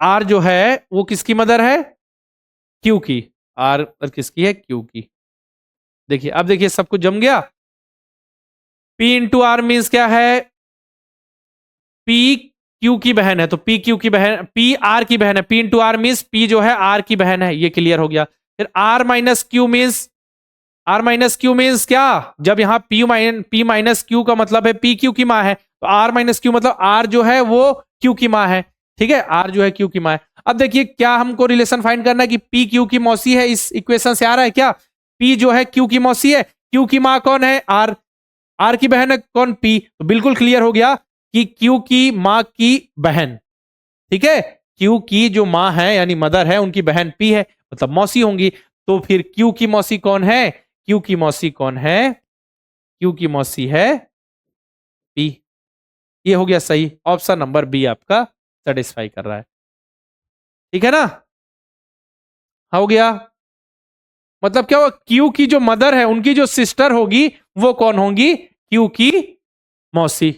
R जो है वो किसकी मदर है? Q की। R किसकी है? Q की। देखिए अब देखिए सब कुछ जम गया। P इंटू आर मीन्स क्या है? P क्यू की बहन है, तो P क्यू की बहन, P आर की बहन है, P into R means P जो है R की बहन है, ये क्लियर हो गया। फिर R minus Q means, R minus Q means क्या? जब यहाँ P माइनस क्यू का मतलब है P क्यू की माँ है, तो R माइनस क्यू मतलब R जो है वो Q की माँ है, ठीक है, R जो है Q की माँ है। अब देखिए क्या हमको रिलेशन फाइंड करना है कि P क्यू की मौसी है, इस इक्वेशन से आ रहा है क्या? P जो है Q की मौसी है, Q की माँ कौन है? R, R की बहन है कौन? P। तो बिल्कुल क्लियर हो गया कि Q की माँ की बहन, ठीक है, Q की जो माँ है यानी मदर है उनकी बहन P है, मतलब मौसी होंगी। तो फिर Q की मौसी कौन है? Q की मौसी कौन है? Q की मौसी है P। ये हो गया सही, ऑप्शन नंबर बी आपका सेटिस्फाई कर रहा है। ठीक है ना, हो गया। मतलब क्या हुआ, क्यू की जो मदर है उनकी जो सिस्टर होगी वो कौन होंगी, क्यू की मौसी।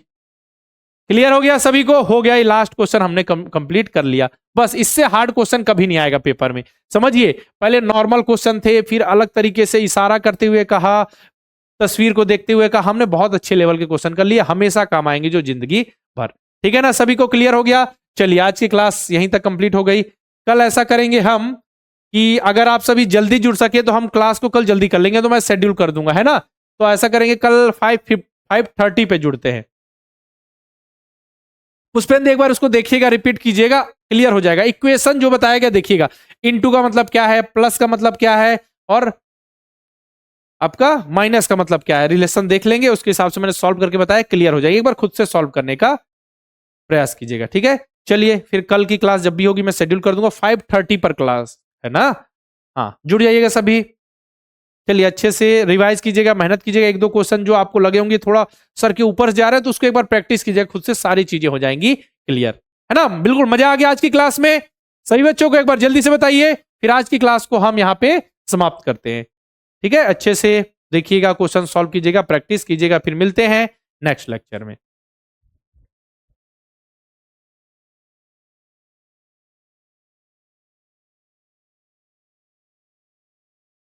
क्लियर हो गया सभी को, हो गया, ये लास्ट क्वेश्चन हमने कंप्लीट कर लिया। बस इससे हार्ड क्वेश्चन कभी नहीं आएगा पेपर में, समझिए। पहले नॉर्मल क्वेश्चन थे, फिर अलग तरीके से इशारा करते हुए कहा, तस्वीर को देखते हुए कहा, हमने बहुत अच्छे लेवल के क्वेश्चन कर लिए, हमेशा काम आएंगे जो जिंदगी भर। ठीक है ना, सभी को क्लियर हो गया। चलिए आज की क्लास यहीं तक कंप्लीट हो गई। कल ऐसा करेंगे हम कि अगर आप सभी जल्दी जुड़ सके तो हम क्लास को कल जल्दी कर लेंगे, तो मैं शेड्यूल कर दूंगा, है ना। तो ऐसा करेंगे कल 5:30 पे जुड़ते हैं। पुष्पेंद्र एक बार उसको देखिएगा, रिपीट कीजिएगा, क्लियर हो जाएगा। इक्वेशन जो बताया गया देखिएगा, इनटू का मतलब क्या है, प्लस का मतलब क्या है, और आपका माइनस का मतलब क्या है, रिलेशन देख लेंगे, उसके हिसाब से मैंने सॉल्व करके बताया, क्लियर हो जाएगी। एक बार खुद से सॉल्व करने का प्रयास कीजिएगा, ठीक है। चलिए फिर कल की क्लास जब भी होगी मैं शेड्यूल कर दूंगा, 5:30 पर क्लास है ना। हाँ, जुड़ जाइएगा सभी। चलिए अच्छे से रिवाइज कीजिएगा, मेहनत कीजिएगा। एक दो क्वेश्चन जो आपको लगे होंगे थोड़ा सर के ऊपर से जा रहे हैं तो उसको एक बार प्रैक्टिस कीजिएगा खुद से, सारी चीजें हो जाएंगी क्लियर, है ना। बिल्कुल मजा आ गया आज की क्लास में। सभी बच्चों को एक बार जल्दी से बताइए, फिर आज की क्लास को हम यहाँ पे समाप्त करते हैं। ठीक है, अच्छे से देखिएगा, क्वेश्चन सॉल्व कीजिएगा, प्रैक्टिस कीजिएगा, फिर मिलते हैं नेक्स्ट लेक्चर में।